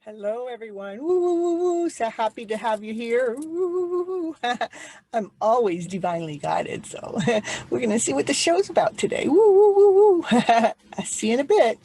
Hello, everyone. Woo, woo, woo, woo. So happy to have you here. Woo. I'm always divinely guided. So we're going to see what the show's about today. Woo, woo, woo, woo. I'll see you in a bit.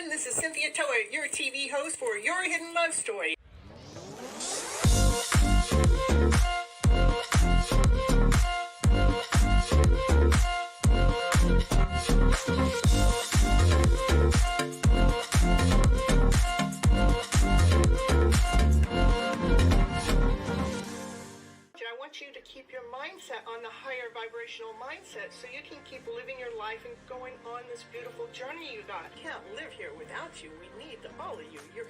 This is Cynthia Toet, your TV host for Your Hidden Love Story. I want you to keep your mindset on the higher vibrational mindset so you can keep living your life and going on this beautiful journey you got. Can't live here without you. We need all of you. You're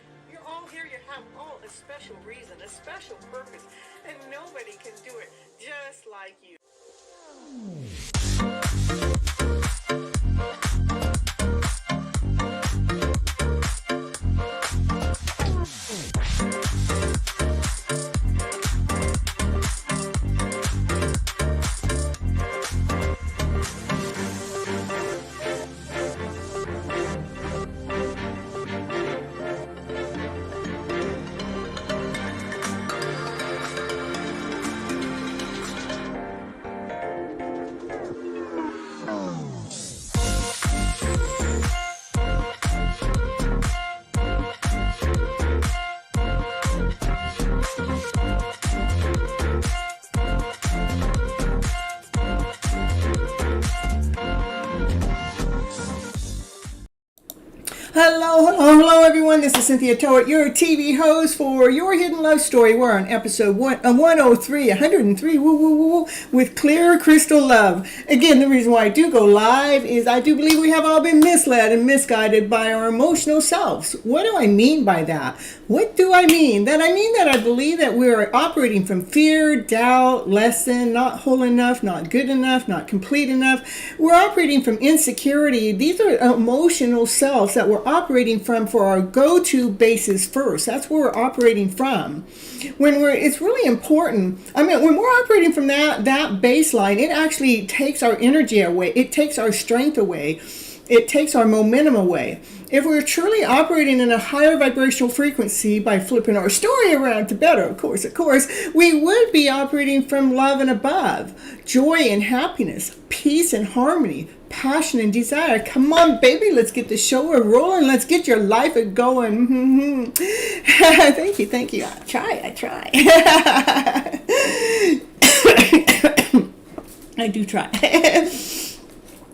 all here. You have all a special reason, a special purpose, and nobody can do it just like you. Hello, everyone. This is Cynthia Toet, your TV host for Your Hidden Love Story. We're on episode 103, woo, woo, woo, with Clear Crystal Love. Again, the reason why I do go live is I do believe we have all been misled and misguided by our emotional selves. What do I mean by that? What do I mean? That I believe that we are operating from fear, doubt, lesson, not whole enough, not good enough, not complete enough. We're operating from insecurity. These are emotional selves that we're operating from for our go-to basis first. That's where we're operating from. It's really important. When we're operating from that baseline, it actually takes our energy away. It takes our strength away. It takes our momentum away. If we're truly operating in a higher vibrational frequency by flipping our story around to better, of course, we would be operating from love and above, joy and happiness, peace and harmony, passion and desire. Come on, baby, let's get the show rolling. Let's get your life going. Thank you. I try. I do try.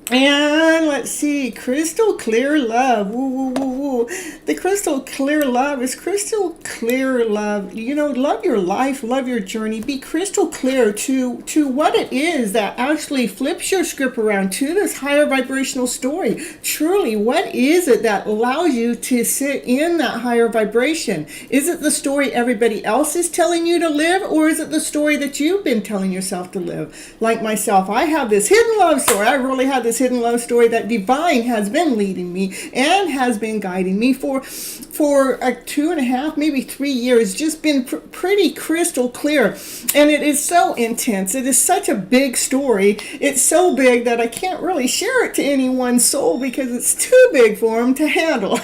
And let's see, crystal clear love. Woo, woo, woo, woo. The crystal clear love is crystal clear love. Love your life, love your journey. Be crystal clear to what it is that actually flips your script around to this higher vibrational story. Truly, what is it that allows you to sit in that higher vibration? Is it the story everybody else is telling you to live, or is it the story that you've been telling yourself to live? Like myself, I have this hidden love story. I really have this hidden love story that divine has been leading me and has been guiding guiding me for 2.5, maybe 3 years, just been pretty crystal clear. And it is so intense. It is such a big story. It's so big that I can't really share it to any one soul because it's too big for them to handle.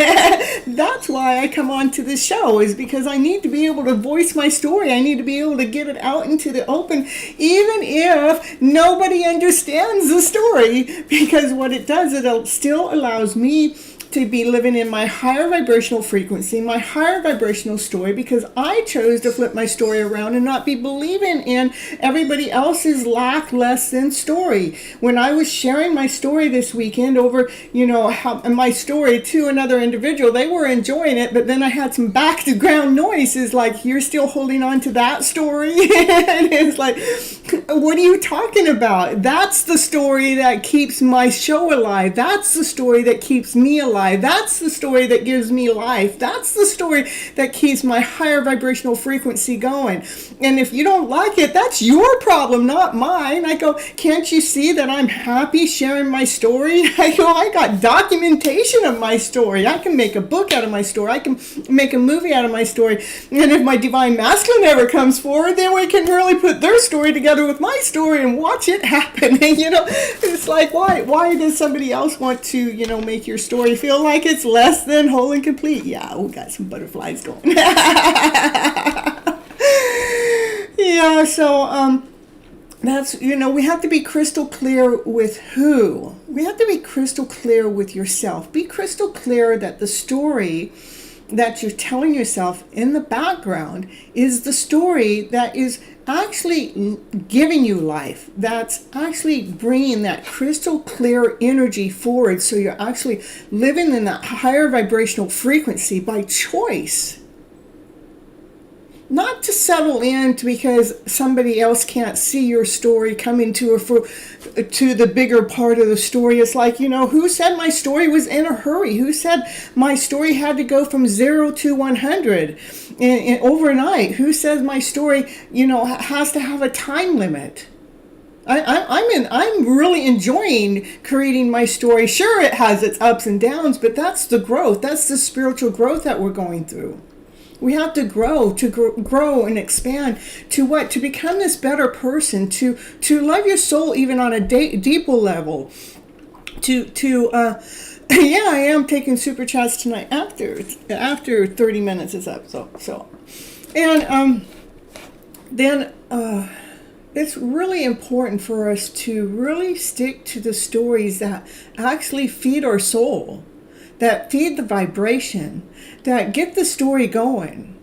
That's why I come on to this show, is because I need to be able to voice my story. I need to be able to get it out into the open, even if nobody understands the story, because what it does, it still allows me to be living in my higher vibrational frequency, my higher vibrational story, because I chose to flip my story around and not be believing in everybody else's lack less than story. When I was sharing my story this weekend over, my story to another individual, they were enjoying it, but then I had some background noises like, you're still holding on to that story? And it's like, what are you talking about? That's the story that keeps my show alive. That's the story that keeps me alive. That's the story that gives me life. That's the story that keeps my higher vibrational frequency going. And if you don't like it, that's your problem, not mine. I go, can't you see that I'm happy sharing my story? I go, I got documentation of my story. I can make a book out of my story. I can make a movie out of my story. And if my divine masculine ever comes forward, then we can really put their story together with my story and watch it happen. It's like, why does somebody else want to, make your story feel like it's less than whole and complete? Yeah, we got some butterflies going. Yeah, so that's, we have to be crystal clear with who. We have to be crystal clear with yourself. Be crystal clear that the story that you're telling yourself in the background is the story that is actually giving you life, that's actually bringing that crystal clear energy forward, so you're actually living in that higher vibrational frequency by choice. Not to settle in because somebody else can't see your story coming to the bigger part of the story. It's like, who said my story was in a hurry? Who said my story had to go from 0 to 100 in overnight? Who says my story, has to have a time limit? I'm really enjoying creating my story. Sure, it has its ups and downs, but that's the growth. That's the spiritual growth that we're going through. We have to grow and expand to what? To become this better person, to love your soul even on a deeper level. Yeah, I am taking super chats tonight after 30 minutes is up. So, and then it's really important for us to really stick to the stories that actually feed our soul, that feed the vibration, that get the story going,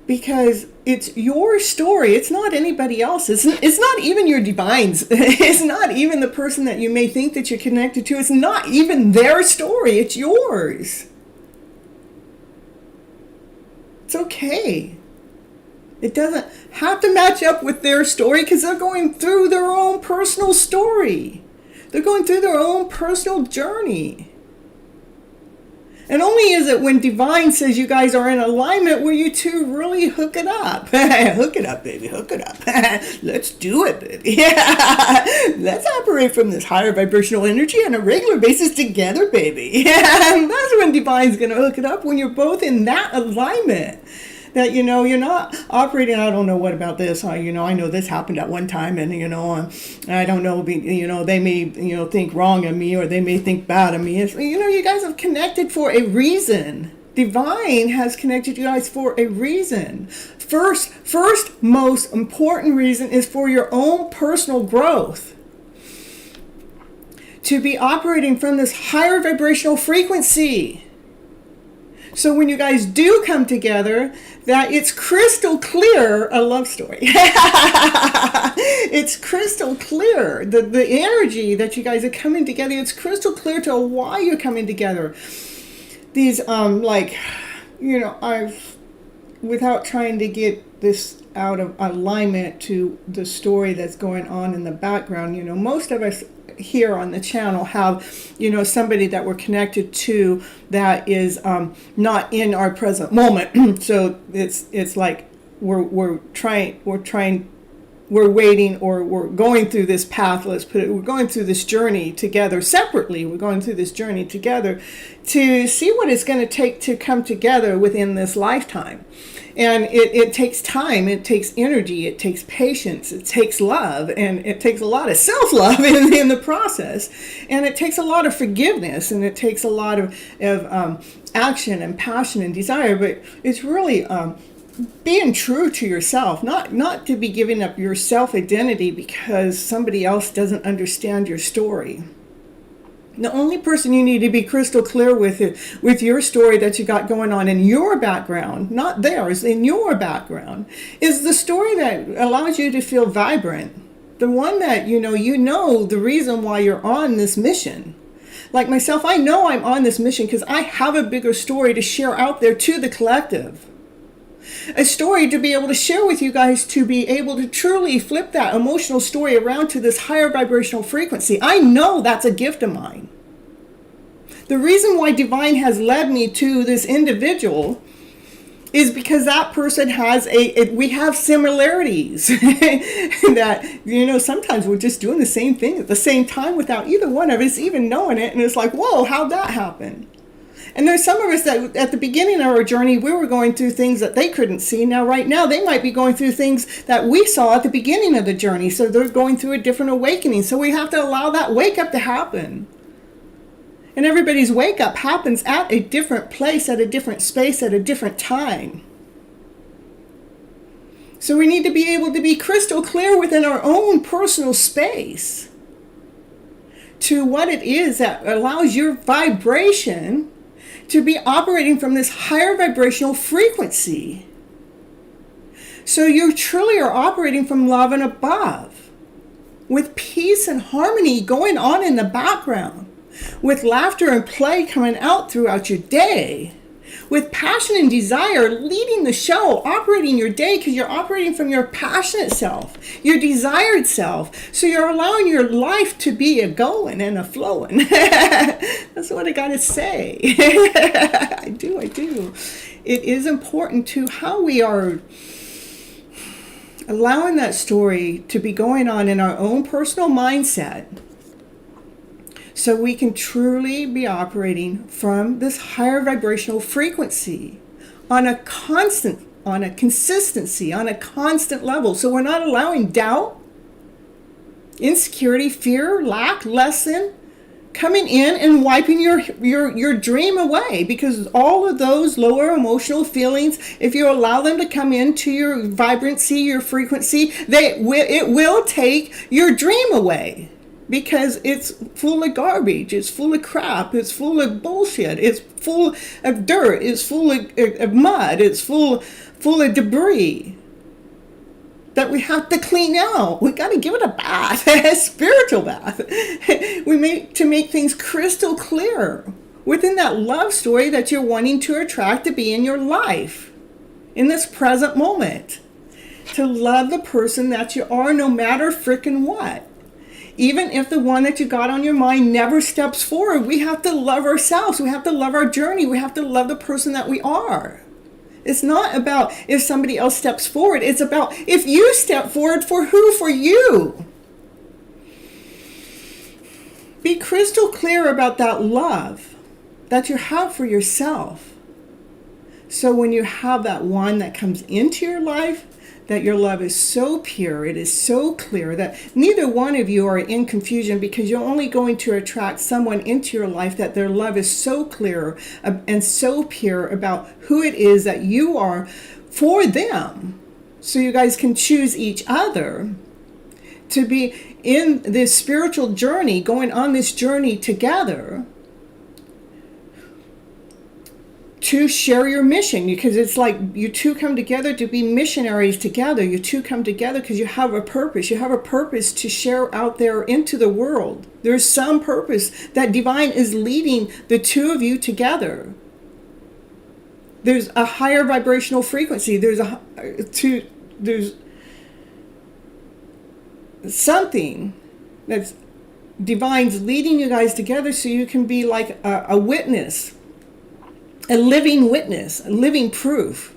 because it's your story. It's not anybody else's. It's not even your divine's. It's not even the person that you may think that you're connected to. It's not even their story. It's yours. It's okay. It doesn't have to match up with their story because they're going through their own personal story. They're going through their own personal journey. And only is it when divine says you guys are in alignment where you two really hook it up. Hook it up, baby. Hook it up. Let's do it, baby. Let's operate from this higher vibrational energy on a regular basis together, baby. That's when divine's going to hook it up, when you're both in that alignment. That, you're not operating, I don't know what about this, I know this happened at one time, and, I don't know, they may, think wrong of me, or they may think bad of me. It's, you guys have connected for a reason. Divine has connected you guys for a reason. First, most important reason is for your own personal growth. To be operating from this higher vibrational frequency. So when you guys do come together, that it's crystal clear a love story. It's crystal clear. The energy that you guys are coming together, it's crystal clear to why you're coming together. These, without trying to get this out of alignment to the story that's going on in the background, most of us here on the channel have, somebody that we're connected to that is not in our present moment. So it's like we're trying we're waiting, or we're going through this path, let's put it, we're going through this journey together separately. We're going through this journey together to see what it's going to take to come together within this lifetime. And it takes time, it takes energy, it takes patience, it takes love, and it takes a lot of self-love in the process. And it takes a lot of forgiveness, and it takes a lot of action and passion and desire. But it's really being true to yourself, not to be giving up your self-identity because somebody else doesn't understand your story. The only person you need to be crystal clear with your story that you got going on in your background, not theirs, in your background, is the story that allows you to feel vibrant. The one that you know the reason why you're on this mission. Like myself, I know I'm on this mission because I have a bigger story to share out there to the collective. A story to be able to share with you guys, to be able to truly flip that emotional story around to this higher vibrational frequency. I know that's a gift of mine. The reason why divine has led me to this individual is because that person has we have similarities that, sometimes we're just doing the same thing at the same time without either one of us even knowing it. And it's like, whoa, how'd that happen? And there's some of us that at the beginning of our journey, we were going through things that they couldn't see. Now, right now, they might be going through things that we saw at the beginning of the journey. So they're going through a different awakening. So we have to allow that wake up to happen. And everybody's wake up happens at a different place, at a different space, at a different time. So we need to be able to be crystal clear within our own personal space to what it is that allows your vibration to be operating from this higher vibrational frequency. So you truly are operating from love and above, with peace and harmony going on in the background, with laughter and play coming out throughout your day, with passion and desire leading the show, operating your day because you're operating from your passionate self, your desired self. So you're allowing your life to be a going and a flowing. That's what I gotta say. I do. It is important to how we are allowing that story to be going on in our own personal mindset, so we can truly be operating from this higher vibrational frequency on a consistency, on a constant level. So we're not allowing doubt, insecurity, fear, lack, lesson coming in and wiping your dream away, because all of those lower emotional feelings, if you allow them to come into your vibrancy, your frequency, it will take your dream away. Because it's full of garbage, it's full of crap, it's full of bullshit, it's full of dirt, it's full of mud, it's full of debris that we have to clean out. We got to give it a bath, a spiritual bath. To make things crystal clear within that love story that you're wanting to attract to be in your life, in this present moment. To love the person that you are, no matter frickin' what. Even if the one that you got on your mind never steps forward, we have to love ourselves. We have to love our journey. We have to love the person that we are. It's not about if somebody else steps forward. It's about if you step forward, for who? For you. Be crystal clear about that love that you have for yourself. So when you have that one that comes into your life, that your love is so pure, it is so clear that neither one of you are in confusion, because you're only going to attract someone into your life that their love is so clear and so pure about who it is that you are for them. So you guys can choose each other to be in this spiritual journey, going on this journey together, to share your mission, because it's like you two come together to be missionaries together. You two come together because you have a purpose. You have a purpose to share out there into the world. There's some purpose that divine is leading the two of you together. There's a higher vibrational frequency. There's something that's divine's leading you guys together, so you can be like a witness. A living witness, a living proof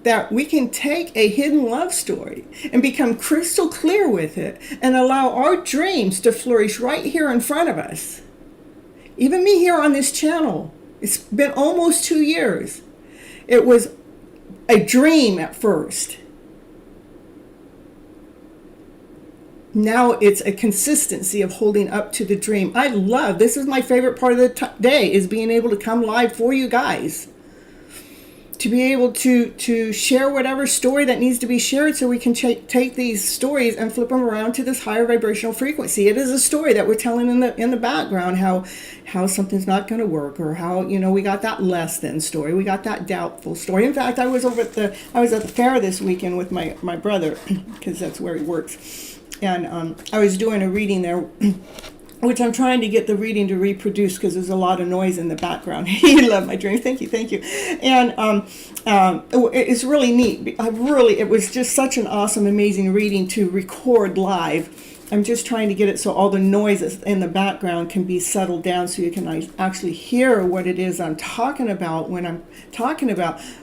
that we can take a hidden love story and become crystal clear with it and allow our dreams to flourish right here in front of us. Even me here on this channel, it's been almost 2 years. It was a dream at first. Now it's a consistency of holding up to the dream. I love, this is my favorite part of the day, is being able to come live for you guys. To be able to share whatever story that needs to be shared, so we can take these stories and flip them around to this higher vibrational frequency. It is a story that we're telling in the background, how something's not going to work, or how, we got that less than story, we got that doubtful story. In fact, I was at the fair this weekend with my brother, because that's where he works. And I was doing a reading there, which I'm trying to get the reading to reproduce because there's a lot of noise in the background. You love my dreams. Thank you. And it's really neat. It was just such an awesome, amazing reading to record live. I'm just trying to get it so all the noises in the background can be settled down, so you can actually hear what it is I'm talking about when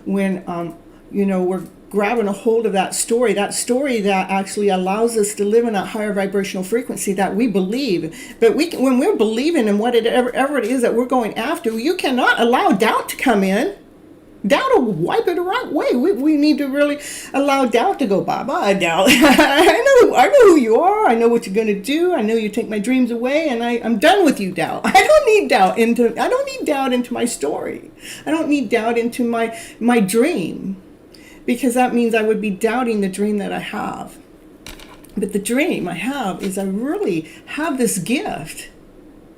we're grabbing a hold of that story that actually allows us to live in that higher vibrational frequency that we believe. But when we're believing in whatever it is that we're going after, you cannot allow doubt to come in. Doubt will wipe it away. We need to really allow doubt to go bye-bye. Doubt. I know who you are. I know what you're going to do. I know you take my dreams away, and I'm done with you, doubt. I don't need doubt into my story. I don't need doubt into my dream. Because that means I would be doubting the dream that I have. But the dream I have is I really have this gift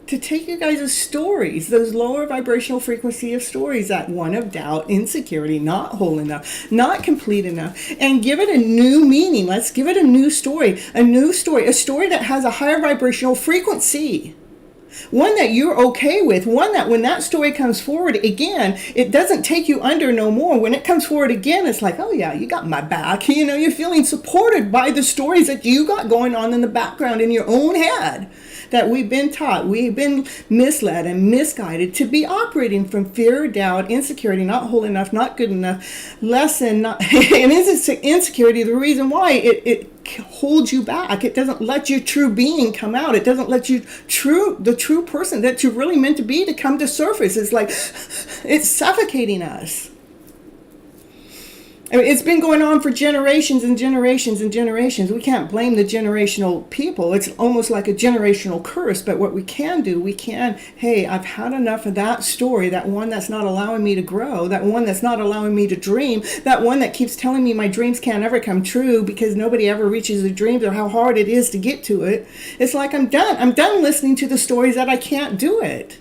to take you guys' stories, those lower vibrational frequency of stories, that one of doubt, insecurity, not whole enough, not complete enough, and give it a new meaning. Let's give it a new story, a story that has a higher vibrational frequency. One that you're okay with, one that when that story comes forward again, it doesn't take you under no more. When it comes forward again, it's like, oh yeah, you got my back. You're feeling supported by the stories that you got going on in the background in your own head, that we've been taught, we've been misled and misguided to be operating from fear, doubt, insecurity, not whole enough, not good enough, less than, not, and insecurity, the reason why it holds you back. It doesn't let your true being come out. It doesn't let you the true person that you're really meant to be to come to surface. It's like it's suffocating us. I mean, it's been going on for generations and generations and generations. We can't blame the generational people. It's almost like a generational curse. But what we can do, hey, I've had enough of that story, that one that's not allowing me to grow, that one that's not allowing me to dream, that one that keeps telling me my dreams can't ever come true because nobody ever reaches their dreams, or how hard it is to get to it. It's like I'm done. I'm done listening to the stories that I can't do it.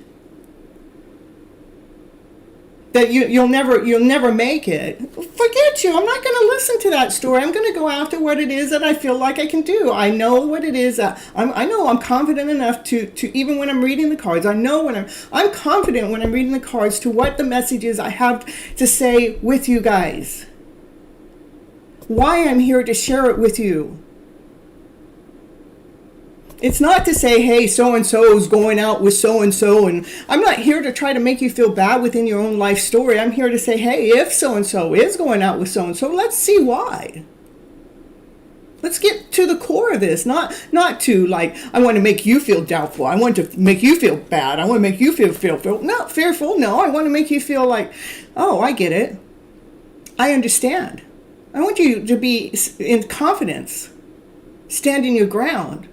That you'll never make it. Forget you. I'm not going to listen to that story. I'm going to go after what it is that I feel like I can do. I know what it is that I know I'm confident enough to even when I'm reading the cards. I know when I'm confident when I'm reading the cards to what the messages I have to say with you guys. Why I'm here to share it with you. It's not to say, hey, so-and-so is going out with so-and-so, and I'm not here to try to make you feel bad within your own life story. I'm here to say, hey, if so-and-so is going out with so-and-so, let's see why. Let's get to the core of this, not to like, I want to make you feel doubtful. I want to make you feel bad. I want to make you feel not fearful. No, I want to make you feel like, oh, I get it. I understand. I want you to be in confidence, standing your ground.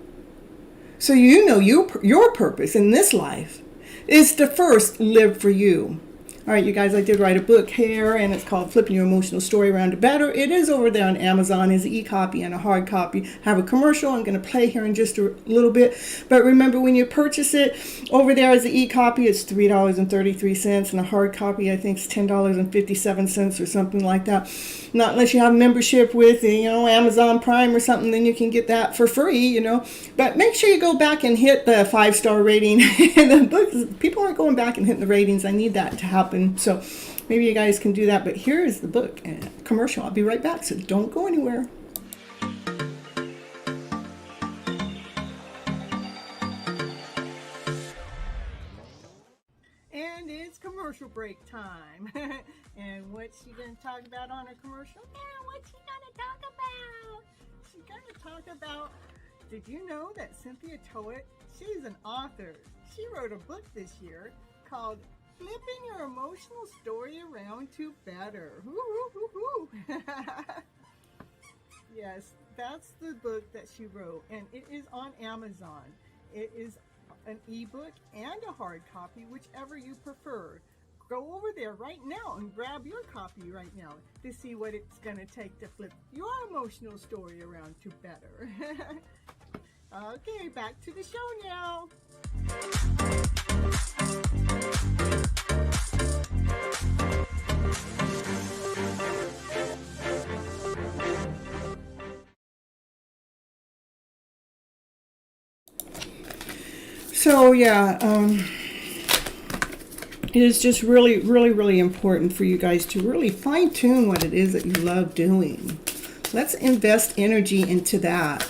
So you know your purpose in this life is to first live for you. All right, you guys, I did write a book here, and it's called Flipping Your Emotional Story Around to Better. It is over there on Amazon as an e-copy and a hard copy. I have a commercial I'm going to play here in just a little bit. But remember, when you purchase it over there as an e-copy, it's $3.33, and a hard copy, I think, is $10.57 or something like that. Not unless you have membership with, Amazon Prime or something, then you can get that for free, But make sure you go back and hit the 5-star rating. The books, people aren't going back and hitting the ratings. I need that to happen. So maybe you guys can do that. But here is the book commercial. I'll be right back, so don't go anywhere. And it's commercial. commercial break time. And what's she going to talk about on her commercial? Yeah, what's she going to talk about? She's going to talk about, did you know that Cynthia Toet, she's an author. She wrote a book this year called Flipping Your Emotional Story Around to Better. Yes, that's the book that she wrote, and it is on Amazon. It is an ebook and a hard copy, whichever you prefer. Go over there right now and grab your copy right now to see what it's going to take to flip your emotional story around to better. Okay, back to the show now. So yeah, it is just really important for you guys to really fine tune what it is that you love doing. Let's invest energy into that.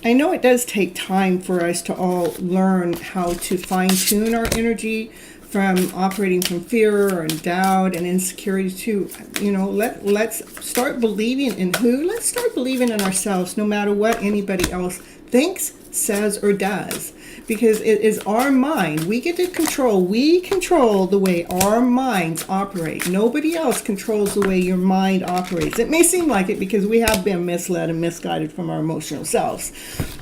I know it does take time for us to all learn how to fine tune our energy from operating from fear and doubt and insecurity to, let's start believing in let's start believing in ourselves no matter what anybody else thinks, says, or does. Because it is our mind. We get to control. We control the way our minds operate. Nobody else controls the way your mind operates. It may seem like it because we have been misled and misguided from our emotional selves.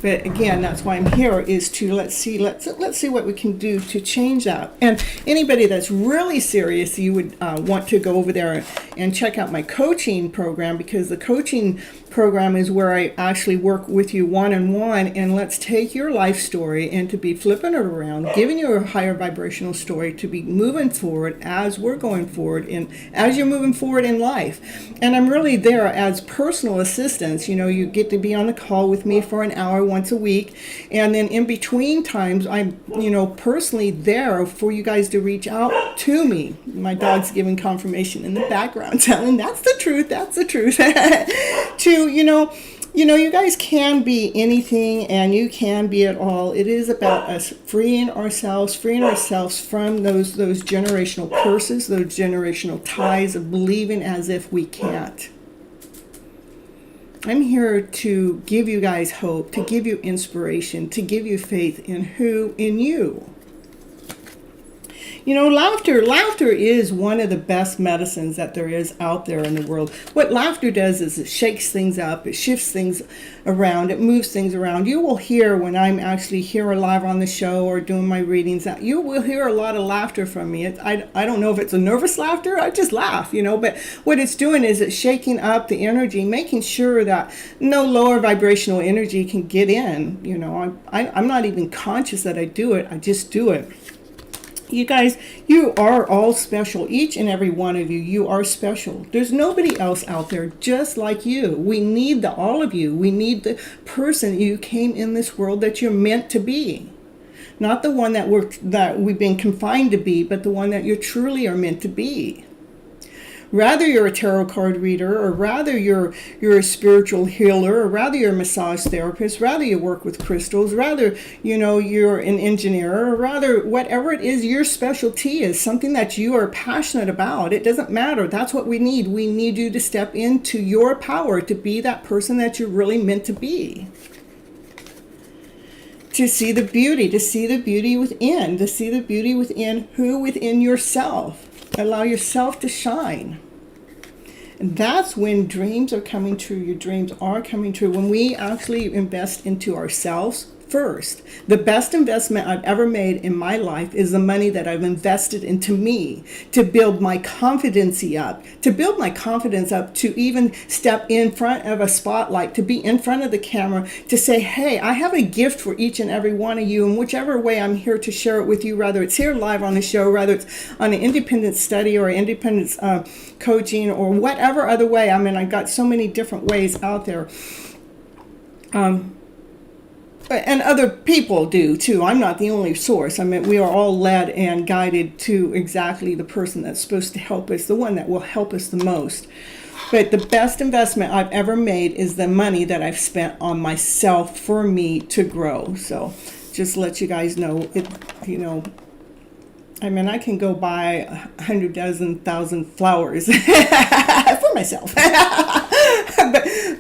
But again, that's why I'm here, is to let's see what we can do to change that. And anybody that's really serious, you would want to go over there and check out my coaching program, because the coaching program is where I actually work with you one-on-one, and let's take your life story and to be flipping it around, giving you a higher vibrational story to be moving forward as we're going forward and as you're moving forward in life. And I'm really there as personal assistance. You get to be on the call with me for an hour once a week, and then in between times I'm personally there for you guys to reach out to me. My dog's giving confirmation in the background, telling that's the truth to you guys can be anything, and you can be it all. It is about us freeing ourselves from those generational curses, those generational ties of believing as if we can't. I'm here to give you guys hope, to give you inspiration, to give you faith in you. Laughter is one of the best medicines that there is out there in the world. What laughter does is it shakes things up, it shifts things around, it moves things around. You will hear when I'm actually here live on the show or doing my readings, that you will hear a lot of laughter from me. I don't know if it's a nervous laughter, I just laugh, but what it's doing is it's shaking up the energy, making sure that no lower vibrational energy can get in. I'm not even conscious that I do it, I just do it. You guys, you are all special. Each and every one of you, you are special. There's nobody else out there just like you. We need all of you. We need the person you came in this world that you're meant to be. Not the one that we've been confined to be, but the one that you truly are meant to be. Rather you're a tarot card reader, or rather you're a spiritual healer, or rather you're a massage therapist, rather you work with crystals, rather you're an engineer, or rather whatever it is your specialty is, something that you are passionate about. It doesn't matter. That's what we need. We need you to step into your power to be that person that you're really meant to be. To see the beauty within, within yourself. Allow yourself to shine. And that's when dreams are coming true. Your dreams are coming true. When we actually invest into ourselves first. The best investment I've ever made in my life is the money that I've invested into me to build my confidence up, to even step in front of a spotlight, to be in front of the camera, to say, hey, I have a gift for each and every one of you, and whichever way I'm here to share it with you, whether it's here live on the show, whether it's on an independent study or independent coaching or whatever other way. I mean, I've got so many different ways out there. And other people do too. I'm not the only source. I mean, we are all led and guided to exactly the person that's supposed to help us, the one that will help us the most. But the best investment I've ever made is the money that I've spent on myself for me to grow. So just let you guys know, I mean, I can go buy 100,000 flowers for myself.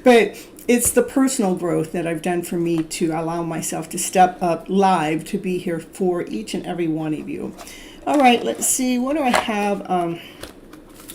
but it's the personal growth that I've done for me to allow myself to step up live to be here for each and every one of you. All right, let's see. What do I have?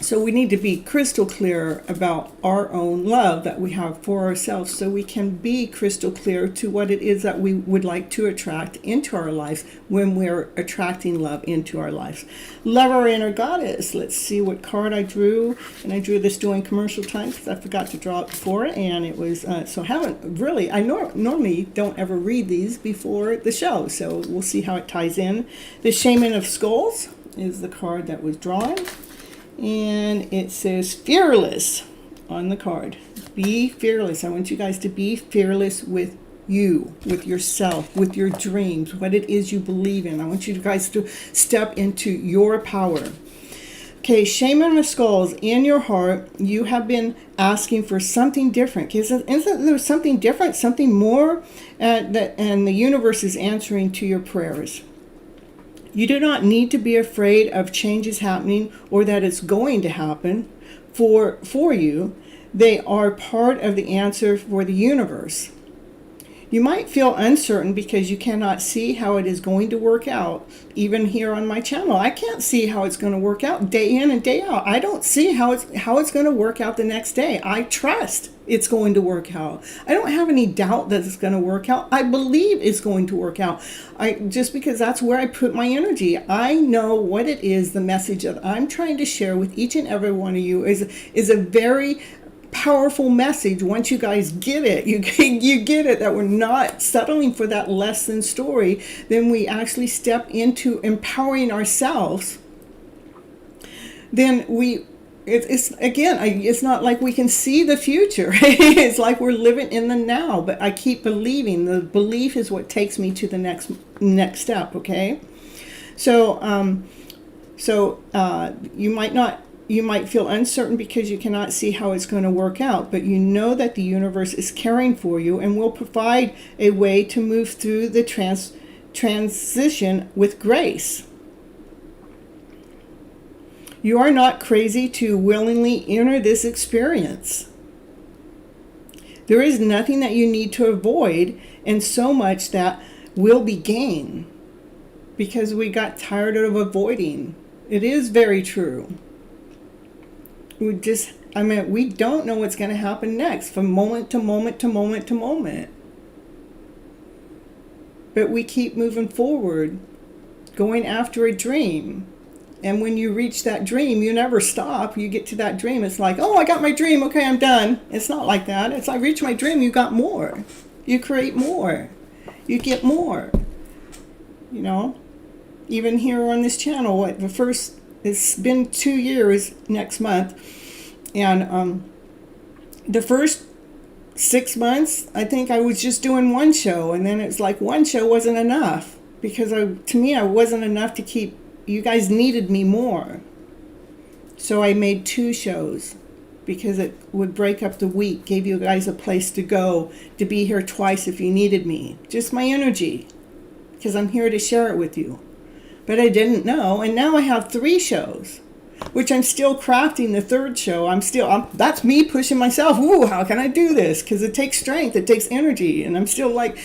So we need to be crystal clear about our own love that we have for ourselves, so we can be crystal clear to what it is that we would like to attract into our lives when we're attracting love into our lives. Love our inner goddess. Let's see what card I drew. And I drew this during commercial time because I forgot to draw it before, and it was, so I haven't really, I normally don't ever read these before the show, so we'll see how it ties in. The Shaman of Skulls is the card that was drawn. And it says fearless on the card. Be fearless. I want you guys to be fearless with you, with yourself, with your dreams, what it is you believe in. I want you guys to step into your power. Okay, Shaman of Skulls, in your heart, you have been asking for something different. Isn't there something different, something more? And the universe is answering to your prayers. You do not need to be afraid of changes happening or that it's going to happen for you. They are part of the answer for the universe. You might feel uncertain because you cannot see how it is going to work out. Even here on my channel, I can't see how it's going to work out day in and day out. I don't see how it's going to work out the next day. I trust it's going to work out. I don't have any doubt that it's going to work out. I believe it's going to work out. Just because that's where I put my energy. I know what it is, the message that I'm trying to share with each and every one of you is a very powerful message. Once you guys get it, you get it, that we're not settling for that less than story, then we actually step into empowering ourselves. Then it's not like we can see the future. It's like we're living in the now, but I keep believing. The belief is what takes me to the next step. Okay, so you might feel uncertain because you cannot see how it's going to work out, but you know that the universe is caring for you and will provide a way to move through the transition with grace. You are not crazy to willingly enter this experience. There is nothing that you need to avoid, and so much that will be gained because we got tired of avoiding. It is very true. We don't know what's going to happen next from moment to moment to moment to moment. But we keep moving forward, going after a dream. And when you reach that dream, you never stop. You get to that dream. It's like, oh, I got my dream. Okay, I'm done. It's not like that. It's I reached my dream. You got more. You create more. You get more. You know, even here on this channel, it's been 2 years next month, and the first 6 months, I think I was just doing one show, and then it's like one show wasn't enough because to me I wasn't enough to keep. You guys needed me more, so I made 2 shows because it would break up the week, gave you guys a place to go, to be here twice if you needed me. Just my energy, because I'm here to share it with you. But I didn't know, and now I have 3 shows, which I'm still crafting the 3rd show. That's me pushing myself. Ooh, how can I do this? Because it takes strength, it takes energy, and I'm still like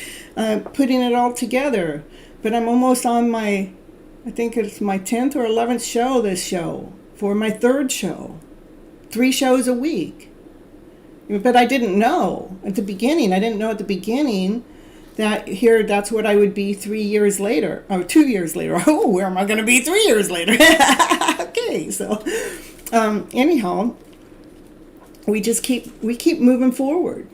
putting it all together. But I'm almost on I think it's my 10th or 11th show for my 3rd show. 3 shows a week. But I didn't know at the beginning. That's what I would be 3 years later, or 2 years later. Oh, where am I going to be 3 years later? Okay, so anyhow, we keep moving forward.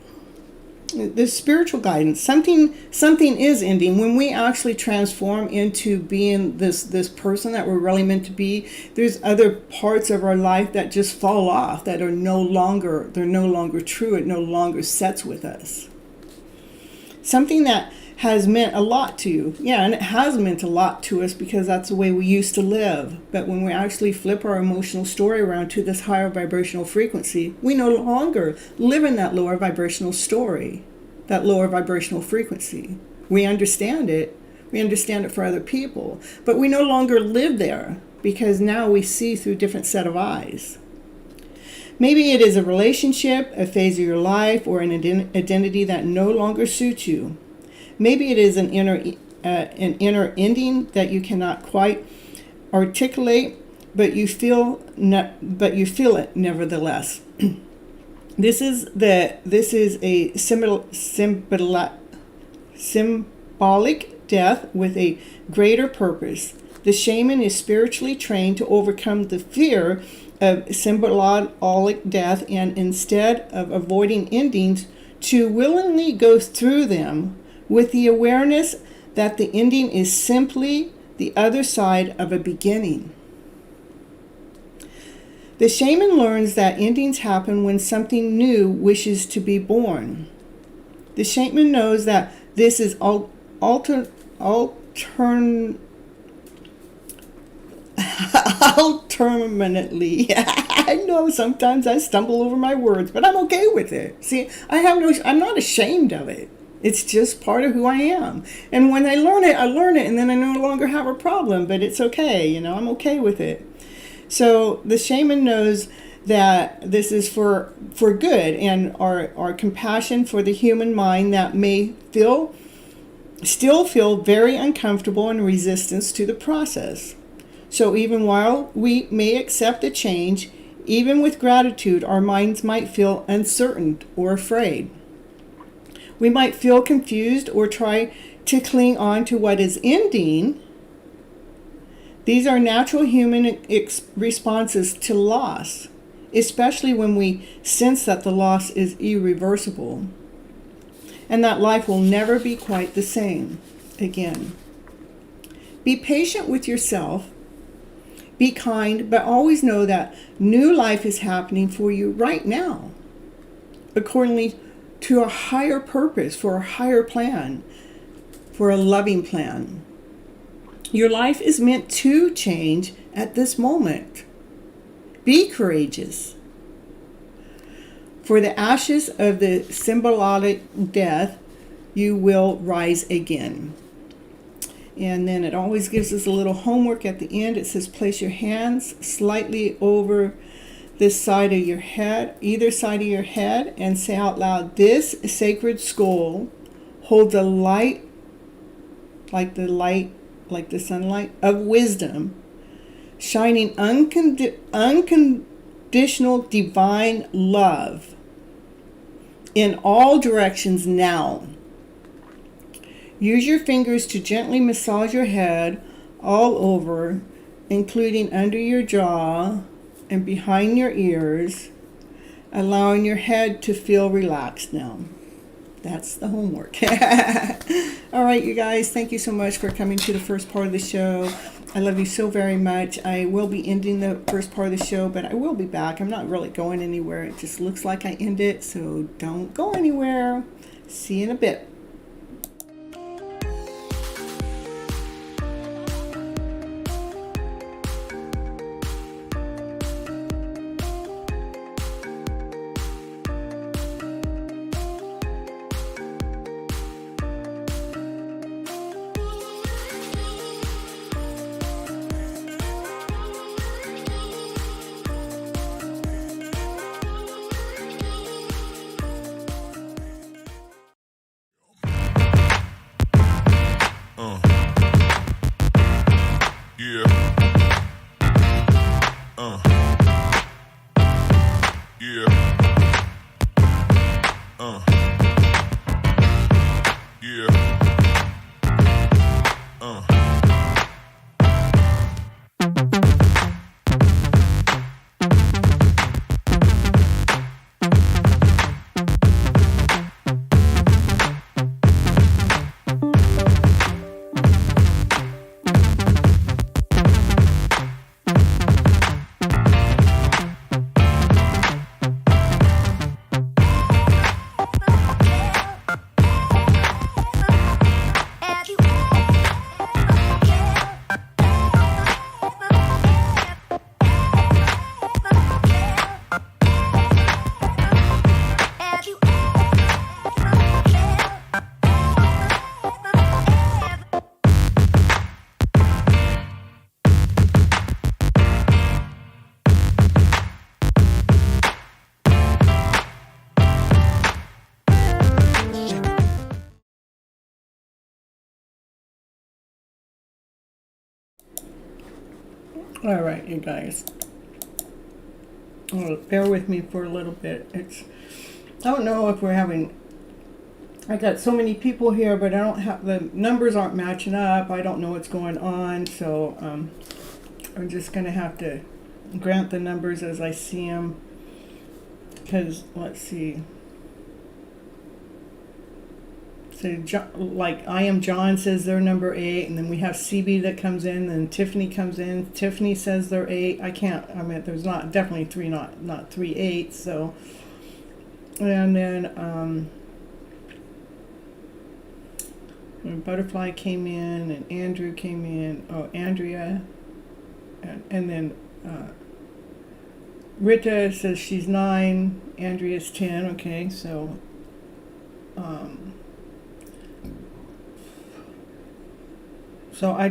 The spiritual guidance, something is ending. When we actually transform into being this person that we're really meant to be, there's other parts of our life that just fall off, that are no longer true. It no longer sets with us. Something that has meant a lot to you. Yeah, and it has meant a lot to us because that's the way we used to live. But when we actually flip our emotional story around to this higher vibrational frequency, we no longer live in that lower vibrational story, that lower vibrational frequency. We understand it. We understand it for other people. But we no longer live there because now we see through a different set of eyes. Maybe it is a relationship, a phase of your life, or an identity that no longer suits you. Maybe it is an inner ending that you cannot quite articulate, but you feel it nevertheless. This is a symbolic death with a greater purpose. The shaman is spiritually trained to overcome the fear of symbolic death, and instead of avoiding endings, to willingly go through them with the awareness that the ending is simply the other side of a beginning. The shaman learns that endings happen when something new wishes to be born. The shaman knows that this is alternately. I know sometimes I stumble over my words, but I'm okay with it. See, I'm not ashamed of it. It's just part of who I am. And when I learn it, and then I no longer have a problem, but it's okay, I'm okay with it. So the shaman knows that this is for good, and our compassion for the human mind that may still feel very uncomfortable and resistance to the process. So even while we may accept a change, even with gratitude, our minds might feel uncertain or afraid. We might feel confused or try to cling on to what is ending. These are natural human responses to loss, especially when we sense that the loss is irreversible and that life will never be quite the same again. Be patient with yourself. Be kind, but always know that new life is happening for you right now, accordingly to a higher purpose, for a higher plan, for a loving plan. Your life is meant to change at this moment. Be courageous. For the ashes of the symbolic death, you will rise again. And then it always gives us a little homework at the end. It says, place your hands slightly over this side of your head, either side of your head, and say out loud, this sacred skull holds a light, like the sunlight of wisdom, shining unconditional divine love in all directions now. Use your fingers to gently massage your head all over, including under your jaw and behind your ears, allowing your head to feel relaxed now. That's the homework. All right, you guys, thank you so much for coming to the first part of the show. I love you so very much. I will be ending the first part of the show, but I will be back. I'm not really going anywhere. It just looks like I end it, so don't go anywhere. See you in a bit. All right, you guys. Oh, bear with me for a little bit. I don't know if we're having, I got so many people here, but I don't have, the numbers aren't matching up. I don't know what's going on, so I'm just going to have to grant the numbers as I see them. Because, let's see. So, like, I Am John says they're number 8, and then we have CB that comes in, and Tiffany comes in. Tiffany says they're 8. I mean, there's not, definitely 3, not 3 8s, so. And then, Butterfly came in, and Andrew came in. Oh, Andrea. And then, Rita says she's 9. Andrea's 10. Okay, so, so I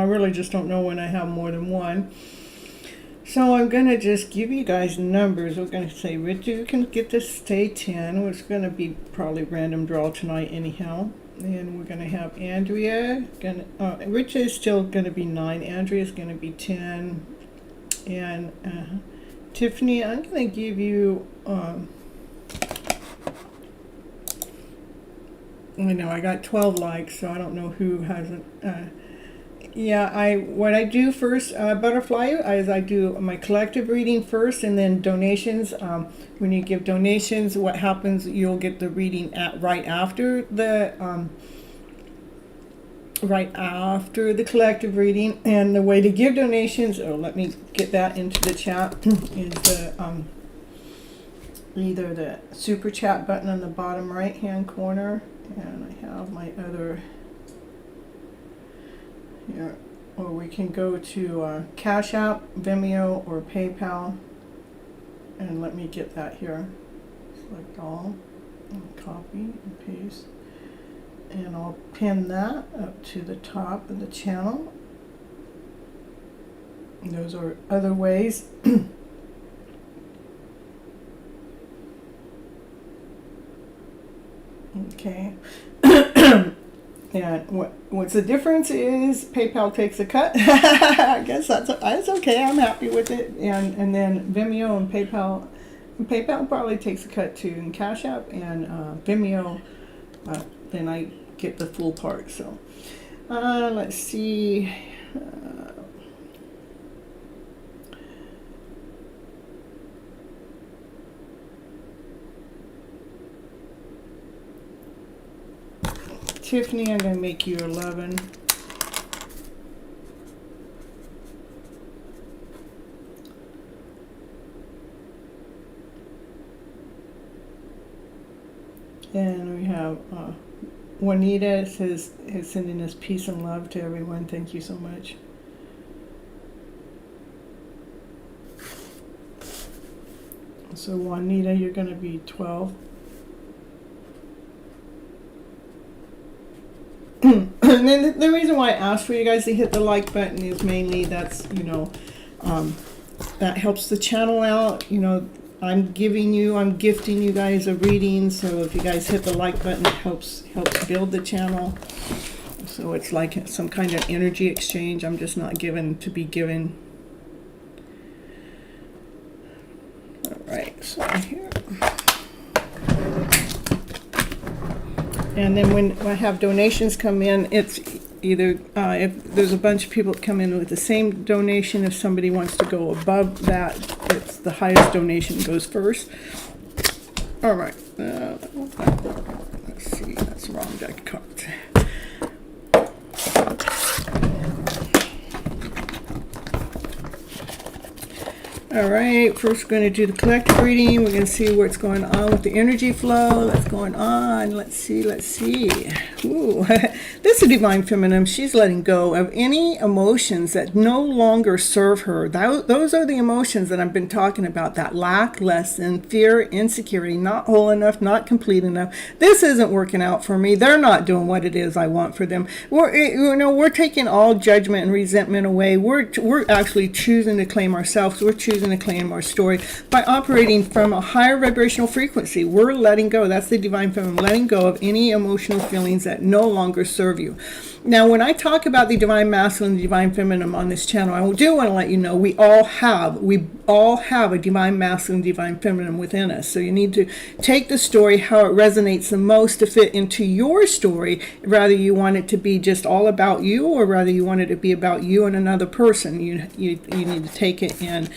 really just don't know when I have more than one. So I'm going to just give you guys numbers. We're going to say, Rita, you can get to stay 10. It's going to be probably random draw tonight anyhow. And we're going to have Andrea. Rita is still going to be 9. Andrea is going to be 10. And Tiffany, I'm going to give you... I know I got 12 likes, so I don't know who hasn't. What I do first, Butterfly, is I do my collective reading first, and then donations. When you give donations, what happens? You'll get the reading right after the collective reading. And the way to give donations, let me get that into the chat, is the either the super chat button on the bottom right hand corner. And I have my other here, or we can go to Cash App, Vimeo, or PayPal. And let me get that here. Select all, and copy and paste. And I'll pin that up to the top of the channel. And those are other ways. Okay. And what's the difference is PayPal takes a cut. I guess that's okay. I'm happy with it. And then Vimeo and PayPal probably takes a cut too. And Cash App and Vimeo, then I get the full part. So let's see. Tiffany, I'm going to make you 11. And we have Juanita is sending us peace and love to everyone. Thank you so much. So Juanita, you're going to be 12. And then the reason why I asked for you guys to hit the like button is mainly that helps the channel out. I'm gifting you guys a reading, so if you guys hit the like button, it helps build the channel. So it's like some kind of energy exchange. I'm just not given to be given. All right, so here. And then when I have donations come in, it's either if there's a bunch of people that come in with the same donation. If somebody wants to go above that, it's the highest donation goes first. All right. Let's see. That's the wrong deck cards. All right, first we're going to do the collective reading. We're going to see what's going on with the energy flow. That's going on. Let's see. Ooh, this is Divine Feminine. She's letting go of any emotions that no longer serve her. Those are the emotions that I've been talking about. That lack, lessen, fear, insecurity, not whole enough, not complete enough. This isn't working out for me. They're not doing what it is I want for them. We're taking all judgment and resentment away. We're actually choosing to claim ourselves. We're choosing to claim our story by operating from a higher vibrational frequency. We're letting go. That's the Divine Feminine, letting go of any emotional feelings that no longer serve you. Now, when I talk about the divine masculine and the divine feminine on this channel, I do want to let you know we all have a divine masculine, divine feminine within us. So you need to take the story how it resonates the most to fit into your story, whether you want it to be just all about you or whether you want it to be about you and another person. You need to take it and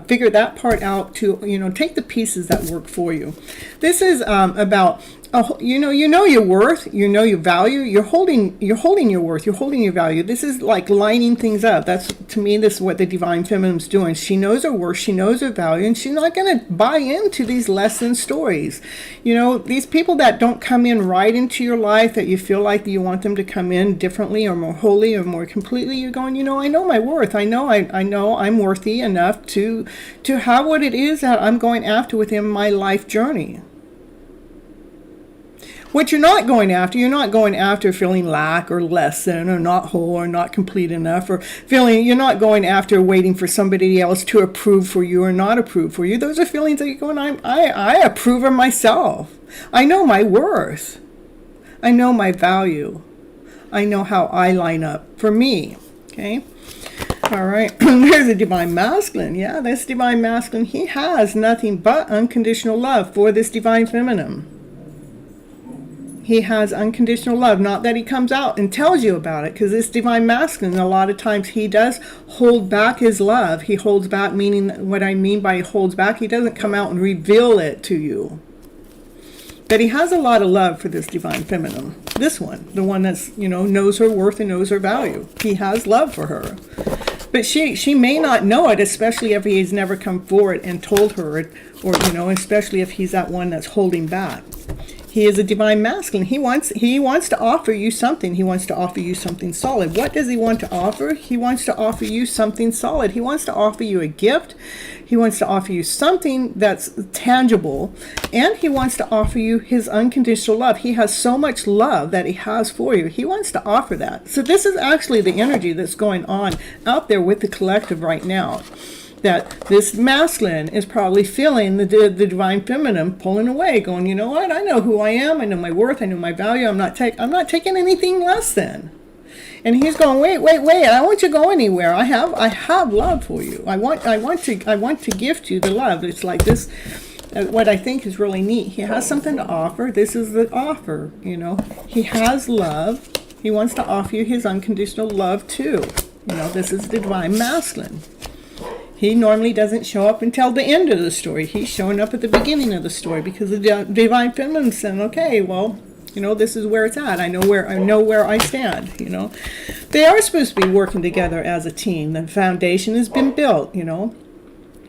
figure that part out to, take the pieces that work for you. This is about, you know your worth, you know your value, you're holding your worth, you're holding your value. This is like lining things up. That's, to me, this is what the divine feminine's doing. She knows her worth, she knows her value, and she's not going to buy into these less than stories. These people that don't come in right into your life, that you feel like you want them to come in differently or more wholly or more completely, you're going, I know my worth. I know I'm worthy enough to have what it is that I'm going after within my life journey. What you're not going after feeling lack or less than or not whole or not complete enough, or you're not going after waiting for somebody else to approve for you or not approve for you. Those are feelings that you're going, I approve of myself. I know my worth. I know my value. I know how I line up for me. Okay? All right. There's a divine masculine. Yeah, this divine masculine, he has nothing but unconditional love for this divine feminine. He has unconditional love. Not that he comes out and tells you about it, because this divine masculine, a lot of times he does hold back his love. He holds back, meaning what I mean by holds back, he doesn't come out and reveal it to you. But he has a lot of love for this divine feminine. This one, the one that's, knows her worth and knows her value. He has love for her. But she may not know it, especially if he's never come forward and told her, or, especially if he's that one that's holding back. He is a divine masculine. He wants to offer you something. He wants to offer you something solid. What does he want to offer? He wants to offer you something solid. He wants to offer you a gift. He wants to offer you something that's tangible. And he wants to offer you his unconditional love. He has so much love that he has for you. He wants to offer that. So this is actually the energy that's going on out there with the collective right now. That this masculine is probably feeling the divine feminine pulling away, going, you know what? I know who I am. I know my worth. I know my value. I'm not taking anything less than. And he's going, wait. I don't want you to go anywhere. I have love for you. I want to gift you the love. It's like this. What I think is really neat. He has something to offer. This is the offer. He has love. He wants to offer you his unconditional love too. This is the divine masculine. He normally doesn't show up until the end of the story. He's showing up at the beginning of the story because the divine feminine said, okay, well, this is where it's at. I know where I stand, They are supposed to be working together as a team. The foundation has been built,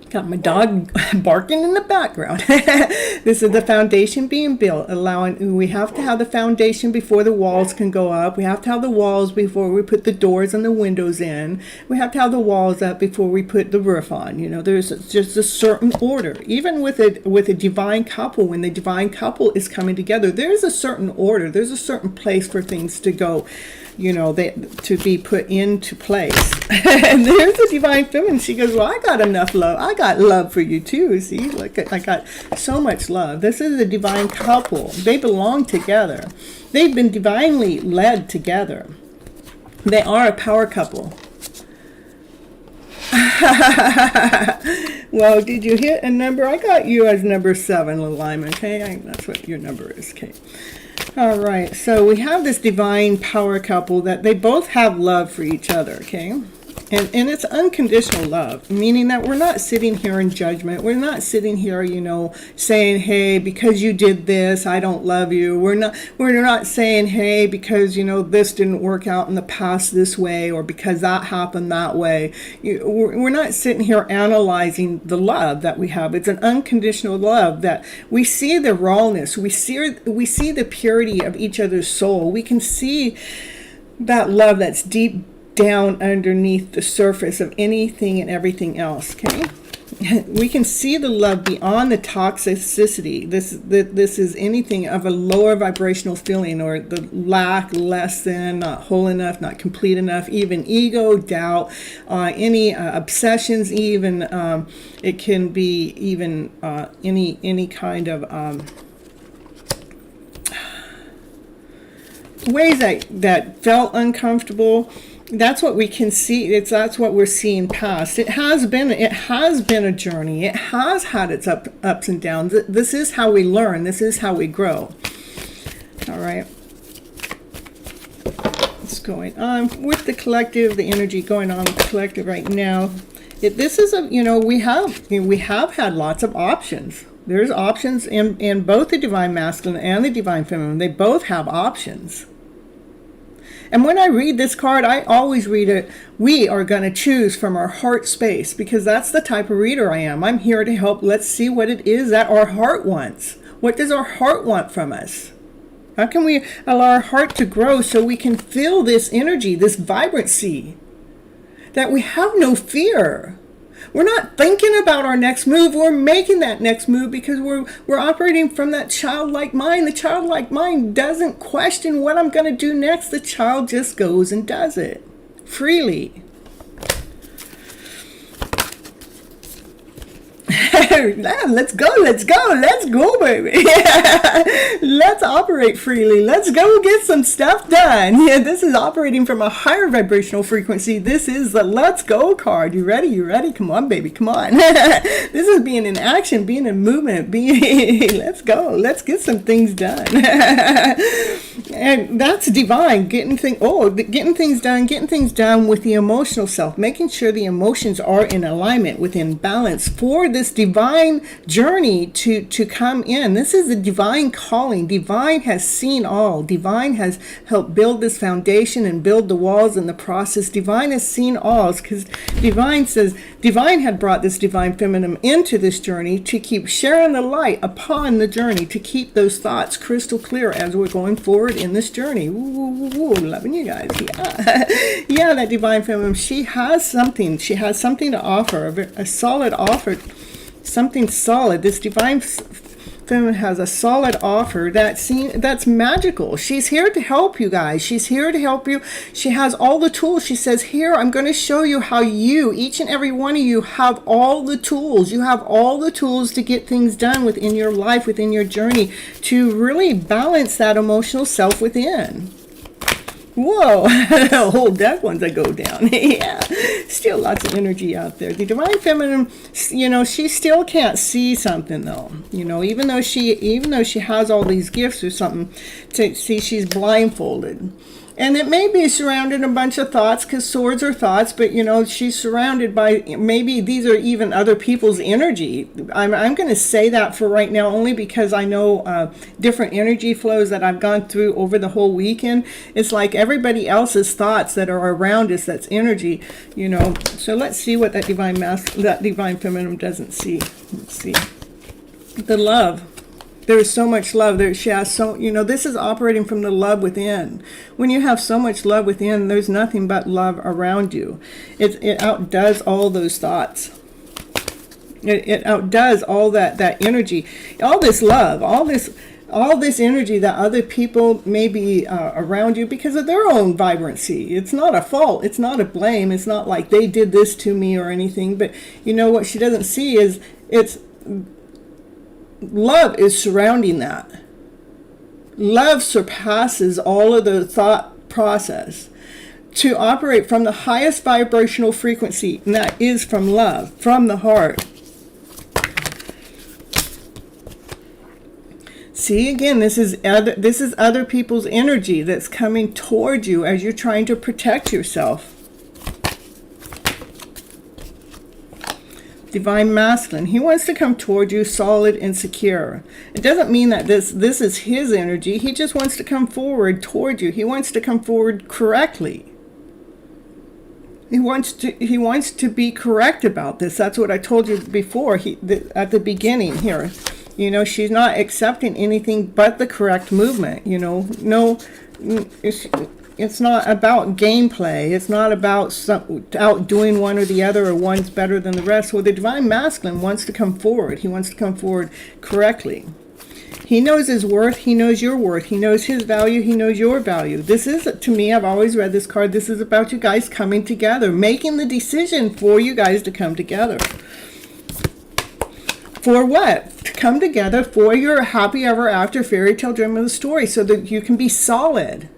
Got my dog barking in the background. This is the foundation being built, we have to have the foundation before the walls can go up. We have to have the walls before we put the doors and the windows in. We have to have the walls up before we put the roof on. There's just a certain order. Even with a divine couple, when the divine couple is coming together, there's a certain order. There's a certain place for things to go. To be put into place. And there's the divine feminine. She goes, well, I got enough love. I got love for you too. See, look, I got so much love. This is a divine couple. They belong together. They've been divinely led together. They are a power couple. Well, did you hit a number? I got you as number 7, alignment. Okay, that's what your number is. Okay. All right, so we have this divine power couple that they both have love for each other, okay? And it's unconditional love, meaning that we're not sitting here in judgment. We're not sitting here, saying, hey, because you did this, I don't love you. We're not saying, hey, because, this didn't work out in the past this way, or because that happened that way. We're not sitting here analyzing the love that we have. It's an unconditional love that we see the rawness. We see the purity of each other's soul. We can see that love that's deep down underneath the surface of anything and everything else, okay? We can see the love beyond the toxicity. This is anything of a lower vibrational feeling, or the lack, less than, not whole enough, not complete enough, even ego, doubt, any obsessions, even it can be even any kind of ways that felt uncomfortable. That's what we can see. That's what we're seeing past. It has been a journey. It has had its ups and downs. This is how we learn. This is how we grow. All right. What's going on with the collective? The energy going on with the collective right now. This is we have had lots of options. There's options in both the divine masculine and the divine feminine. They both have options. And when I read this card, I always read it, we are going to choose from our heart space, because that's the type of reader I am. I'm here to help. Let's see what it is that our heart wants. What does our heart want from us? How can we allow our heart to grow so we can feel this energy, this vibrancy, that we have no fear? We're not thinking about our next move. We're making that next move because we're operating from that childlike mind. The childlike mind doesn't question what I'm going to do next. The child just goes and does it freely. Let's go, baby. Let's operate freely. Let's go get some stuff done. Yeah, this is operating from a higher vibrational frequency. This is the let's go card. You ready? Come on, baby, come on. This is being in action, being in movement, let's go. Let's get some things done. And that's divine, getting things done with the emotional self, making sure the emotions are in alignment, within balance for this divine journey to come in. This is the divine calling. Divine has seen all. Divine has helped build this foundation and build the walls in the process. Divine has seen all, because divine says divine had brought this divine feminine into this journey to keep sharing the light upon the journey, to keep those thoughts crystal clear as we're going forward in this journey. Ooh, loving you guys. Yeah, that divine feminine, she has something to offer, a solid offer, something solid. This divine feminine has a solid offer that's magical. She's here to help you guys. She's here to help you. She has all the tools. She says, here, I'm going to show you how each and every one of you have all the tools. You have all the tools to get things done within your life, within your journey, to really balance that emotional self within. Whoa, a whole deck once I go down. Yeah, still lots of energy out there. The divine feminine, she still can't see something though. Even though she has all these gifts or something, to see, she's blindfolded. And it may be surrounded in a bunch of thoughts, because swords are thoughts, but she's surrounded by, maybe these are even other people's energy. I'm going to say that for right now, only because I know different energy flows that I've gone through over the whole weekend. It's like everybody else's thoughts that are around us, that's energy, So let's see what that divine feminine doesn't see. Let's see. The love. There's so much love there. She has this is operating from the love within. When you have so much love within, there's nothing but love around you. It outdoes all those thoughts. It outdoes all that energy, all this love, all this energy that other people may be around you because of their own vibrancy. It's not a fault. It's not a blame. It's not like they did this to me or anything. But what she doesn't see is love is surrounding that. Love surpasses all of the thought process to operate from the highest vibrational frequency, and that is from love, from the heart. See, again, this is other people's energy that's coming toward you as you're trying to protect yourself. Divine masculine, he wants to come toward you solid and secure. It doesn't mean that this is his energy. He just wants to come forward toward you. He wants to come forward correctly. He wants to be correct about this. That's what I told you before, at the beginning here. She's not accepting anything but the correct movement. It's not about gameplay. It's not about outdoing one or the other, or one's better than the rest. Well, the divine masculine wants to come forward. He wants to come forward correctly. He knows his worth. He knows your worth. He knows his value. He knows your value. This is, to me, I've always read this card, this is about you guys coming together, making the decision for you guys to come together. For what? To come together for your happy ever after fairy tale dream of the story, so that you can be solid.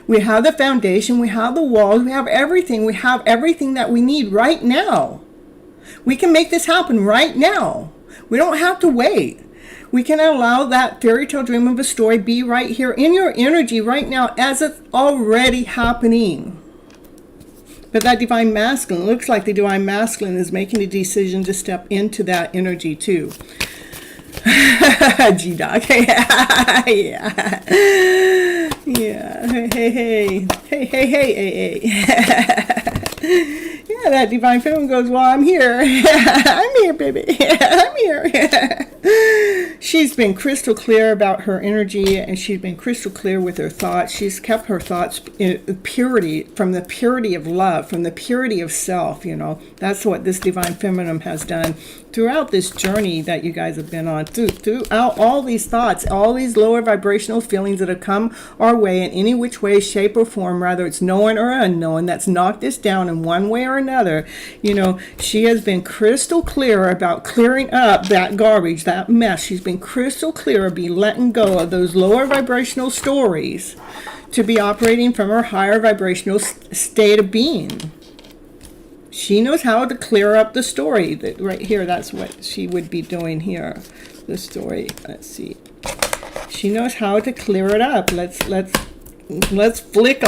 We have the foundation, we have the walls, we have everything. We have everything that we need right now. We can make this happen right now. We don't have to wait. We can allow that fairy tale dream of a story be right here in your energy right now as it's already happening. But that divine masculine, looks like the divine masculine is making a decision to step into that energy too. G-Dog. Yeah. Yeah. Hey. Yeah, that divine feminine goes, well, I'm here. I'm here, baby. I'm here. She's been crystal clear about her energy, and she's been crystal clear with her thoughts. She's kept her thoughts in purity, from the purity of love, from the purity of self, you know. That's what this divine feminine has done throughout this journey that you guys have been on, throughout all these thoughts, all these lower vibrational feelings that have come our way in any which way, shape, or form, whether it's known or unknown, that's knocked us down in one way or another. You know, she has been crystal clear about clearing up that garbage, that mess. She's been crystal clear of letting go of those lower vibrational stories to be operating from her higher vibrational state of being. She knows how to clear up the story. That right here, that's what she would be doing here. The story. Let's see. She knows how to clear it up. Let's flick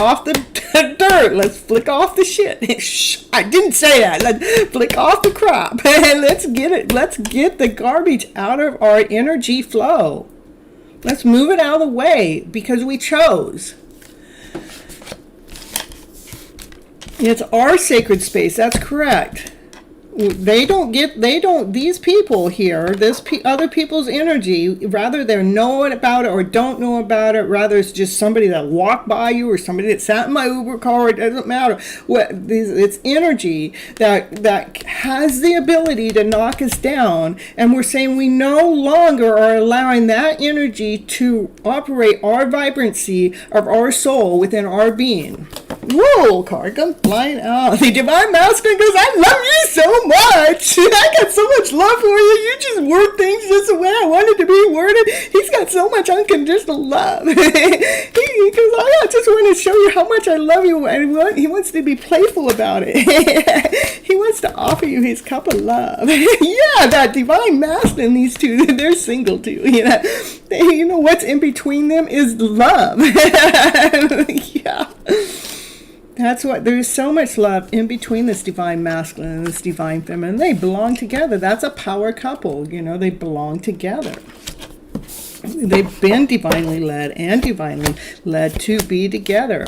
off the dirt. Let's flick off the shit. I didn't say that. Let's flick off the crap. Let's get it. Let's get the garbage out of our energy flow. Let's move it out of the way because we chose. It's our sacred space. That's correct. These people here, other people's energy, rather they're knowing about it or don't know about it, rather it's just somebody that walked by you or somebody that sat in my Uber car, it doesn't matter. It's energy that has the ability to knock us down, and we're saying we no longer are allowing that energy to operate our vibrancy of our soul within our being. Whoa, card comes flying out. The divine masculine goes, I love you so much. I got so much love for you. You just word things just the way I wanted to be worded. He's got so much unconditional love. He goes, I just want to show you how much I love you. And he wants to be playful about it. He wants to offer you his cup of love. Yeah, that divine masculine, these two, they're single too. You know what's in between them is love. Yeah. That's what, there's so much love in between this divine masculine and this divine feminine. They belong together. That's a power couple. They belong together. They've been divinely led and divinely led to be together.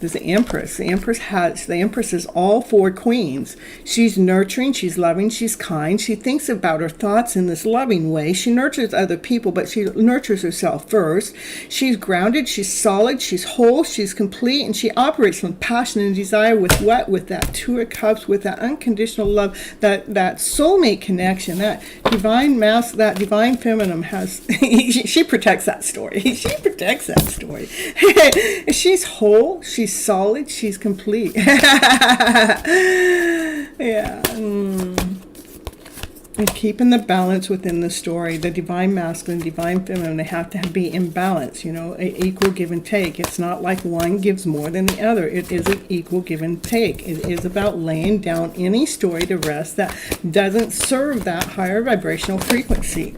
There's the Empress. The Empress is all four queens. She's nurturing, she's loving, she's kind. She thinks about her thoughts in this loving way. She nurtures other people, but she nurtures herself first. She's grounded, she's solid, she's whole, she's complete, and she operates from passion and desire with what? With that Two of Cups, with that unconditional love, that soulmate connection, that divine feminine has, she protects that story. She protects that story. She's whole, she's solid, she's complete. Yeah. And keeping the balance within the story. The divine masculine, divine feminine, they have to be in balance, equal give and take. It's not like one gives more than the other. It is an equal give and take. It is about laying down any story to rest that doesn't serve that higher vibrational frequency.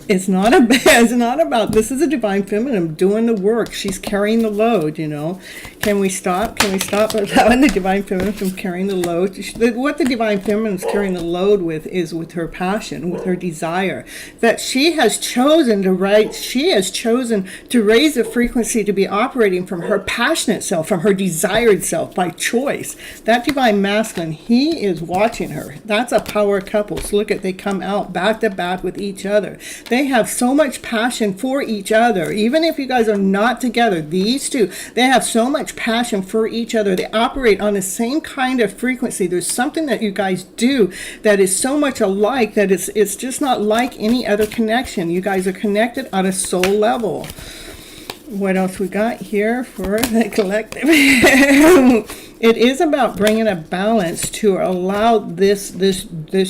It's not about, this is a divine feminine doing the work. She's carrying the load, Can we stop allowing the divine feminine from carrying the load? What the divine feminine is carrying the load with is with her passion, with her desire. That she has chosen to raise the frequency to be operating from her passionate self, from her desired self by choice. That divine masculine, he is watching her. That's a power couple. So look they come out back to back with each other. They have so much passion for each other. Even if you guys are not together, these two, they have so much passion for each other. They operate on the same kind of frequency. There's something that you guys do that is so much alike that it's just not like any other connection. You guys are connected on a soul level. What else we got here for the collective? It is about bringing a balance to allow this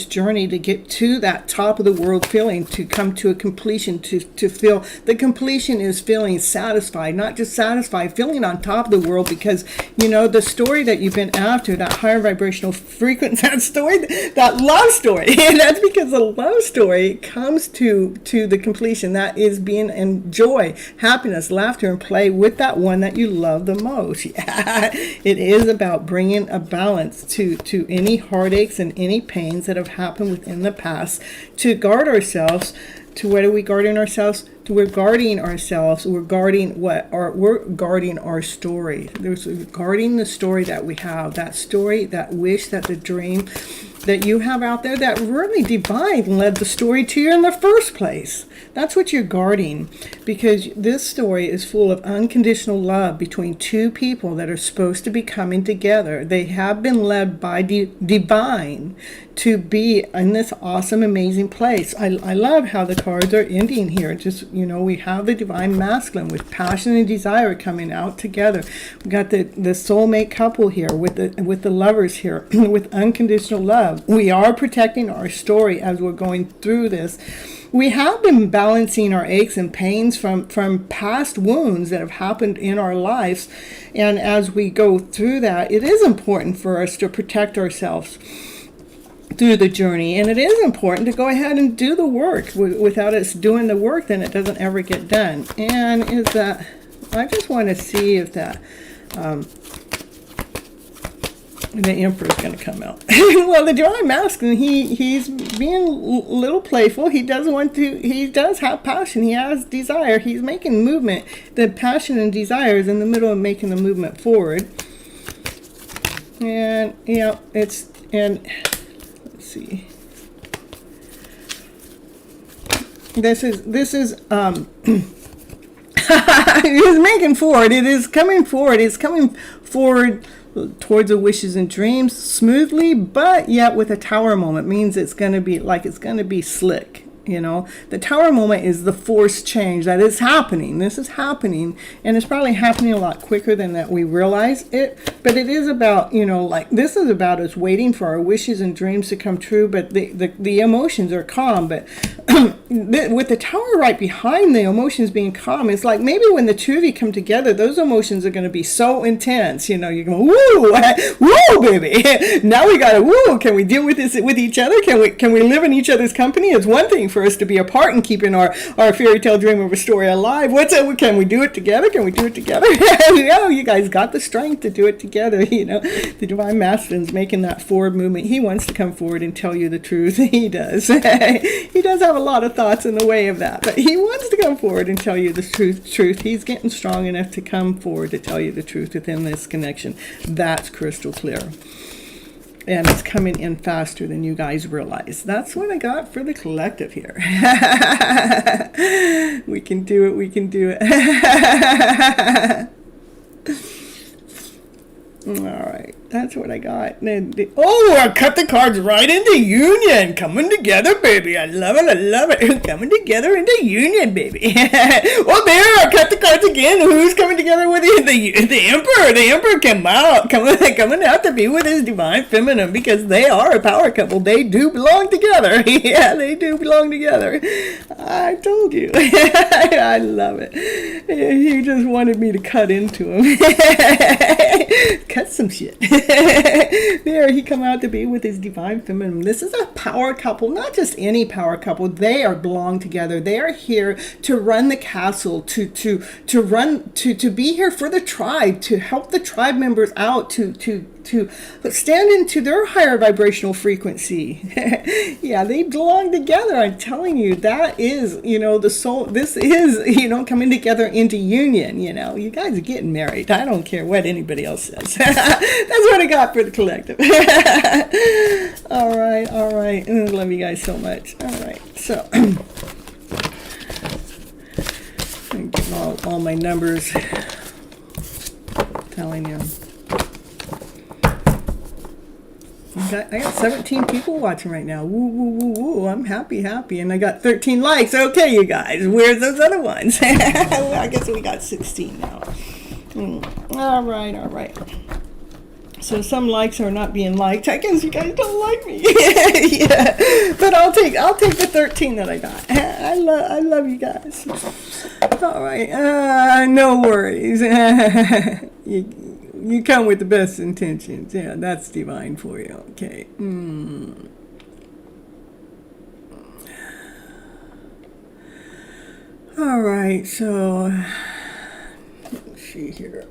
journey to get to that top of the world feeling, to come to a completion, to feel the completion is feeling satisfied, not just satisfied, feeling on top of the world, because the story that you've been after, that higher vibrational frequency, that story, that love story, and that's because the love story comes to the completion. That is being in joy, happiness, laughter, and play with that one that you love the most. Yeah, it is about bringing a balance to any heartaches and any pains that have happened within the past, to guard ourselves. To what are we guarding ourselves? We're guarding ourselves. We're guarding we're guarding our story. We're guarding the story that we have, that story, that wish, that the dream that you have out there that really divine led the story to you in the first place. That's what you're guarding, because this story is full of unconditional love between two people that are supposed to be coming together. They have been led by divine to be in this awesome, amazing place. I love how the cards are ending here. Just, we have the divine masculine with passion and desire coming out together. We got the soulmate couple here with the lovers here with unconditional love. We are protecting our story as we're going through this. We have been balancing our aches and pains from past wounds that have happened in our lives. And as we go through that, it is important for us to protect ourselves through the journey. And it is important to go ahead and do the work. Without us doing the work, then it doesn't ever get done. And I just want to see if that... the Emperor's going to come out. Well, the divine masculine, he's being a little playful. He does have passion. He has desire. He's making movement. The passion and desire is in the middle of making the movement forward. And, let's see. This is he's making forward. It is coming forward. It's coming forward towards the wishes and dreams smoothly, but yet with a tower moment. Means it's going to be slick. The tower moment is the forced change that is happening. This is happening, and it's probably happening a lot quicker than that we realize it. But it is about, this is about us waiting for our wishes and dreams to come true. But the emotions are calm. But with the tower right behind the emotions being calm, it's like maybe when the two of you come together, those emotions are going to be so intense. You're going, woo, woo, baby. Now we got to woo. Can we deal with this with each other? Can we live in each other's company? It's one thing for us to be apart and keeping our fairy tale dream of a story alive. Can we do it together? Can we do it together? You guys got the strength to do it together. The divine masculine's making that forward movement. He wants to come forward and tell you the truth. He does. He does have a lot of thoughts in the way of that, but he wants to come forward and tell you the truth. He's getting strong enough to come forward to tell you the truth within this connection. That's crystal clear. And it's coming in faster than you guys realize. That's what I got for the collective here. We can do it. We can do it. All right, that's what I got. I cut the cards right into union. Coming together, baby. I love it. I love it. Coming together into union, baby. Well, there, I cut the cards again. Who's coming together with you? The Emperor. The Emperor coming out to be with his divine feminine, because they are a power couple. They do belong together. Yeah, they do belong together. I told you. I love it. He just wanted me to cut into him. Cut some shit. There, he come out to be with his divine feminine. This is a power couple, not just any power couple. They belong together. They are here to run the castle, to be here for the tribe, to help the tribe members out, to stand into their higher vibrational frequency. Yeah, they belong together. I'm telling you, that is, the soul. This is, coming together into union. You guys are getting married. I don't care what anybody else says. That's what I got for the collective. All right. And I love you guys so much. All right, so I'm getting all my numbers telling you. I got 17 people watching right now. Woo, woo, woo, woo. I'm happy. And I got 13 likes. Okay, you guys. Where's those other ones? I guess we got 16 now. All right. So some likes are not being liked. I guess you guys don't like me. Yeah, but I'll take the 13 that I got. I love you guys. All right, no worries. You come with the best intentions. Yeah, that's divine for you. Okay. All right, so let's see here.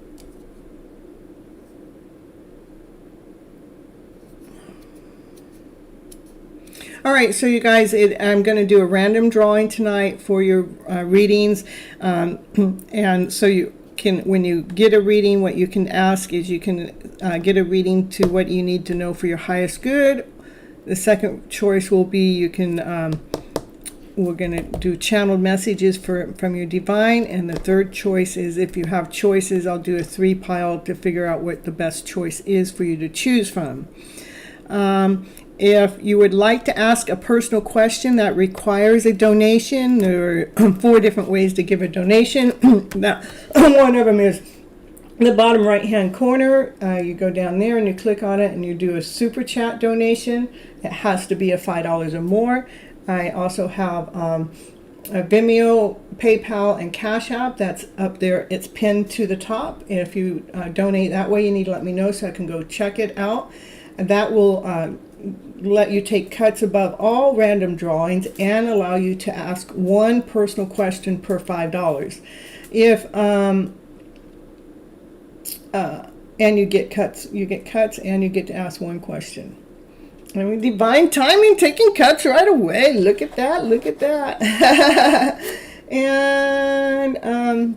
All right, so you guys, I'm going to do a random drawing tonight for your readings, and so you can, when you get a reading, what you can ask is you can get a reading to what you need to know for your highest good. The second choice will be you can, we're going to do channeled messages from your divine, and the third choice is if you have choices, I'll do a 3 pile to figure out what the best choice is for you to choose from. If you would like to ask a personal question that requires a donation, there are 4 different ways to give a donation. Now, one of them is the bottom right hand corner. You go down there and you click on it and you do a super chat donation. It has to be a $5 or more. I also have a Vimeo, PayPal, and Cash App. That's up there. It's pinned to the top. If you donate that way, you need to let me know so I can go check it out. And that will let you take cuts above all random drawings and allow you to ask 1 personal question per $5. If and you get cuts and you get to ask 1 question. I mean, divine timing, taking cuts right away. Look at that, look at that. And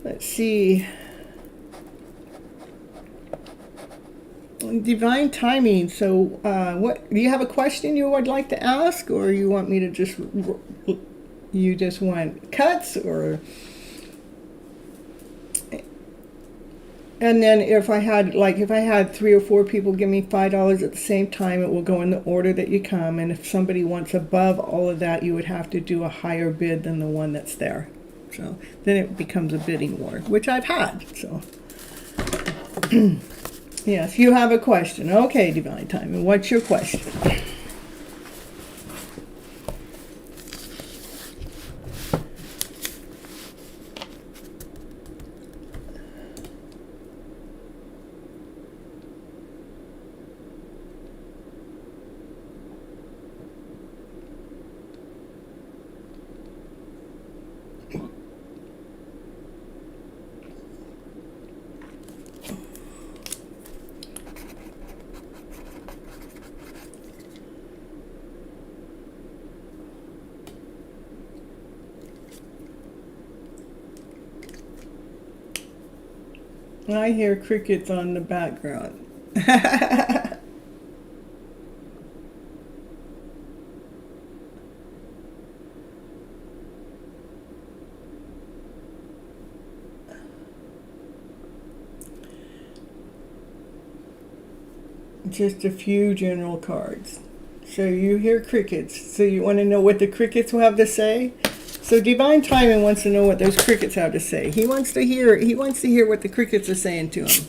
let's see. Divine timing. So what do you have a question you would like to ask, or you want me to just want cuts, or? And then if I had 3 or 4 people give me $5 at the same time, it will go in the order that you come. And if somebody wants above all of that, you would have to do a higher bid than the one that's there. So then it becomes a bidding war, which I've had. So yes, you have a question. Okay, divine timing. What's your question? I hear crickets on the background. Just a few general cards. So you hear crickets. So you want to know what the crickets will have to say? So Divine Timing wants to know what those crickets have to say. He wants to hear what the crickets are saying to him.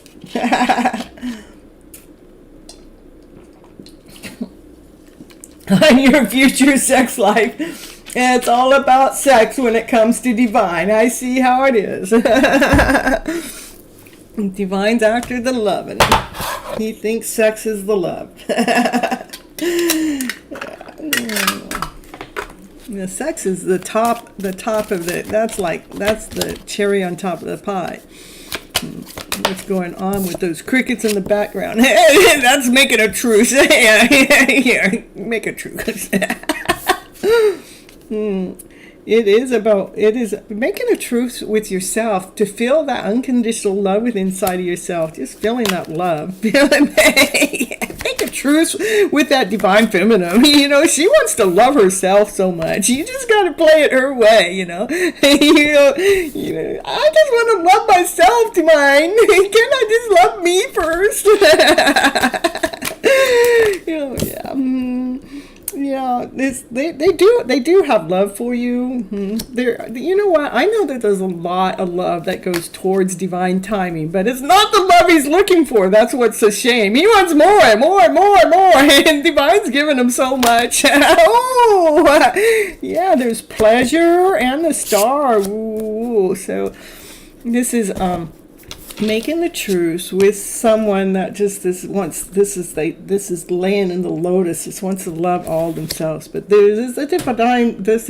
On your future sex life. It's all about sex when it comes to Divine. I see how it is. Divine's after the loving. He thinks sex is the love. The sex is the top of the, that's the cherry on top of the pie. What's going on with those crickets in the background? That's making a truce. Yeah, make a truce. It is making a truce with yourself to feel that unconditional love within inside of yourself. Just feeling that love. Make a truce with that divine feminine. You know, she wants to love herself so much. You just got to play it her way, you know. I just want to love myself, divine. Can I just love me first? Yeah. Yeah, they do have love for you. You know what? I know that there's a lot of love that goes towards divine timing, but it's not the love he's looking for. That's what's a shame. He wants more, and divine's giving him so much. Oh, yeah. There's pleasure and the star. Ooh, so this is making the truce with someone that just this is laying in the lotus, just wants to love all themselves. But there's a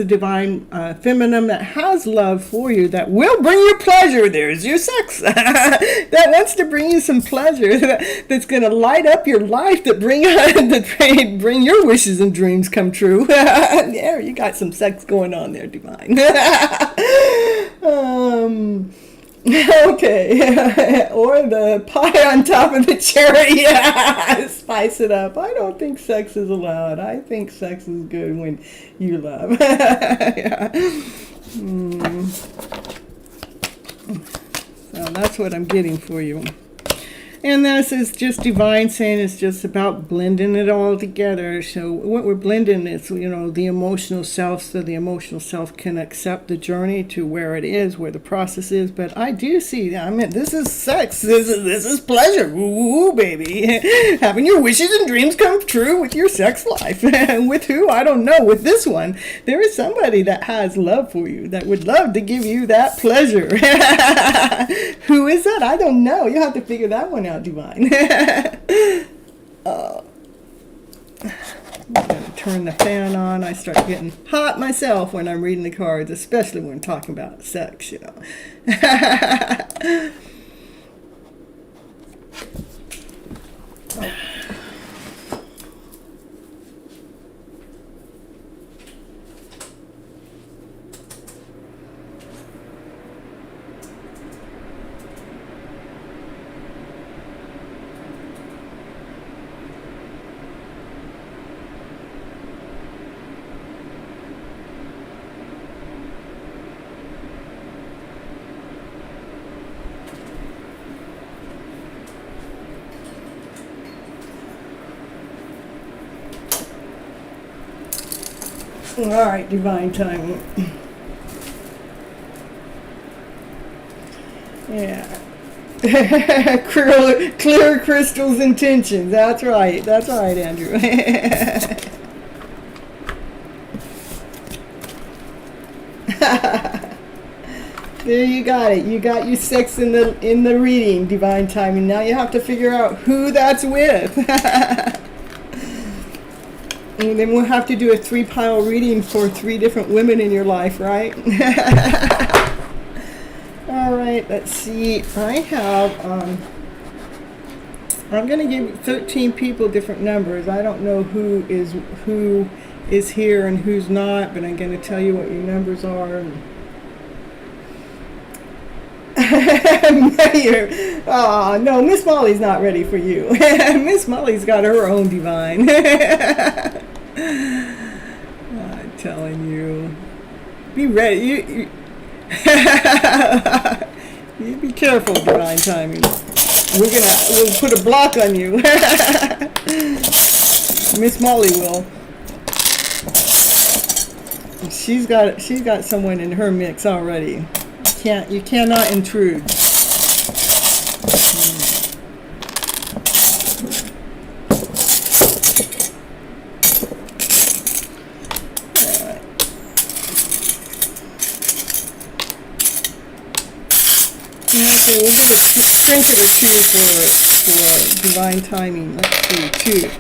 divine feminine that has love for you, that will bring you pleasure. There's your sex that wants to bring you some pleasure, that's going to light up your life, that bring your wishes and dreams come true. There, you got some sex going on there, divine. Okay, or the pie on top of the cherry. Yeah, spice it up. I don't think sex is allowed. I think sex is good when you love. Yeah. So that's what I'm getting for you. And this is just divine saying it's just about blending it all together. So what we're blending is, the emotional self, so the emotional self can accept the journey to where it is, where the process is. But I do see, this is sex. This is pleasure. Ooh, baby. Having your wishes and dreams come true with your sex life. With who? I don't know. With this one, there is somebody that has love for you, that would love to give you that pleasure. Who is that? I don't know. You have to figure that one out, divine. I'm going to turn the fan on. I start getting hot myself when I'm reading the cards, especially when talking about sex, All right, divine timing. Yeah. Clear crystal's intentions. That's right, Andrew. There you got it. You got your sex in the reading, divine timing. Now you have to figure out who that's with. And then we'll have to do a 3-pile reading for 3 different women in your life, right? All right, let's see. I have, I'm going to give 13 people different numbers. I don't know who is here and who's not, but I'm going to tell you what your numbers are. Oh, no, Miss Molly's not ready for you. Miss Molly's got her own divine. I'm telling you. Be ready. You be careful, divine timing. We'll put a block on you. Miss Molly will. She's got someone in her mix already. You cannot intrude. Okay, we'll give a trinket or 2 for divine timing. Let's see, 2.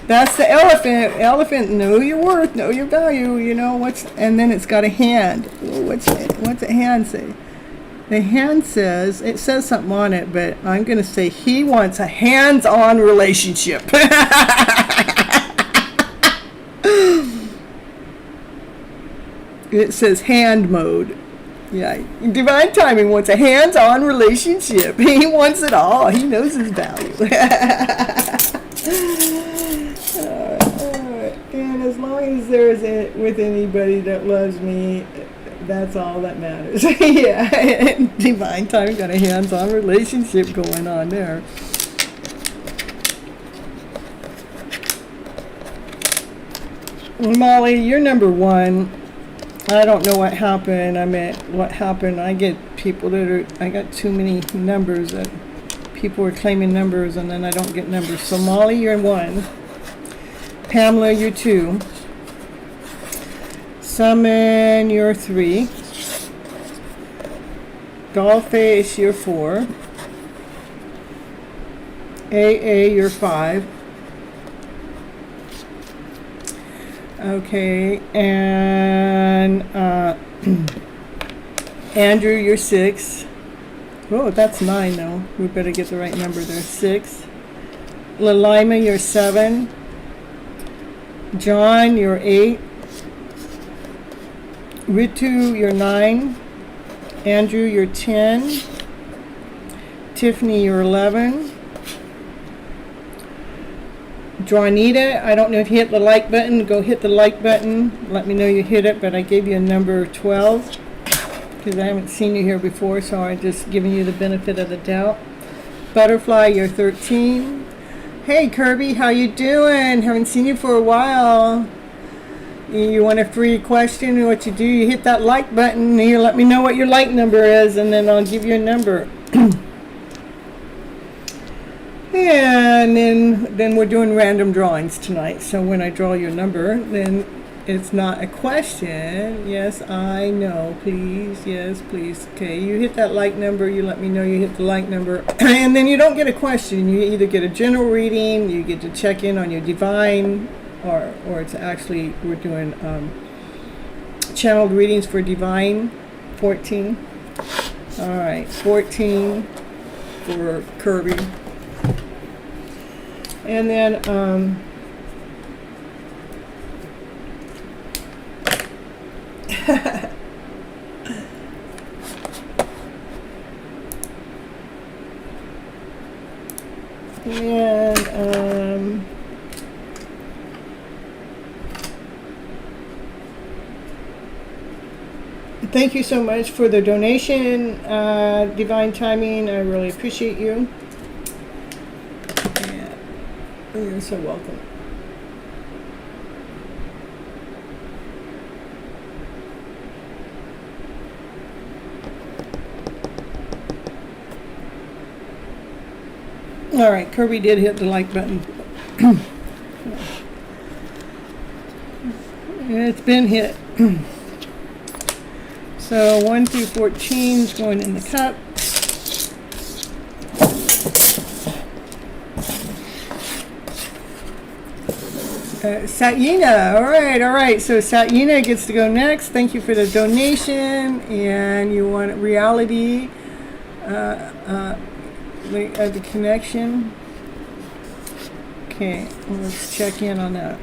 That's the elephant. Elephant, know your worth, know your value. And then it's got a hand. Ooh, what's the hand say? The hand says, it says something on it, but I'm going to say he wants a hands-on relationship. It says hand mode. Yeah, divine timing wants a hands-on relationship. He wants it all. He knows his value. All right. And as long as there's with anybody that loves me, that's all that matters. Yeah, divine timing got a hands-on relationship going on there. Molly, you're number one. I don't know what happened. What happened? I get people I got too many numbers that people are claiming numbers and then I don't get numbers. So Molly, you're one. Pamela, you're two. Summon, you're three. Dollface, you're four. AA, you're five. Okay, and Andrew, you're six. Oh, that's 9 though. We better get the right number there. 6. Lalima, you're 7. John, you're 8. Ritu, you're 9. Andrew, you're 10. Tiffany, you're 11. Juanita, I don't know if you hit the like button. Go hit the like button. Let me know you hit it, but I gave you a number 12 because I haven't seen you here before, so I'm just giving you the benefit of the doubt. Butterfly, you're 13. Hey Kirby, how you doing? Haven't seen you for a while. You want a free question? What you do, you hit that like button and you let me know what your like number is, and then I'll give you a number. And then we're doing random drawings tonight. So when I draw your number, then it's not a question. Yes, I know. Please. Yes, please. Okay, you hit that like number. You let me know you hit the like number. And then you don't get a question. You either get a general reading, you get to check in on your divine, or it's actually, we're doing channeled readings for divine. 14. All right, 14 for Kirby. And then thank you so much for the donation, Divine Timing. I really appreciate you. You're so welcome. All right, Kirby did hit the like button. It's been hit. So 1 through 14 is going in the cup. Satyina, all right. So Satyina gets to go next. Thank you for the donation. And you want reality of the connection. Okay, let's check in on that.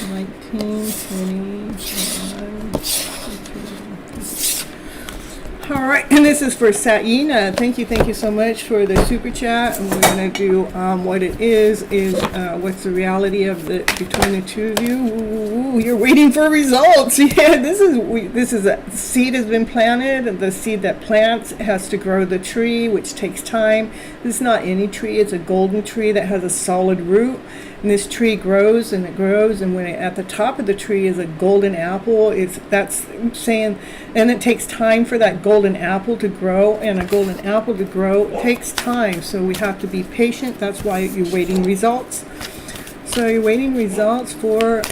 19, 20, 21. All right, and this is for Satyina. Thank you so much for the super chat. And we're going to do what it is what's the reality of between the two of you. Ooh, you're waiting for results. Yeah, this is a seed has been planted, and the seed that plants has to grow the tree, which takes time. This is not any tree; it's a golden tree that has a solid root. And this tree grows and it grows, and when at the top of the tree is a golden apple, that's saying, and it takes time for that golden apple to grow, and a golden apple to grow takes time, so we have to be patient. That's why you're waiting results. So you're waiting results for,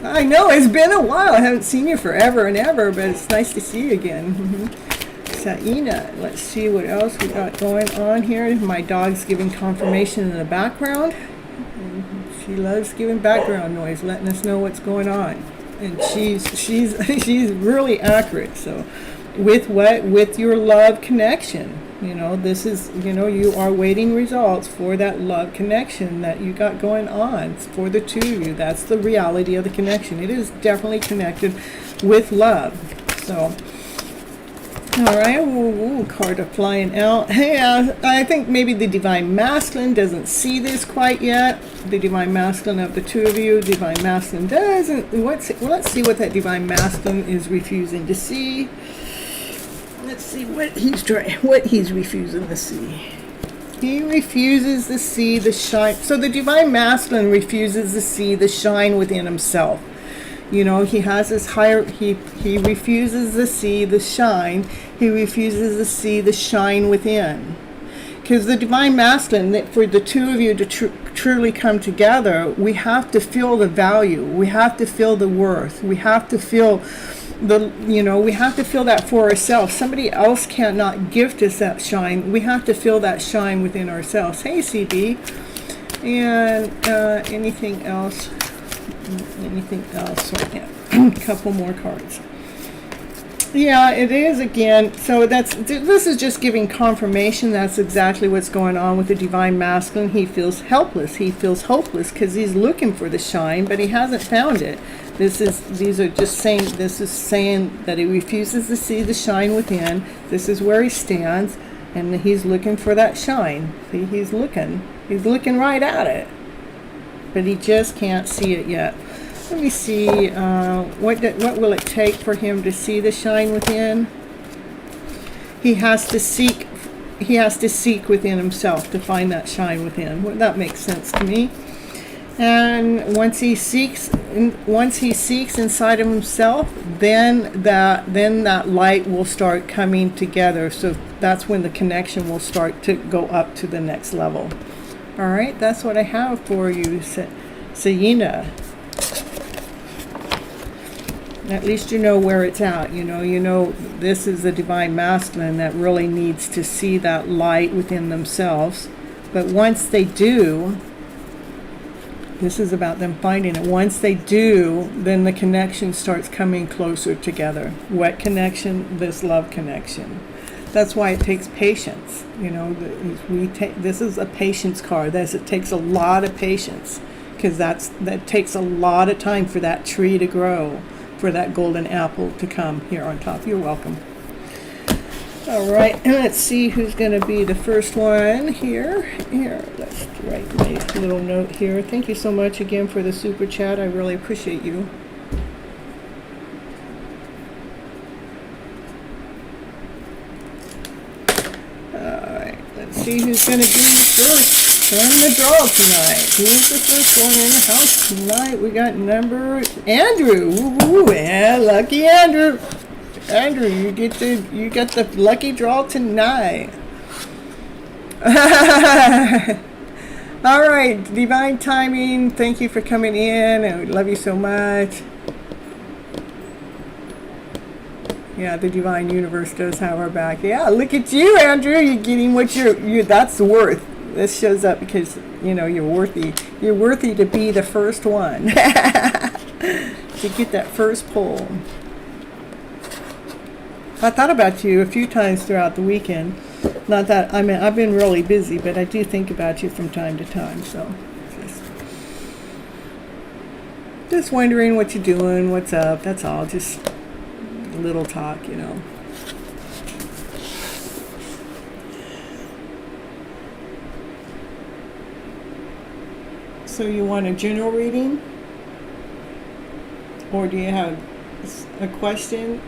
I know it's been a while, I haven't seen you forever and ever, but it's nice to see you again. Satyina, let's see what else we got going on here. My dog's giving confirmation in the background. She loves giving background noise, letting us know what's going on, and she's really accurate. So, with your love connection, this is you are waiting results for that love connection that you got going on for the two of you. That's the reality of the connection. It is definitely connected with love. So. All right, ooh, card are flying out. Hey, I think maybe the Divine Masculine doesn't see this quite yet. The Divine Masculine of the two of you, Divine Masculine doesn't. Let's see what that Divine Masculine is refusing to see. Let's see what he's refusing to see. He refuses to see the shine. So the Divine Masculine refuses to see the shine within himself. You know, he has this higher, he refuses to see the shine. He refuses to see the shine within. Because the divine masculine, that for the two of you to truly come together, we have to feel the value. We have to feel the worth. We have to feel we have to feel that for ourselves. Somebody else cannot gift us that shine. We have to feel that shine within ourselves. Hey, CB. And anything else? Anything else? Yeah. A couple more cards. Yeah, it is again. So this is just giving confirmation. That's exactly what's going on with the divine masculine. He feels helpless. He feels hopeless because he's looking for the shine, but he hasn't found it. This is saying that he refuses to see the shine within. This is where he stands, and he's looking for that shine. See, he's looking right at it, but he just can't see it yet. Let me see, what will it take for him to see the shine within? He has to seek within himself to find that shine within. Well, that makes sense to me. And once he seeks inside of himself, then that light will start coming together. So that's when the connection will start to go up to the next level. All right, that's what I have for you, Sayina. At least you know where it's at. You know this is the divine masculine that really needs to see that light within themselves. But once they do, this is about them finding it. Once they do, then the connection starts coming closer together. What connection? This love connection. That's why it takes patience. This is a patience card. It takes a lot of patience, because that takes a lot of time for that tree to grow, for that golden apple to come here on top. You're welcome. All right, and let's see who's going to be the first one here. Here, let's write my little note here. Thank you so much again for the super chat. I really appreciate you. All right, let's see who's going to be first on the draw tonight. Who's the first one in the house tonight? We got number Andrew. Woo-woo, yeah, lucky Andrew. Andrew, you get the lucky draw tonight. All right, divine timing. Thank you for coming in, and we love you so much. Yeah, the divine universe does have our back. Yeah, look at you, Andrew. You're getting what you that's worth. This shows up because you're worthy. You're worthy to be the first one to get that first pull. I thought about you a few times throughout the weekend. Not that, I've been really busy, but I do think about you from time to time. So, just wondering what you're doing, what's up. That's all. Just a little talk, So you want a general reading? Or do you have a question?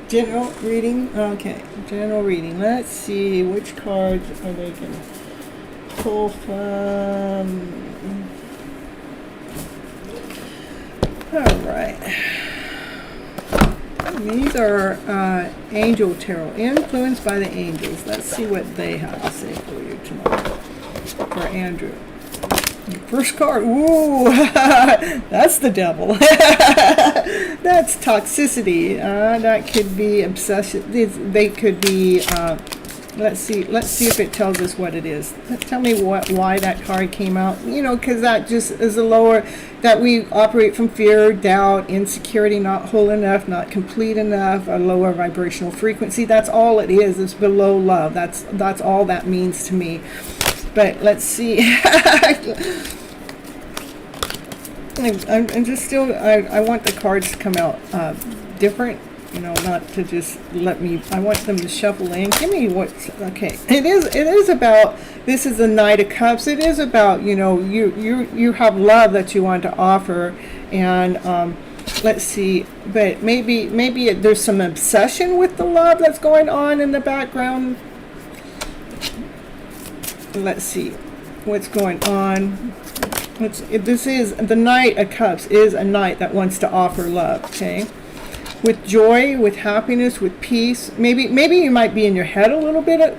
General reading? Okay, general reading. Let's see, which cards are they going to pull from? Alright. These are Angel Tarot, influenced by the angels. Let's see what they have to say for you tonight. For Andrew. First card, ooh, that's the devil. That's toxicity. That could be obsession. They could be. Let's see if it tells us what it is. Tell me why that card came out. Because that just is a lower. That we operate from fear, doubt, insecurity, not whole enough, not complete enough, a lower vibrational frequency. That's all it is. It's below love. That's all that means to me. But let's see. I'm just still. I want the cards to come out different. Not to just let me. I want them to shuffle in. Give me what's okay. It is about. This is the Knight of Cups. It is about. You have love that you want to offer, and let's see. But maybe there's some obsession with the love that's going on in the background. Let's see what's going on. This is the Knight of Cups, is a knight that wants to offer love, okay? With joy, with happiness, with peace. Maybe you might be in your head a little bit,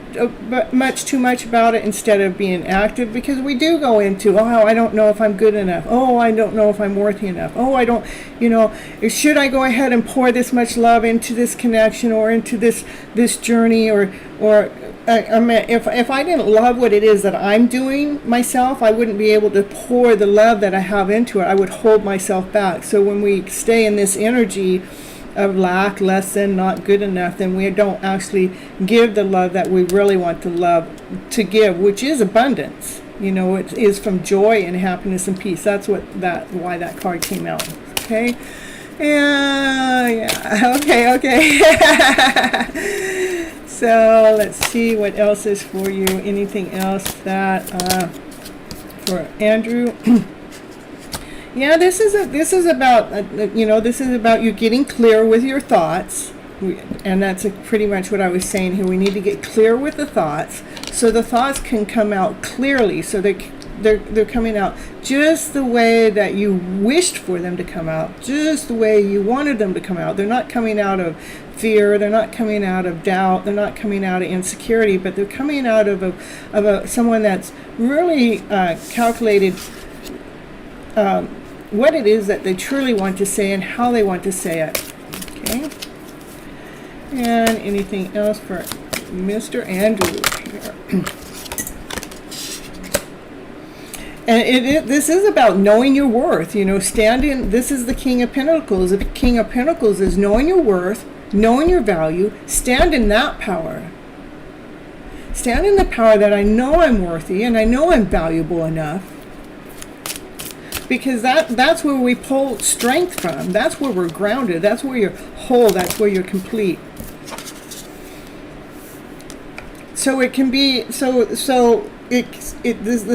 much too much about it instead of being active, because we do go into, oh, I don't know if I'm good enough. Oh, I don't know if I'm worthy enough. Oh, I don't, should I go ahead and pour this much love into this connection or into this journey or I mean, if I didn't love what it is that I'm doing myself, I wouldn't be able to pour the love that I have into it. I would hold myself back. So when we stay in this energy of lack, less than, not good enough, then we don't actually give the love that we really want to give, which is abundance. It is from joy and happiness and peace. That's why that card came out. Okay. Yeah. Okay. So let's see what else is for you. Anything else that for Andrew? Yeah, this is about this is about you getting clear with your thoughts, and that's pretty much what I was saying here. We need to get clear with the thoughts, so the thoughts can come out clearly. So they're coming out just the way that you wished for them to come out, just the way you wanted them to come out. They're not coming out of fear, they're not coming out of doubt, they're not coming out of insecurity, but they're coming out of someone that's really calculated what it is that they truly want to say and how they want to say it. Okay. And anything else for Mr. Andrew here? And this is about knowing your worth, standing. This is the King of Pentacles. The King of Pentacles is knowing your worth, knowing your value, stand in that power. Stand in the power that I know I'm worthy and I know I'm valuable enough. Because that's where we pull strength from. That's where we're grounded. That's where you're whole. That's where you're complete. So it can be the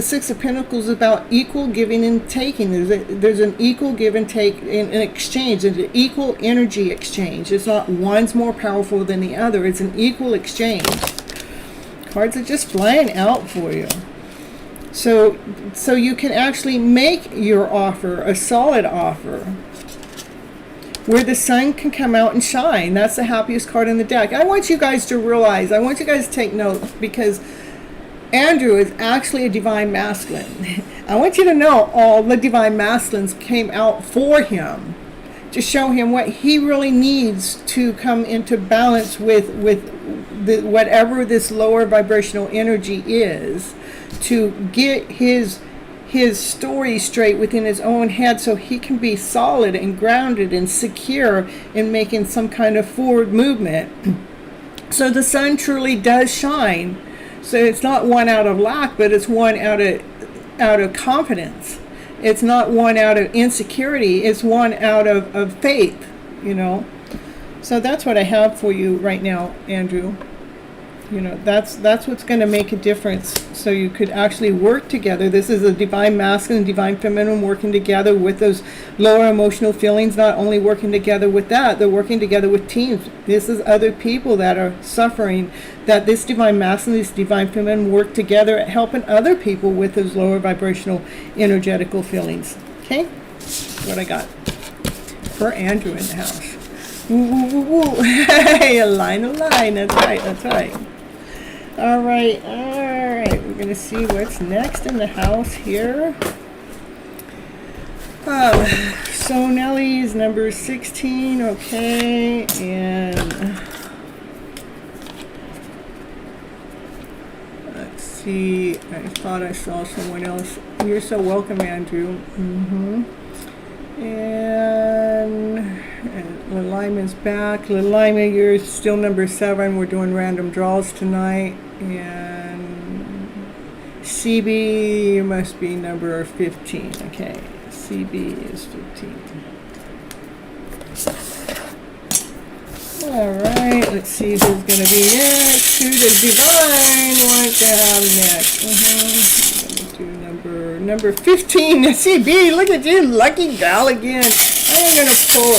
Six of Pentacles is about equal giving and taking. There's an equal give and take in an exchange. There's an equal energy exchange. It's not one's more powerful than the other. It's an equal exchange. Cards are just flying out for you. So you can actually make your offer a solid offer where the sun can come out and shine. That's the happiest card in the deck. I want you guys to realize, I want you guys to take note, because Andrew is actually a divine masculine. I want you to know all the divine masculines came out for him to show him what he really needs to come into balance with whatever this lower vibrational energy is, to get his story straight within his own head, so he can be solid and grounded and secure in making some kind of forward movement. So the sun truly does shine. So it's not one out of lack, but it's one out of confidence. It's not one out of insecurity. It's one out of faith, So that's what I have for you right now, Andrew. That's what's going to make a difference. So you could actually work together. This is a divine masculine, divine feminine working together with those lower emotional feelings. Not only working together with that, they're working together with teams. This is other people that are suffering, that this divine masculine, this divine feminine work together at helping other people with those lower vibrational energetical feelings. Okay? That's what I got for Andrew in the house. Woo, woo, woo, woo. Hey, a line. That's right. All right. We're going to see what's next in the house here. So Nellie's number 16, okay, and let's see, I thought I saw someone else. You're so welcome, Andrew. And Lilima's back. Lilima, you're still number 7. We're doing random draws tonight. And CB, you must be number 15. Okay, CB is 15. All right, let's see who's going to be next. Who does Divine want to have next? I'm going to do number 15. CB, look at you, lucky gal again. I'm going to pull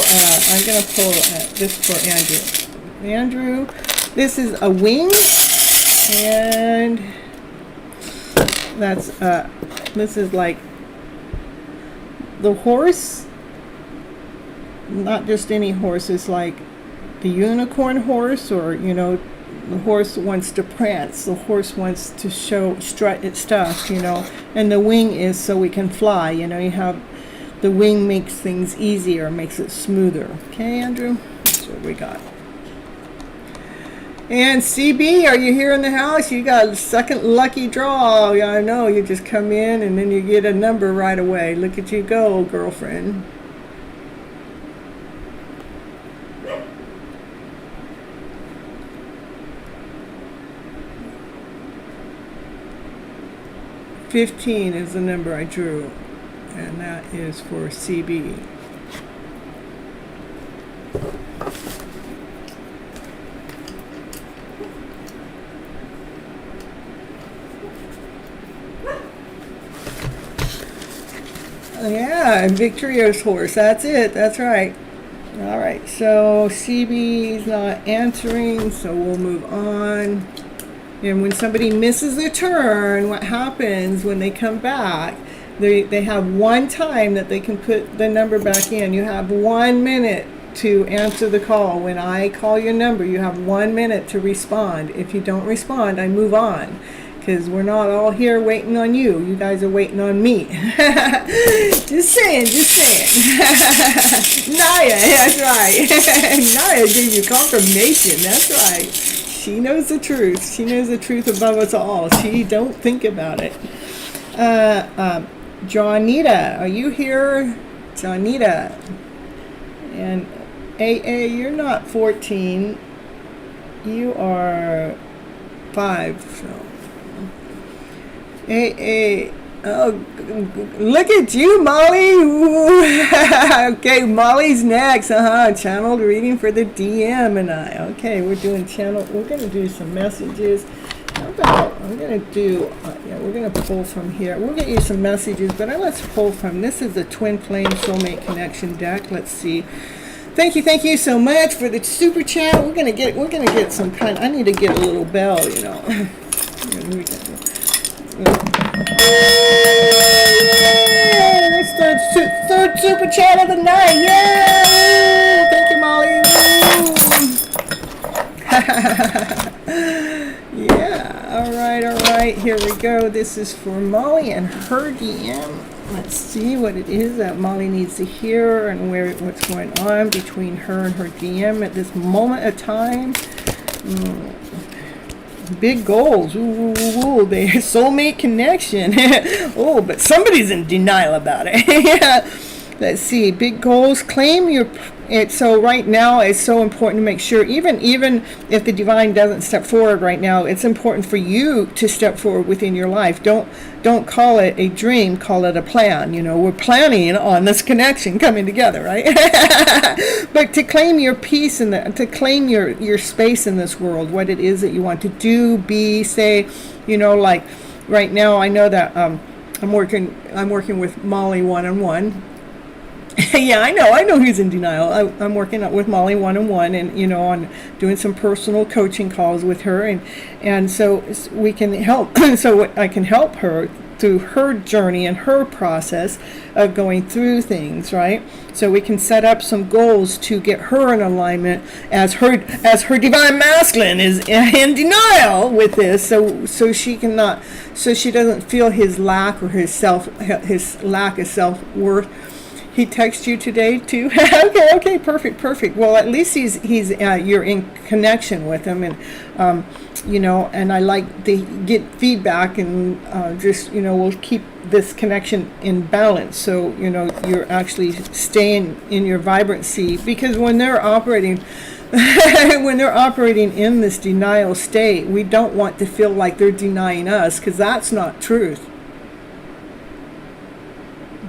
this for Andrew. Andrew, this is a wing, and that's this is like the horse, not just any horse, is like the unicorn horse, or the horse wants to prance, the horse wants to strut its stuff, and the wing is so we can fly. You have the wing makes things easier, makes it smoother. Okay, Andrew, that's what we got. And CB, are you here in the house? You got a second lucky draw. Yeah, I know, you just come in and then you get a number right away. Look at you go, girlfriend. $15 is the number I drew, and that is for CB. Yeah, Victoria's horse. That's it. That's right. All right. So CB's not answering, so we'll move on. And when somebody misses their turn, what happens when they come back? They have one time that they can put the number back in. You have 1 minute to answer the call. When I call your number, you have 1 minute to respond. If you don't respond, I move on. Because we're not all here waiting on you. You guys are waiting on me. Just saying. Naya, that's right. Naya gave you confirmation. That's right. She knows the truth. She knows the truth above us all. She don't think about it. Johnita, are you here? Johnita. And AA, you're not 14. You are 5. So. AA, oh, look at you, Molly. Okay, Molly's next. Channeled reading for the DM and I. Okay, we're doing channel. We're going to do some messages. How about, I'm going to do, we're going to pull from here. We'll get you some messages, but let's pull from, this is the Twin Flame Soulmate Connection deck. Let's see. Thank you so much for the super chat. We're gonna get some kind. I need to get a little bell, That's the third super chat of the night. Yay! Thank you, Molly. Yeah. All right. Here we go. This is for Molly and her DM. Let's see what it is that Molly needs to hear and what's going on between her and her DM at this moment of time. Big goals. Ooh, they soulmate connection. Oh, but somebody's in denial about it. Yeah. Let's see. Big goals. Claim your. So right now, it's so important to make sure, even if the divine doesn't step forward right now, it's important for you to step forward within your life. Don't call it a dream. Call it a plan. We're planning on this connection coming together, right? But to claim your peace and to claim your space in this world, what it is that you want to do, be, say, like right now, I know that I'm working with Molly one-on-one. Yeah, I know who's in denial. I'm working with Molly one-on-one, and on doing some personal coaching calls with her, and so we can help. So I can help her through her journey and her process of going through things, right? So we can set up some goals to get her in alignment as her divine masculine is in denial with this, so she doesn't feel his lack or his lack of self-worth. He texted you today too. Okay, perfect. Well, at least he's you're in connection with him, and and I like to get feedback, and we'll keep this connection in balance. So you're actually staying in your vibrancy, because when they're operating in this denial state, we don't want to feel like they're denying us, because that's not truth.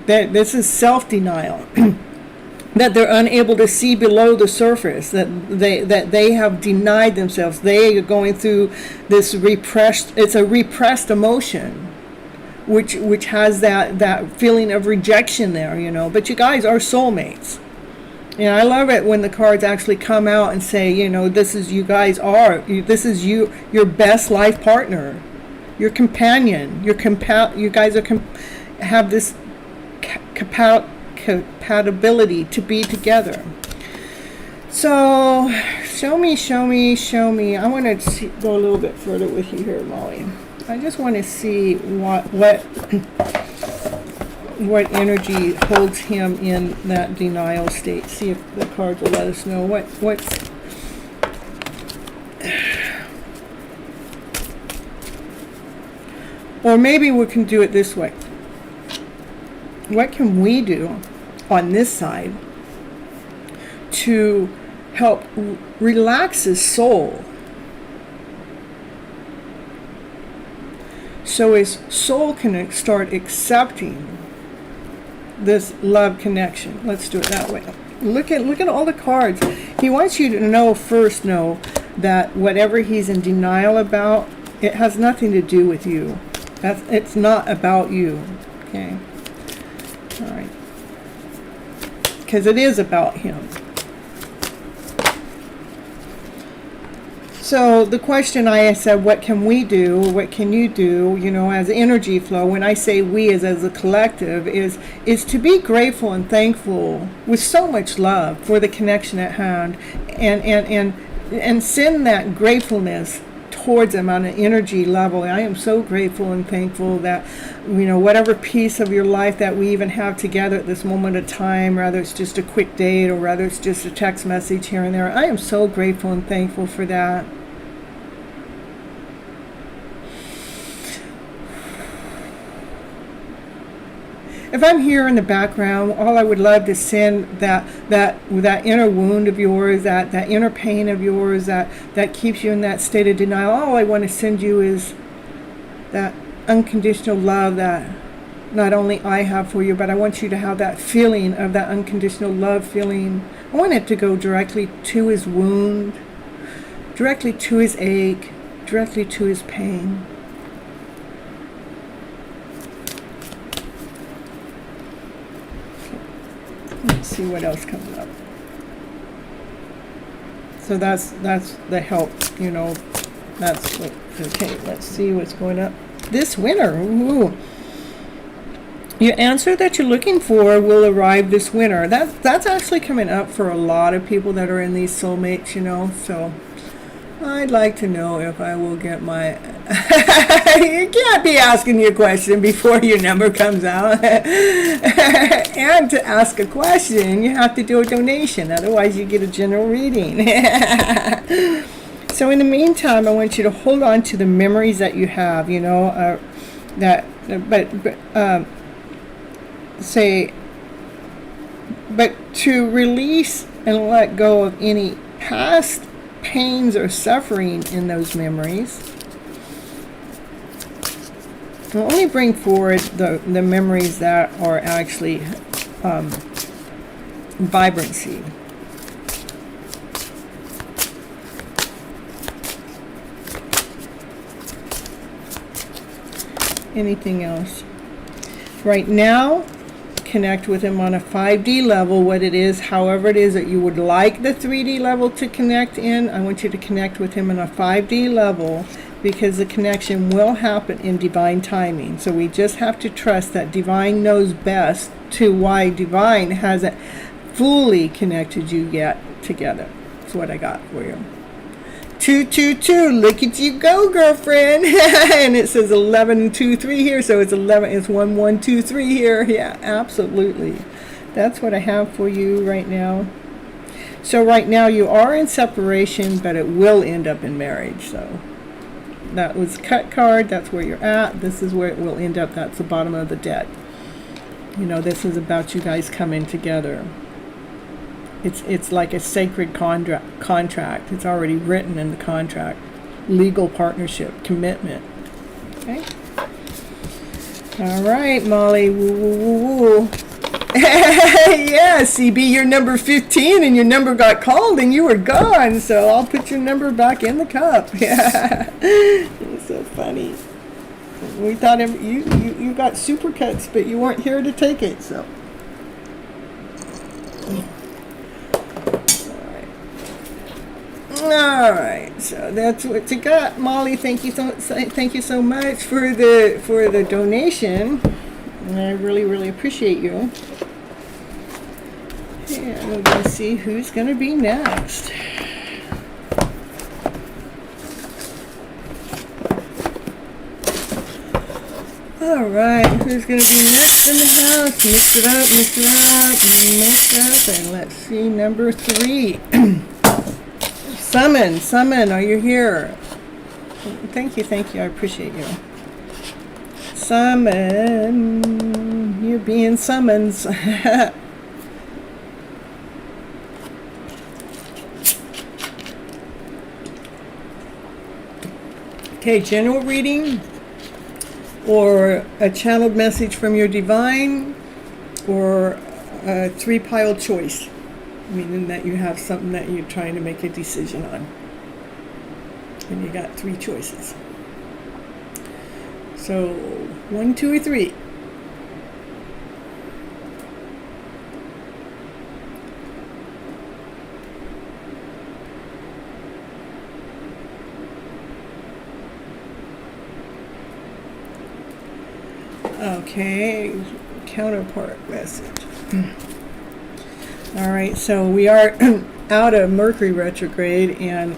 That this is self-denial, that they're unable to see below the surface, that they have denied themselves. They are going through this it's a repressed emotion, which has that feeling of rejection there, but you guys are soulmates. And I love it when the cards actually come out and say, this is this is your best life partner, your companion, you guys have this compatibility to be together. So, show me. I want to go a little bit further with you here, Molly. I just want to see what energy holds him in that denial state. See if the cards will let us know what's. Or maybe we can do it this way. What can we do on this side to help relax his soul, so his soul can start accepting this love connection? Let's do it that way. Look at all the cards. He wants you to know that whatever he's in denial about, it has nothing to do with you. It's not about you. Okay. All right. Because it is about him. So the question I said, what can we do? What can you do? As energy flow. When I say we as a collective, is to be grateful and thankful with so much love for the connection at hand, and send that gratefulness towards them on an energy level. I am so grateful and thankful that whatever piece of your life that we even have together at this moment of time, rather it's just a quick date or rather it's just a text message here and there, I am so grateful and thankful for that. If I'm here in the background, all I would love to send that inner wound of yours, that inner pain of yours, that keeps you in that state of denial. All I want to send you is that unconditional love that not only I have for you, but I want you to have that feeling of that unconditional love feeling. I want it to go directly to his wound, directly to his ache, directly to his pain. Let's see what else comes up. So that's the help, That's what. Okay, let's see what's going up. This winter, ooh. Your answer that you're looking for will arrive this winter. That's actually coming up for a lot of people that are in these soulmates, So I'd like to know if I will get my. You can't be asking your question before your number comes out. And to ask a question, you have to do a donation. Otherwise, you get a general reading. So in the meantime, I want you to hold on to the memories that you have. But to release and let go of any past pains or suffering in those memories. I'll only bring forward the memories that are actually vibrancy. Anything else? Right now, connect with him on a 5D level, what it is, however it is that you would like the 3D level to connect in. I want you to connect with him on a 5D level, because the connection will happen in divine timing. So we just have to trust that divine knows best to why divine hasn't fully connected you yet together. That's what I got for you. 222, look at you go, girlfriend. And it says 1123 here, so it's 1123 here. Yeah, absolutely. That's what I have for you right now. So right now you are in separation, but it will end up in marriage. So that was cut card. That's where you're at. This is where it will end up. That's the bottom of the deck. This is about you guys coming together. It's like a sacred contract. It's already written in the contract. Legal partnership, commitment. Okay. All right, Molly. Woo, woo, woo, woo. Yeah, CB, you're number 15 and your number got called and you were gone. So I'll put your number back in the cup. Yeah. It's so funny. We thought you got supercuts, but you weren't here to take it. So. All right, so that's what you got, Molly. Thank you so much for the donation. I really appreciate you. And we're going to see who's going to be next. All right, who's going to be next in the house? Mix it up, mix it up, mix it up. And let's see, number 3. Summon, are you here? Thank you, I appreciate you. Summon, you're being summoned. Okay, general reading, or a channeled message from your divine, or a 3-pile choice, meaning that you have something that you're trying to make a decision on. And you got 3 choices. So 1, 2, or 3. Okay, counterpart message. All right, so we are out of Mercury retrograde and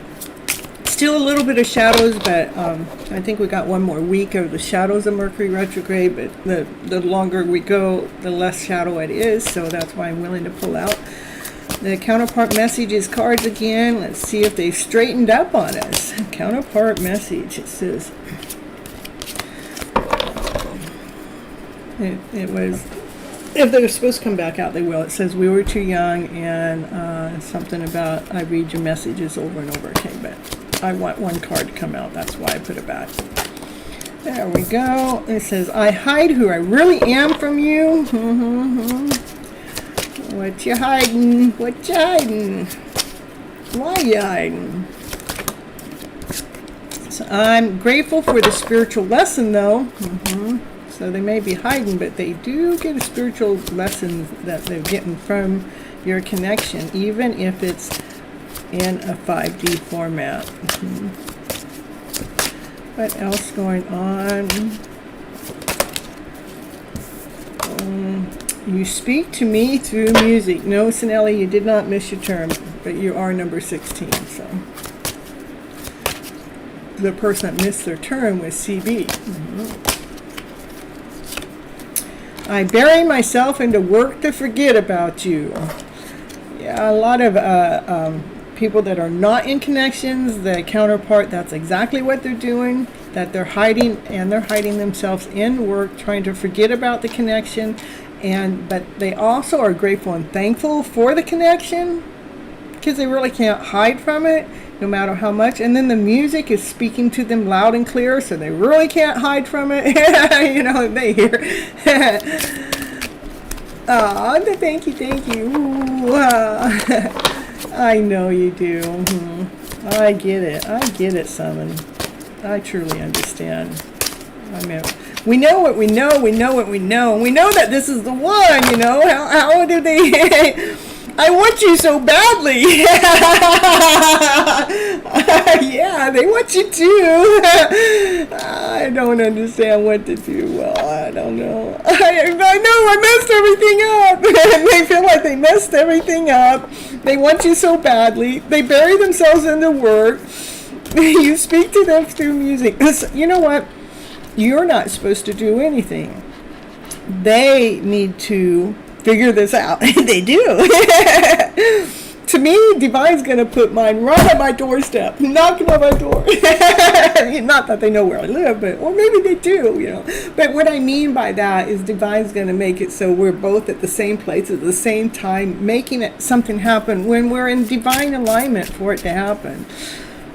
still a little bit of shadows, but I think we got one more week of the shadows of Mercury retrograde, but the longer we go, the less shadow it is, so that's why I'm willing to pull out. The counterpart message is cards again. Let's see if they've straightened up on us. Counterpart message, it says, it was, if they're supposed to come back out, they will. It says we were too young, and something about I read your messages over and over again, but I want one card to come out. That's why I put it back. There we go. It says, I hide who I really am from you. What you hiding? What you hiding? Why you hiding? So I'm grateful for the spiritual lesson, though. So they may be hiding, but they do get a spiritual lesson that they're getting from your connection, even if it's in a 5D format. What else going on? You speak to me through music. No, Sinelli, you did not miss your term, but you are number 16. So the person that missed their term was CB. I bury myself into work to forget about you. Yeah, a lot of people that are not in connections, the counterpart, that's exactly what they're doing, that they're hiding, and they're hiding themselves in work, trying to forget about the connection, but they also are grateful and thankful for the connection, because they really can't hide from it, no matter how much. And then the music is speaking to them loud and clear, so they really can't hide from it. You know, they hear. Oh, thank you. Ooh, I know you do. I get it, Summon. I truly understand. I mean, we know what we know, and we know that this is the one, you know. How did they... I want you so badly. Yeah, they want you too. I don't understand what to do. Well, I don't know. I know I messed everything up. They feel like they messed everything up. They want you so badly. They bury themselves into work. You speak to them through music. You know what? You're not supposed to do anything. They need to figure this out. They do. To me, Divine's going to put mine right on my doorstep, knocking on my door. Not that they know where I live, but, or maybe they do, you know. But what I mean by that is Divine's going to make it so we're both at the same place at the same time, making something happen when we're in divine alignment for it to happen.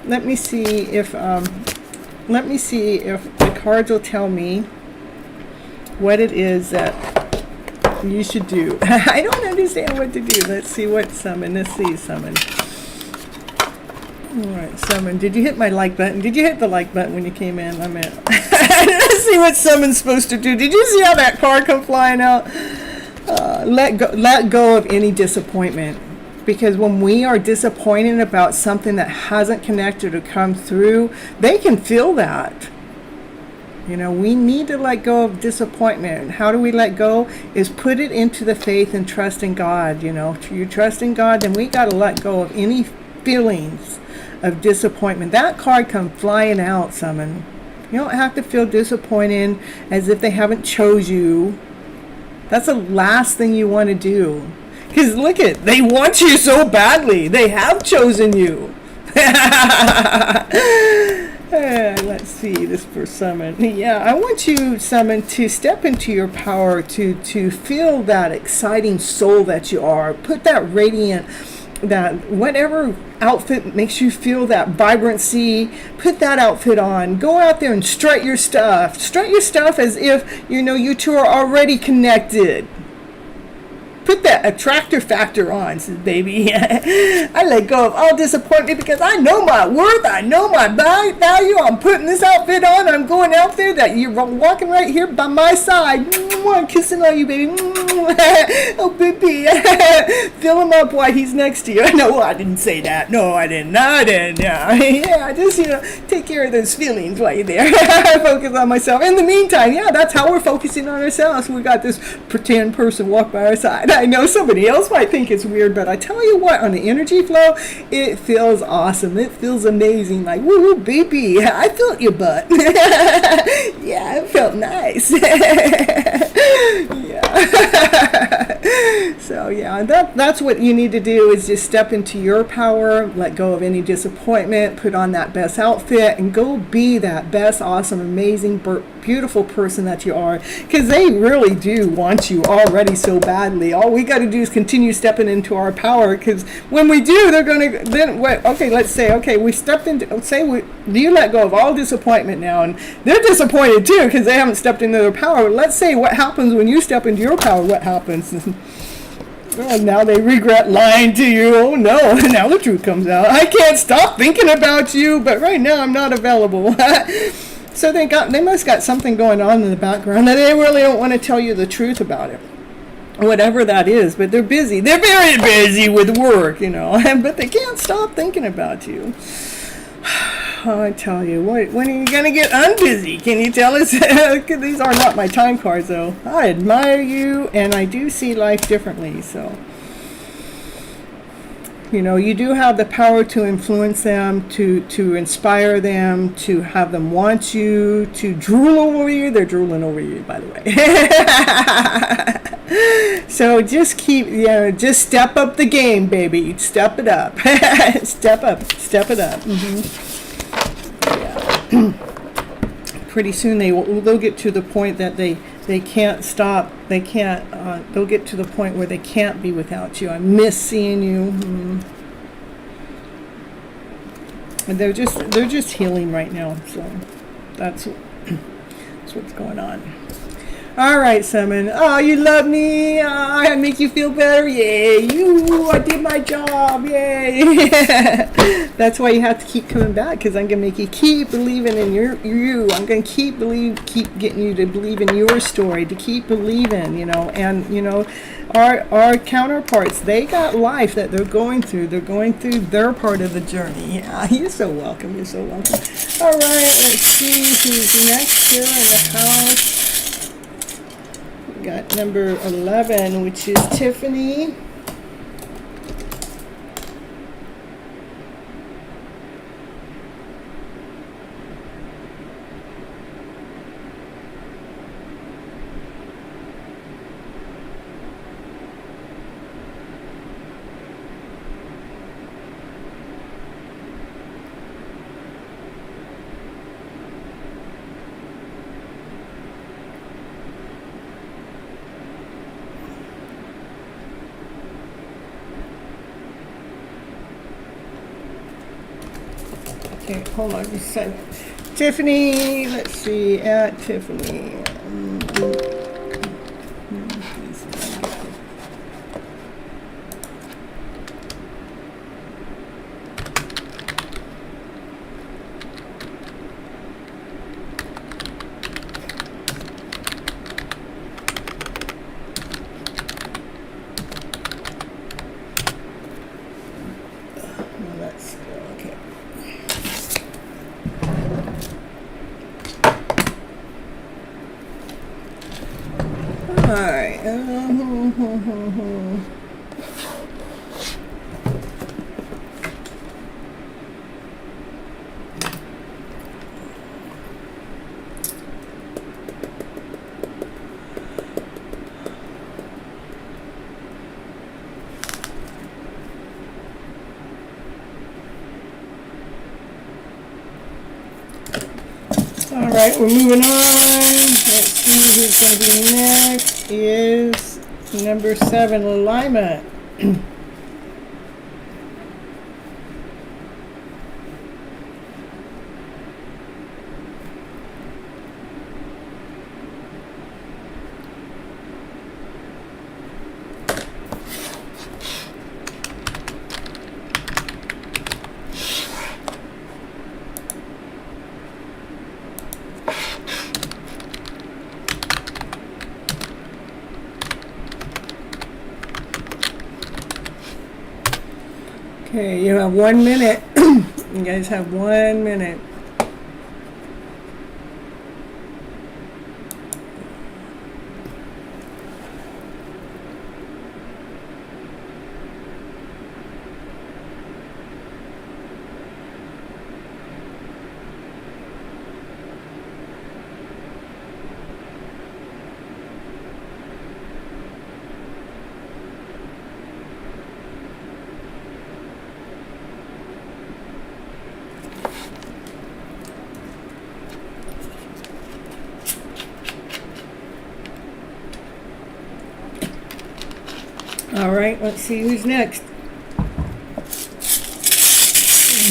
Let me see if the cards will tell me what it is that you should do. I don't understand what to do. Let's see what Summon. Let's see, Summon. Alright, Summon. Did you hit my like button? Did you hit the like button when you came in? I'm in. Let's see what Summon's supposed to do. Did you see how that card come flying out? Let go of any disappointment. Because when we are disappointed about something that hasn't connected or come through, they can feel that. You know, we need to let go of disappointment. How do we let go? Is put it into the faith and trust in God. You know, you trust in God, then we got to let go of any feelings of disappointment. That card come flying out, Summon. You don't have to feel disappointed as if they haven't chose you. That's the last thing you want to do. Because look at, they want you so badly. They have chosen you. Let's see this for Summon. Yeah, I want you, Summon, to step into your power, to feel that exciting soul that you are. Put that radiant, that whatever outfit makes you feel that vibrancy, put that outfit on. Go out there and strut your stuff. Strut your stuff as if, you know, you two are already connected. Put that attractor factor on, says baby. I let go of all disappointment because I know my worth. I know my value. I'm putting this outfit on. I'm going out there that you're walking right here by my side. I'm kissing on you, baby. Oh, baby. Fill him up while he's next to you. No, I didn't say that. No, I didn't. Yeah, just, you know, take care of those feelings while you're there. Focus on myself. In the meantime, yeah, that's how we're focusing on ourselves. We got this pretend person walk by our side. I know somebody else might think it's weird, but I tell you what, on the energy flow, it feels awesome. It feels amazing. Like, woo, baby, I felt your butt. Yeah, it felt nice. Yeah. So, yeah, that's what you need to do, is just step into your power, let go of any disappointment, put on that best outfit, and go be that best, awesome, amazing, beautiful person that you are, because they really do want you already so badly. All we got to do is continue stepping into our power, because when we do, they're going to then okay, let's say, okay, we stepped into, you let go of all disappointment now, and they're disappointed too because they haven't stepped into their power. Let's say what happens when you step into your power. What happens? Well, now they regret lying to you. Oh no, now the truth comes out. I can't stop thinking about you, but right now I'm not available. So they must got something going on in the background that they really don't want to tell you the truth about it. Whatever that is, but they're busy. They're very busy with work, you know, but they can't stop thinking about you. Oh, I tell you, when are you going to get unbusy? Can you tell us? These are not my time cards, though. I admire you, and I do see life differently, so. You know, you do have the power to influence them, to inspire them, to have them want you, to drool over you. They're drooling over you, by the way. So just just step up the game, baby. Step it up. Step it up. Yeah. Pretty soon they'll get to the point that they can't stop. They can't. They'll get to the point where they can't be without you. I miss seeing you. And they're just healing right now. So that's what's going on. All right, Summon. Oh, you love me. I make you feel better. Yay. I did my job. Yay. That's why you have to keep coming back, because I'm going to make you keep believing in you. I'm going to keep getting you to believe in your story, to keep believing, you know. And, you know, our counterparts, they got life that they're going through. They're going through their part of the journey. Yeah, you're so welcome. You're so welcome. All right, let's see who's next here in the house. Got number 11, which is Tiffany. Okay, hold on just a second. Tiffany, let's see, at Tiffany. Alright. Alright, we're moving on. Let's see who's going to be next. Is number 7, Lima. Okay, you have 1 minute. You guys have 1 minute. All right, let's see who's next.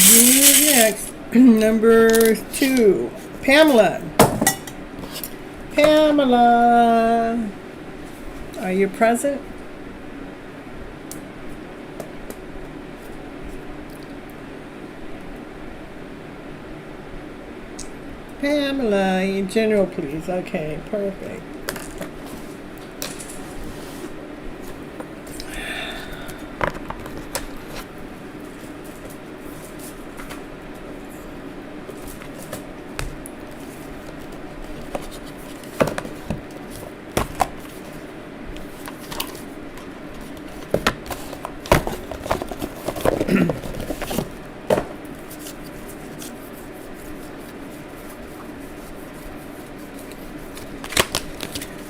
Who's next? Number 2, Pamela. Pamela, are you present? Pamela, in general, please. Okay, perfect.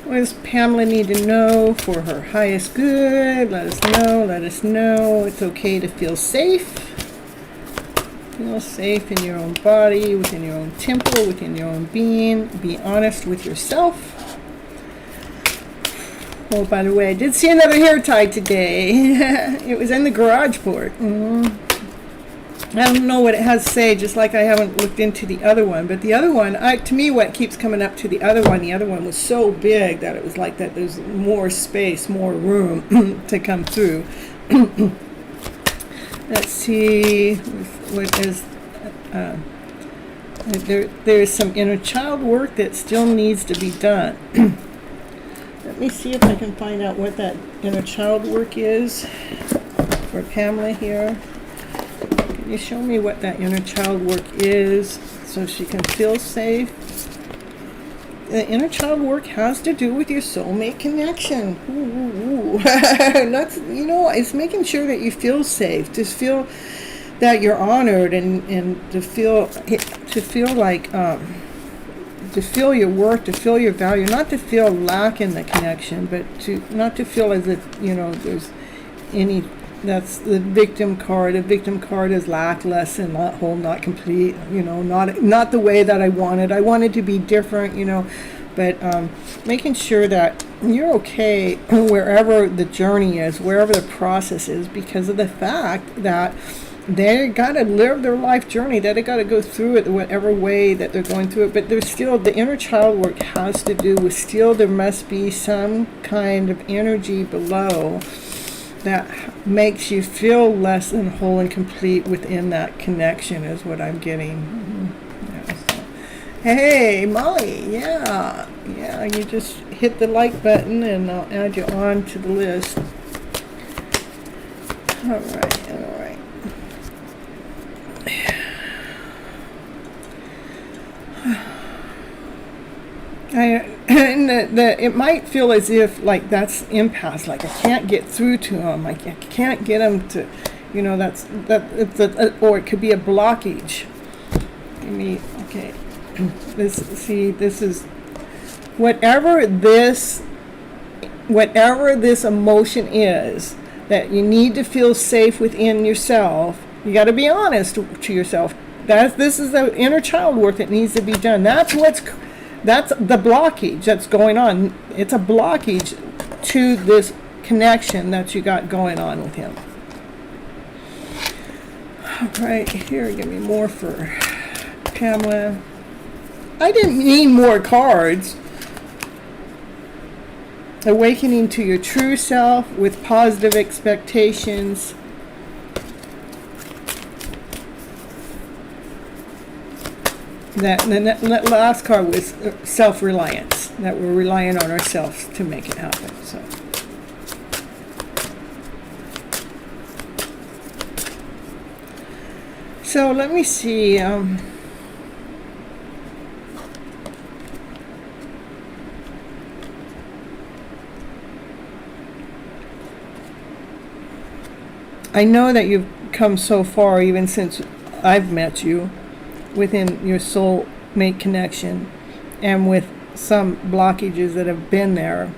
What does Pamela need to know for her highest good? Let us know. Let us know. It's okay to feel safe. Feel safe in your own body, within your own temple, within your own being. Be honest with yourself. Oh, by the way, I did see another hair tie today. It was in the garage port. I don't know what it has to say, just like I haven't looked into the other one. But the other one, to me, what keeps coming up to the other one was so big that it was like that there's more space, more room to come through. Let's see what is... there's some inner child work that still needs to be done. Let me see if I can find out what that inner child work is for Pamela here. Can you show me what that inner child work is so she can feel safe? The inner child work has to do with your soulmate connection. Ooh. That's, it's making sure that you feel safe, to feel that you're honored, and to feel like to feel your worth, to feel your value, not to feel lack in the connection, but not to feel as if there's any. That's the victim card. The victim card is lackluster, not whole, not complete. Not the way that I wanted. I wanted to be different. But making sure that you're okay wherever the journey is, wherever the process is, because of the fact that they got to live their life journey, that they got to go through it whatever way that they're going through it. But there's still, the inner child work has to do with, still there must be some kind of energy below that makes you feel less than whole and complete within that connection, is what I'm getting. Hey, Molly, yeah, you just hit the like button and I'll add you on to the list. All right. And it might feel as if like that's impasse, like I can't get through to him, like I can't get him to, or it could be a blockage. Okay, this is whatever this emotion is that you need to feel safe within yourself. You got to be honest to yourself. This is the inner child work that needs to be done. That's the blockage that's going on. It's a blockage to this connection that you got going on with him. All right, here, give me more for Pamela. I didn't need more cards. Awakening to your true self with positive expectations. That last card was self-reliance, that we're relying on ourselves to make it happen. So let me see. I know that you've come so far, even since I've met you, within your soulmate connection, and with some blockages that have been there.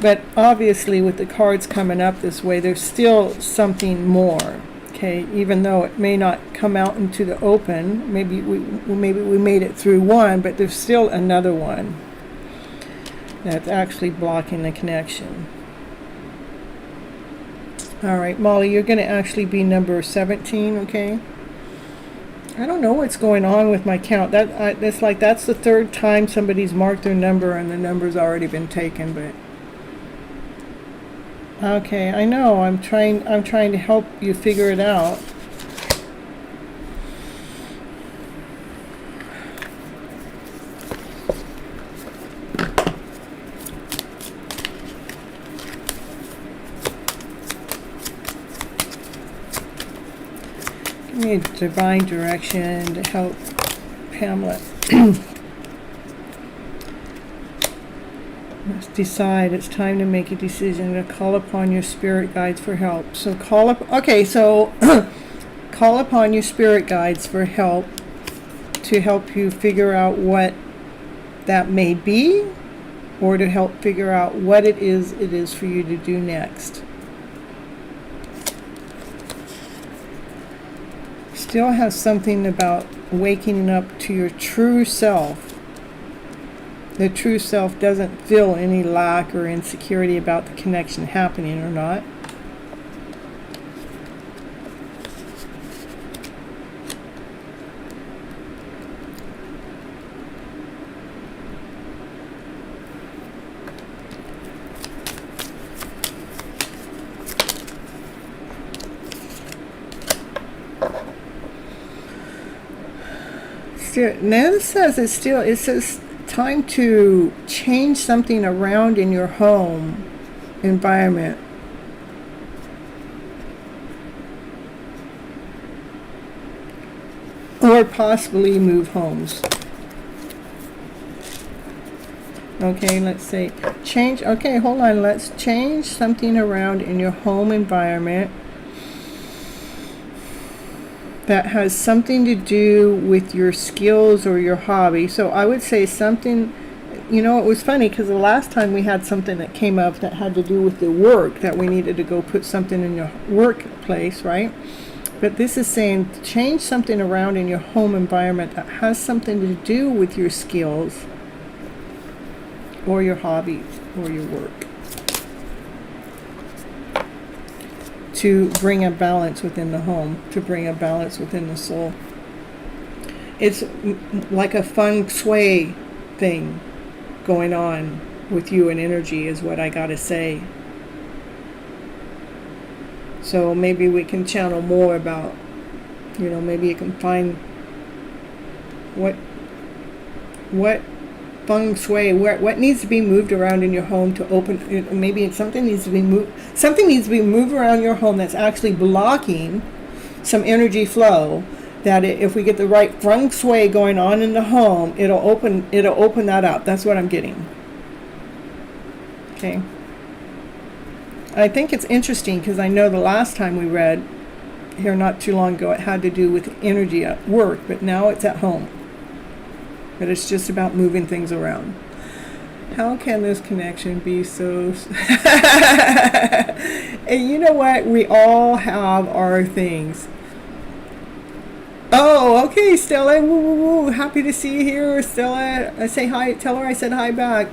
But obviously, with the cards coming up this way, there's still something more. Okay, even though it may not come out into the open, maybe we made it through one, but there's still another one that's actually blocking the connection. All right, Molly, you're going to actually be number 17, okay? I don't know what's going on with my count. It's like that's the third time somebody's marked their number and the number's already been taken, but okay, I know. I'm trying to help you figure it out. Give me divine direction to help Pamela. Let's decide. It's time to make a decision to call upon your spirit guides for help. So call upon your spirit guides for help, to help you figure out what that may be, or to help figure out what it is for you to do next. Still has something about waking up to your true self. The true self doesn't feel any lack or insecurity about the connection happening or not. Now it says time to change something around in your home environment. Or possibly move homes. Okay, let's say change. Okay, hold on. Let's change something around in your home environment that has something to do with your skills or your hobby. So I would say something, it was funny because the last time we had something that came up that had to do with the work, that we needed to go put something in your workplace, right? But this is saying change something around in your home environment that has something to do with your skills or your hobbies or your work, to bring a balance within the home, to bring a balance within the soul. It's like a feng shui thing going on with you and energy is what I gotta say. So maybe we can channel more about, maybe you can find what feng shui, what needs to be moved around in your home to open. Maybe something needs to be moved around your home that's actually blocking some energy flow, that if we get the right feng shui going on in the home, it'll open that up. That's what I'm getting. Okay. I think it's interesting because I know the last time we read here not too long ago, it had to do with energy at work, but now it's at home. But it's just about moving things around. How can this connection be so... And you know what? We all have our things. Oh, okay, Stella. Woo, woo, woo. Happy to see you here, Stella. I say hi. Tell her I said hi back.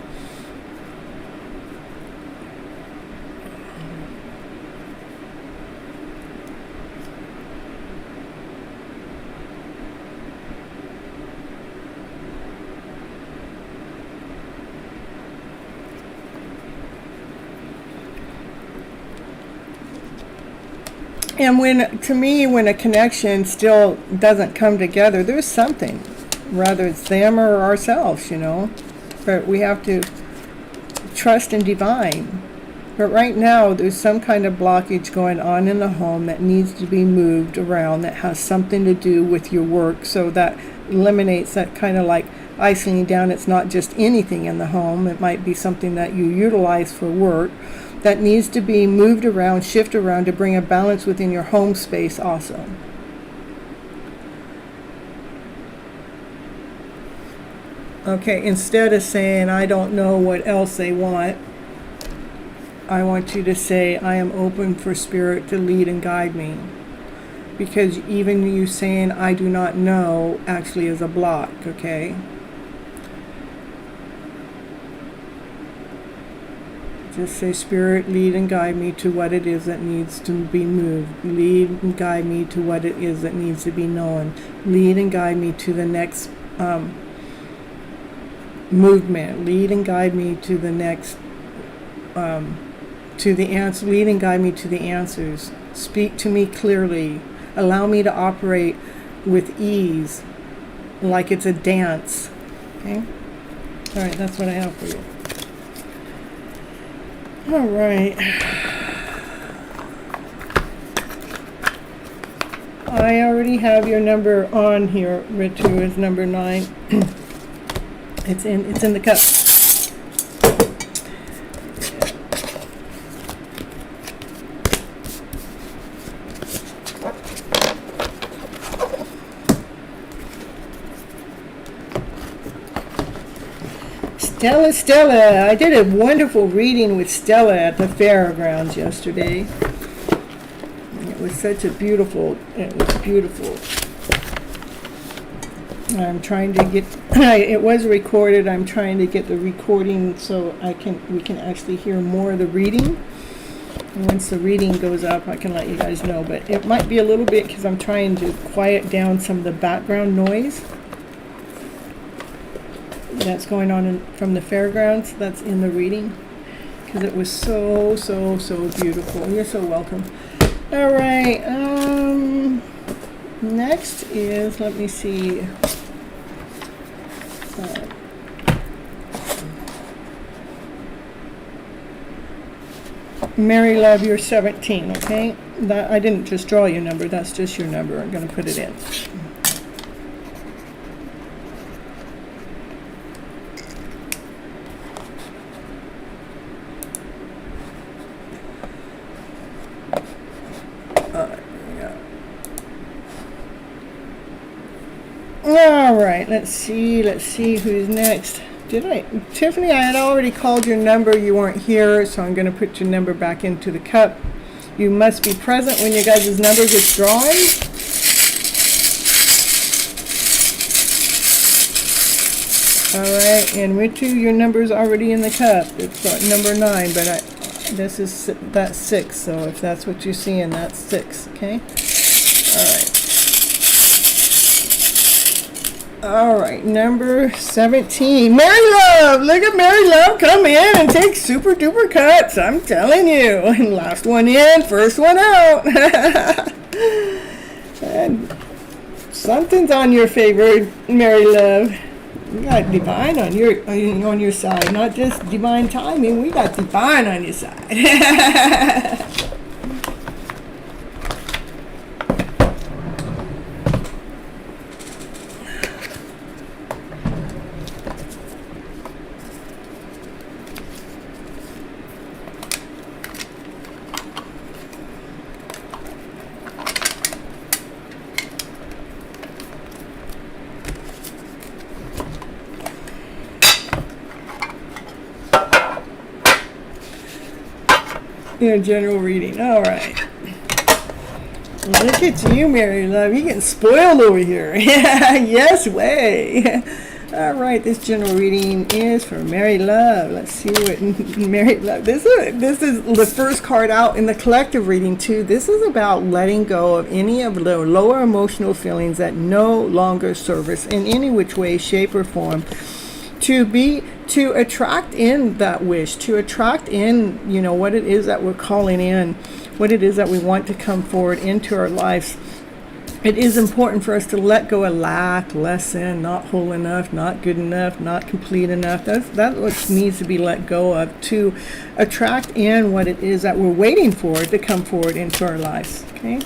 And to me, when a connection still doesn't come together, there's something, whether it's them or ourselves, but we have to trust in divine. But right now, there's some kind of blockage going on in the home that needs to be moved around that has something to do with your work, so that eliminates that kind of like isolating down. It's not just anything in the home. It might be something that you utilize for work that needs to be moved around, shift around to bring a balance within your home space also. Okay, instead of saying, I don't know what else they want, I want you to say, I am open for Spirit to lead and guide me. Because even you saying, I do not know, actually is a block, okay? Just say, Spirit, lead and guide me to what it is that needs to be moved. Lead and guide me to what it is that needs to be known. Lead and guide me to the next movement. Lead and guide me to the next, to the answer. Lead and guide me to the answers. Speak to me clearly. Allow me to operate with ease, like it's a dance. Okay? All right, that's what I have for you. All right. I already have your number on here. Ritu is number 9. It's in the cup. Stella, I did a wonderful reading with Stella at the fairgrounds yesterday. It was beautiful. I'm trying to get, it was recorded. I'm trying to get the recording so we can actually hear more of the reading. And once the reading goes up, I can let you guys know. But it might be a little bit because I'm trying to quiet down some of the background noise that's going on from the fairgrounds. That's in the reading because it was so beautiful. You're so welcome. All right. Next is, let me see. Mary Love, you're 17. Okay. That I didn't just draw your number. That's just your number. I'm going to put it in. All right, let's see who's next. Tiffany, I had already called your number. You weren't here, so I'm going to put your number back into the cup. You must be present when your guys' number gets drawing. All right, and Ritu, your number's already in the cup. It's number 9, but that's 6. So if that's what you're seeing, that's 6. Okay. All right, number 17. Mary Love! Look at Mary Love come in and take super duper cuts. I'm telling you. And last one in, first one out. And something's on your favor, Mary Love. We got divine on your side, not just divine timing. We got divine on your side. Yeah, general reading. All right. Look at you, Mary Love. You're getting spoiled over here. Yes, way. All right, this general reading is for Mary Love. Let's see what Mary Love. This is the first card out in the collective reading too. This is about letting go of any of the lower emotional feelings that no longer serve us in any which way, shape, or form. To attract in that wish, to attract in, what it is that we're calling in, what it is that we want to come forward into our lives. It is important for us to let go of lack, less than, not whole enough, not good enough, not complete enough. That's what needs to be let go of to attract in what it is that we're waiting for to come forward into our lives. Okay?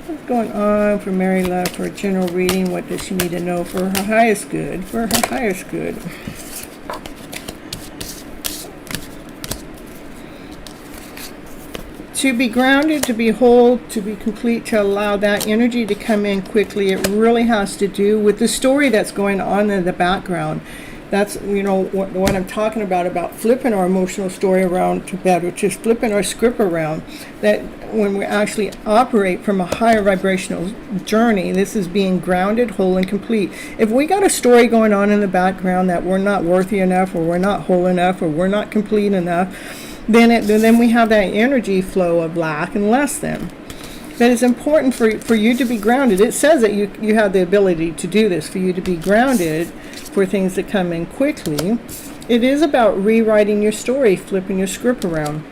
What's going on for Mary Love for a general reading? What does she need to know for her highest good? For her highest good. To be grounded, to be whole, to be complete, to allow that energy to come in quickly, it really has to do with the story that's going on in the background. That's, what I'm talking about flipping our emotional story around to better, just flipping our script around. That when we actually operate from a higher vibrational journey, this is being grounded, whole, and complete. If we got a story going on in the background that we're not worthy enough, or we're not whole enough, or we're not complete enough, then we have that energy flow of lack and less than. But it's important for you to be grounded. It says that you have the ability to do this, for you to be grounded, for things to come in quickly. It is about rewriting your story, flipping your script around.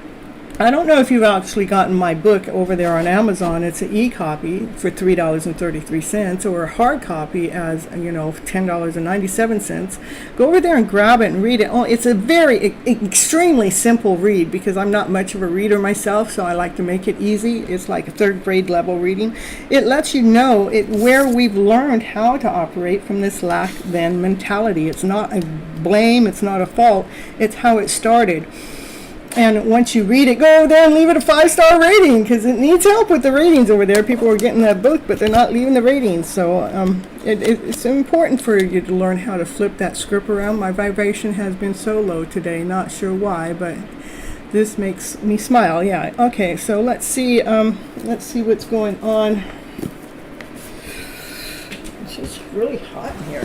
I don't know if you've actually gotten my book over there on Amazon. It's an e-copy for $3.33, or a hard copy as, $10.97. Go over there and grab it and read it. Oh, it's a very extremely simple read, because I'm not much of a reader myself, so I like to make it easy. It's like a third grade level reading. It lets you know where we've learned how to operate from this lack then mentality. It's not a blame, it's not a fault, it's how it started. And once you read it, go over there and leave it a 5-star rating, because it needs help with the ratings over there. People are getting that book, but they're not leaving the ratings. So it's important for you to learn how to flip that script around. My vibration has been so low today, not sure why, but this makes me smile. Yeah. Okay. So let's see what's going on. It's just really hot in here.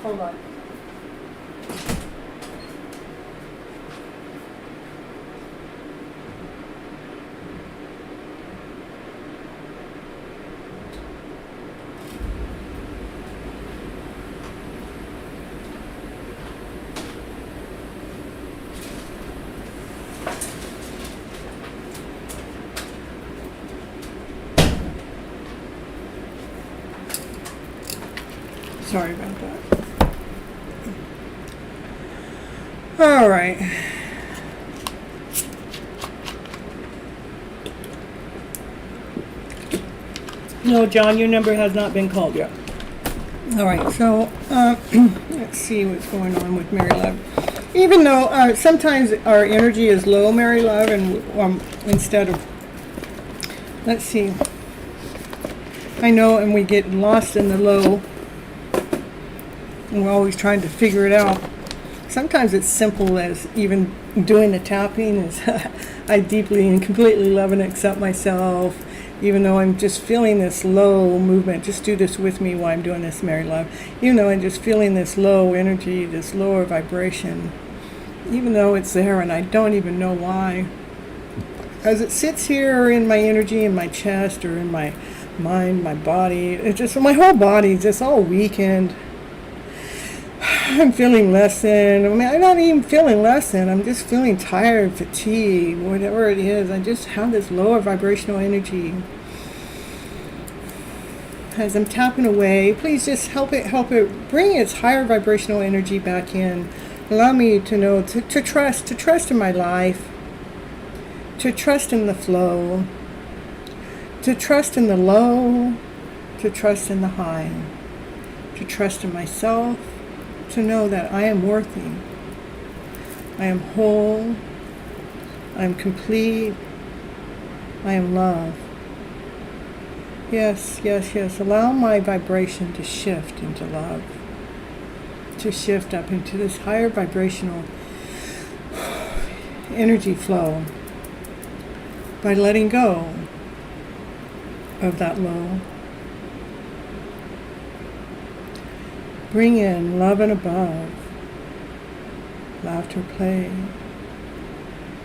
Hold on. Sorry about that. All right. No, John, your number has not been called yet. All right, so let's see what's going on with Mary Love. Even though sometimes our energy is low, Mary Love, and instead of, let's see, I know, and we get lost in the low, and we're always trying to figure it out. Sometimes it's simple as even doing the tapping is I deeply and completely love and accept myself, even though I'm just feeling this low movement. Just do this with me while I'm doing this, Mary Love. Even though I'm just feeling this low energy, this lower vibration, even though it's there and I don't even know why. As it sits here in my energy, in my chest, or in my mind, my body, it's just my whole body is just all weakened. I'm feeling less than. I'm not even feeling less than. I'm just feeling tired, fatigued, whatever it is. I just have this lower vibrational energy. As I'm tapping away, please just help it bring its higher vibrational energy back in. Allow me to know, to trust in my life, to trust in the flow, to trust in the low, to trust in the high, to trust in myself, to know that I am worthy, I am whole, I am complete, I am love. Yes, yes, yes. Allow my vibration to shift into love. To shift up into this higher vibrational energy flow by letting go of that low. Bring in love and above, laughter, play,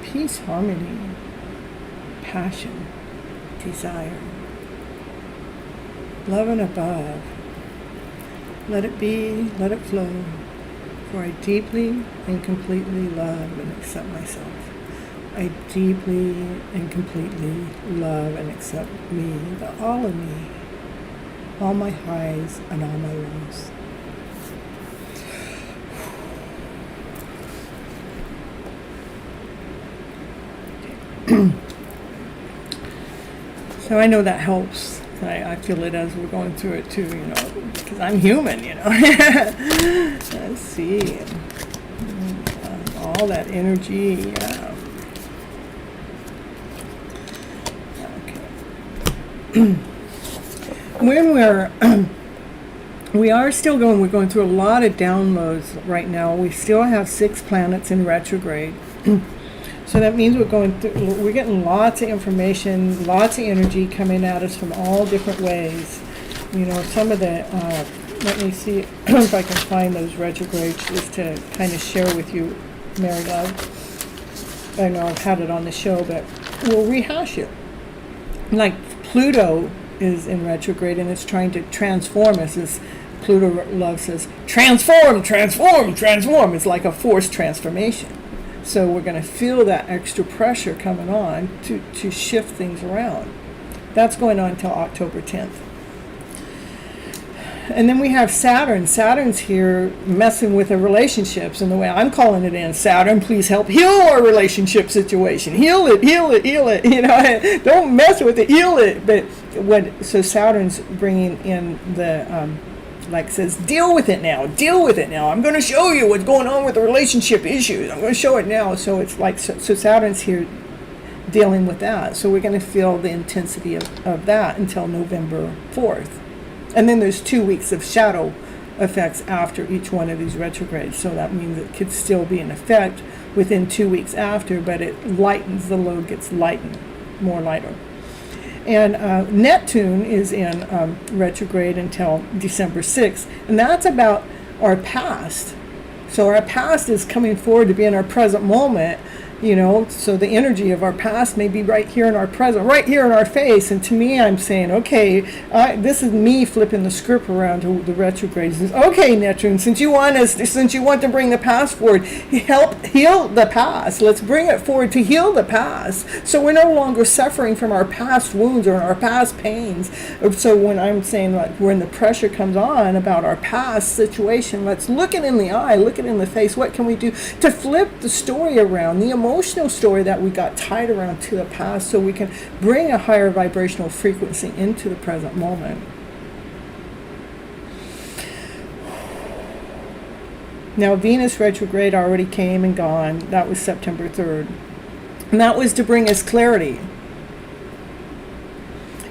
peace, harmony, passion, desire. Love and above. Let it be, let it flow, for I deeply and completely love and accept myself. I deeply and completely love and accept me, all of me, all my highs and all my lows. So I know that helps. I feel it as we're going through it too, because I'm human, Let's see. All that energy. Okay. When we're going through a lot of downloads right now. We still have 6 planets in retrograde. So that means we're getting lots of information, lots of energy coming at us from all different ways. Some of the, let me see if I can find those retrogrades just to kind of share with you, Mary Love. I know I've had it on the show, but we'll rehash it. Like Pluto is in retrograde and it's trying to transform us. As Pluto Love says, transform, transform, transform. It's like a forced transformation. So we're going to feel that extra pressure coming on to shift things around. That's going on until October 10th. And then we have Saturn. Saturn's here messing with the relationships, and the way I'm calling it in, Saturn, please help heal our relationship situation. Heal it, heal it, heal it. Don't mess with it, heal it. So Saturn's bringing in the says, deal with it now. I'm going to show you what's going on with the relationship issues. I'm going to show it now. So it's so Saturn's here dealing with that. So we're going to feel the intensity of that until November 4th. And then there's 2 weeks of shadow effects after each one of these retrogrades. So that means it could still be in effect within 2 weeks after, but it lightens, the load gets lightened, more lighter. And Neptune is in retrograde until December 6th. And that's about our past. So our past is coming forward to be in our present moment, so the energy of our past may be right here in our present, right here in our face. And to me, I'm saying, okay, this is me flipping the script around to the retrogrades. Okay, Neptune, since you want to bring the past forward, help heal the past. Let's bring it forward to heal the past. So we're no longer suffering from our past wounds or our past pains. So when I'm saying when the pressure comes on about our past situation, let's look it in the eye, look it in the face. What can we do to flip the story around, the emotional story that we got tied around to the past, so we can bring a higher vibrational frequency into the present moment. Now Venus retrograde already came and gone. That was September 3rd. And that was to bring us clarity.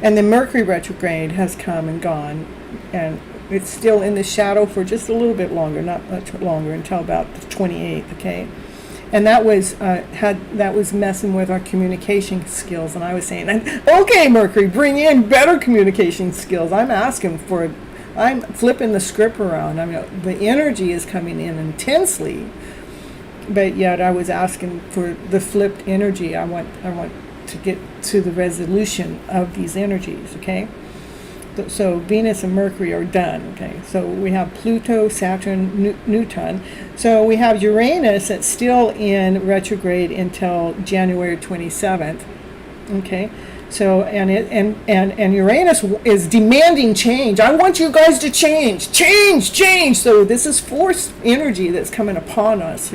And the Mercury retrograde has come and gone. And it's still in the shadow for just a little bit longer, not much longer, until about the 28th, okay? And that was messing with our communication skills. And I was saying, okay, Mercury, bring in better communication skills. I'm flipping the script around. The energy is coming in intensely, but yet I was asking for the flipped energy. I want to get to the resolution of these energies, okay? So Venus and Mercury are done, okay? So we have Pluto, Saturn, Newton. So we have Uranus that's still in retrograde until January 27th, okay? So and Uranus is demanding change. I want you guys to change. So this is forced energy that's coming upon us,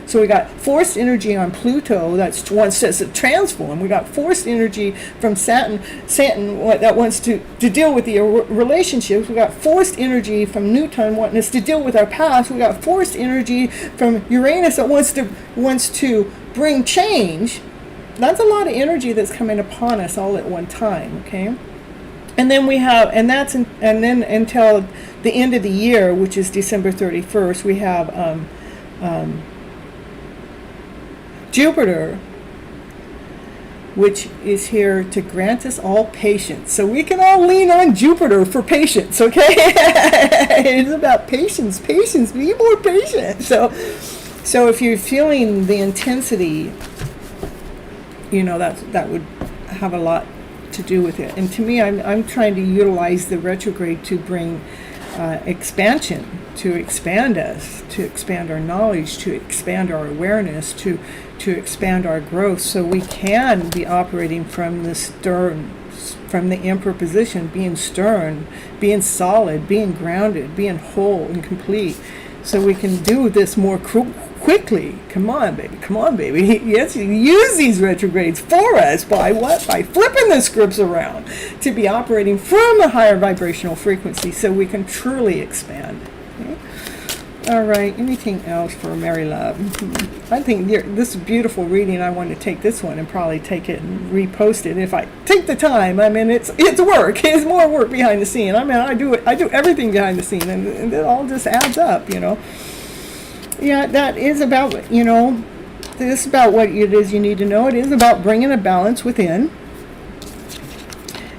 So we got forced energy on Pluto that wants us to transform. We got forced energy from Saturn that wants to deal with the relationships. We got forced energy from Newton wanting us to deal with our past. We got forced energy from Uranus that wants to bring change. that's a lot of energy that's coming upon us all at one time, okay? And then we have, and then until the end of the year, which is December 31st, we have Jupiter, which is here to grant us all patience. So we can all lean on Jupiter for patience, okay? It's about patience, be more patient. So if you're feeling the intensity, that would have a lot to do with it. And to me, I'm trying to utilize the retrograde to bring expansion, to expand us, to expand our knowledge, to expand our awareness, to expand our growth, so we can be operating from the stern, from the emperor position, being stern, being solid, being grounded, being whole and complete, so we can do this more quickly. Come on, baby. Yes, you use these retrogrades for us by what? By flipping the scripts around to be operating from a higher vibrational frequency, so we can truly expand. Okay? All right, anything else for Mary Love? I think this is a beautiful reading. I want to take this one and probably take it and repost it if I take the time. I mean, it's work. It's more work behind the scene. I mean, I do everything behind the scene, and it all just adds up, Yeah, that is about, this is about what it is you need to know. It is about bringing a balance within.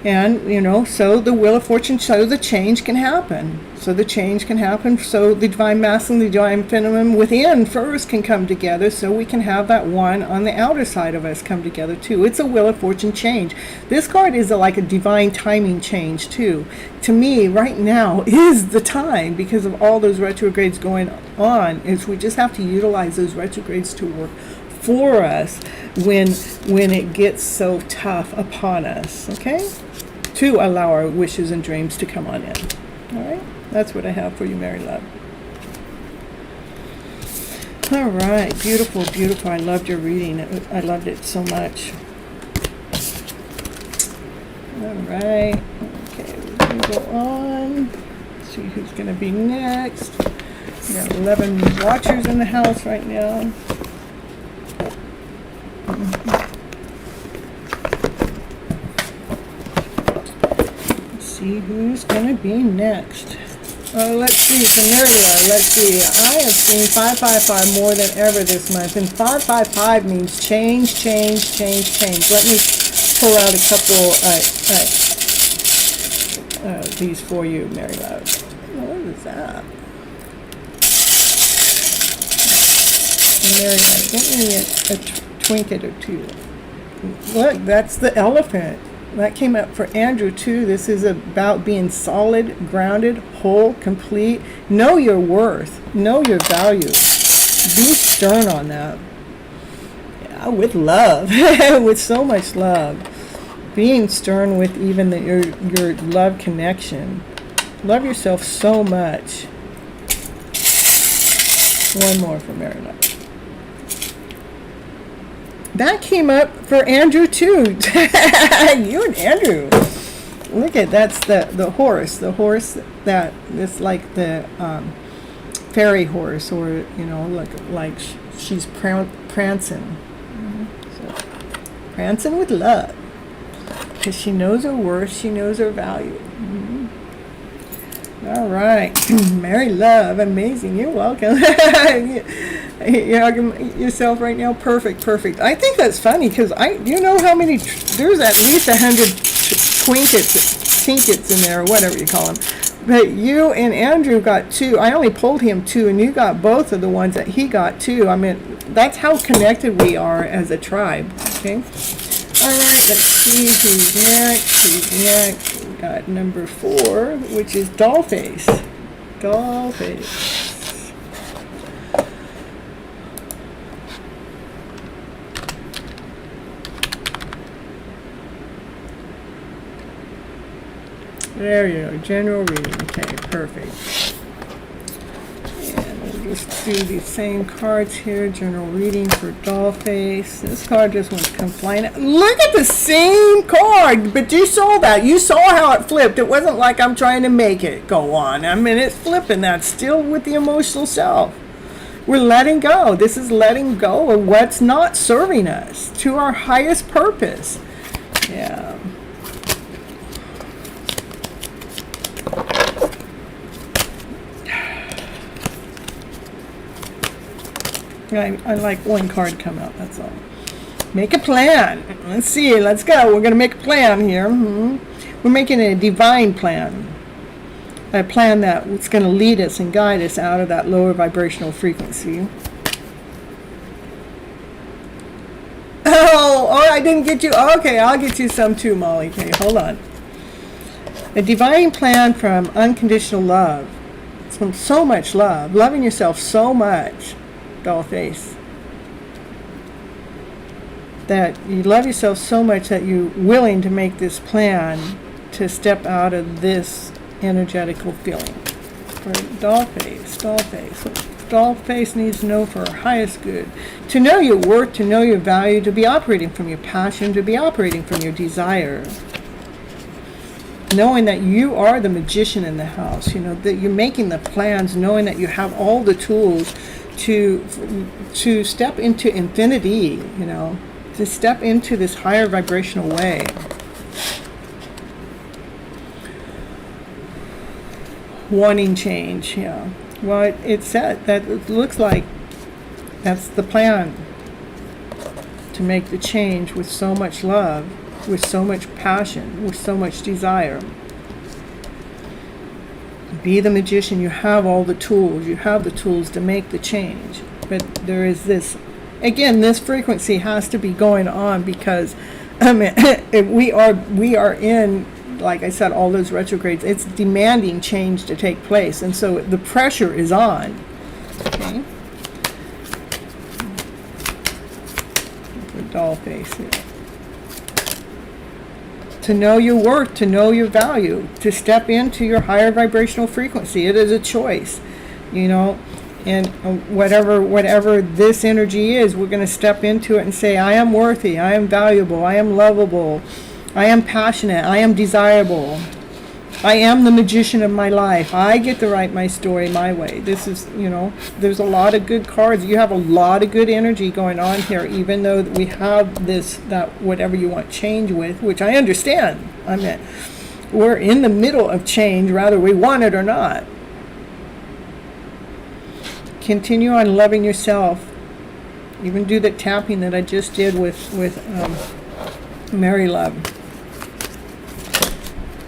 And, so the wheel of fortune, so the change can happen. So the divine masculine, the divine feminine within first can come together, so we can have that one on the outer side of us come together too. It's a wheel of fortune change. This card is like a divine timing change too. To me, right now is the time, because of all those retrogrades going on, is we just have to utilize those retrogrades to work for us when it gets so tough upon us, okay? To allow our wishes and dreams to come on in. All right? That's what I have for you, Mary Love. All right. Beautiful. I loved your reading. I loved it so much. All right. Okay. We go on. Let's see who's going to be next. We got 11 watchers in the house right now. See who's going to be next. Let's see, for Mary Love, let's see. I have seen 555 more than ever this month, and 555 means change. Let me pull out a couple these for you, Mary Love. What is that? Mary Love, get me a trinket or two. Look, that's the elephant. That came up for Andrew too. This is about being solid, grounded, whole, complete. Know your worth. Know your value. Be stern on that. Yeah, with love. With so much love. Being stern with even your love connection. Love yourself so much. One more for Mary Love. That came up for Andrew too. You and Andrew. Look at, that's the horse. The horse that is like the fairy horse, or look like she's prancing. So, prancing with love, because she knows her worth. She knows her value. All right, Mary Love, amazing. You're welcome. You're hugging yourself right now. Perfect. I think that's funny, because you know how many, there's at least 100 trinkets in there, or whatever you call them. But you and Andrew got 2. I only pulled him 2, and you got both of the ones that he got too. I mean, that's how connected we are as a tribe. Okay. All right, let's see who's next. We got number 4, which is Dollface. There you go, general reading. Okay, perfect. And we'll just do the same cards here. General reading for Dollface. This card just wants to come flying out. Look at the same card, but you saw that. You saw how it flipped. It wasn't like I'm trying to make it go on. I mean, it's flipping. That's still with the emotional self. We're letting go. This is letting go of what's not serving us to our highest purpose. Yeah. I like one card come out, that's all. Make a plan. Let's see, let's go. We're going to make a plan here. We're making a divine plan. A plan that's going to lead us and guide us out of that lower vibrational frequency. Oh, I didn't get you. Okay, I'll get you some too, Molly. Okay, hold on. A divine plan from unconditional love. It's from so much love. Loving yourself so much. Doll face, that you love yourself so much that you're willing to make this plan to step out of this energetical feeling. For doll face needs to know for her highest good, to know your worth, to know your value, to be operating from your passion, to be operating from your desire, knowing that you are the magician in the house, that you're making the plans, knowing that you have all the tools to step into infinity, to step into this higher vibrational way. Wanting change, yeah. Well, it said that it looks like that's the plan, to make the change with so much love, with so much passion, with so much desire. Be the magician. You have all the tools. You have the tools to make the change. But there is this, again, this frequency has to be going on because we are in, like I said, all those retrogrades. It's demanding change to take place, and so the pressure is on. Okay. The doll face here. To know your worth, to know your value, to step into your higher vibrational frequency. It is a choice, and whatever this energy is, we're going to step into it and say, I am worthy, I am valuable, I am lovable, I am passionate, I am desirable, I am the magician of my life. I get to write my story my way. This is, there's a lot of good cards. You have a lot of good energy going on here, even though we have that whatever you want change with, which I understand. We're in the middle of change, whether we want it or not. Continue on loving yourself. Even do the tapping that I just did with Mary Love.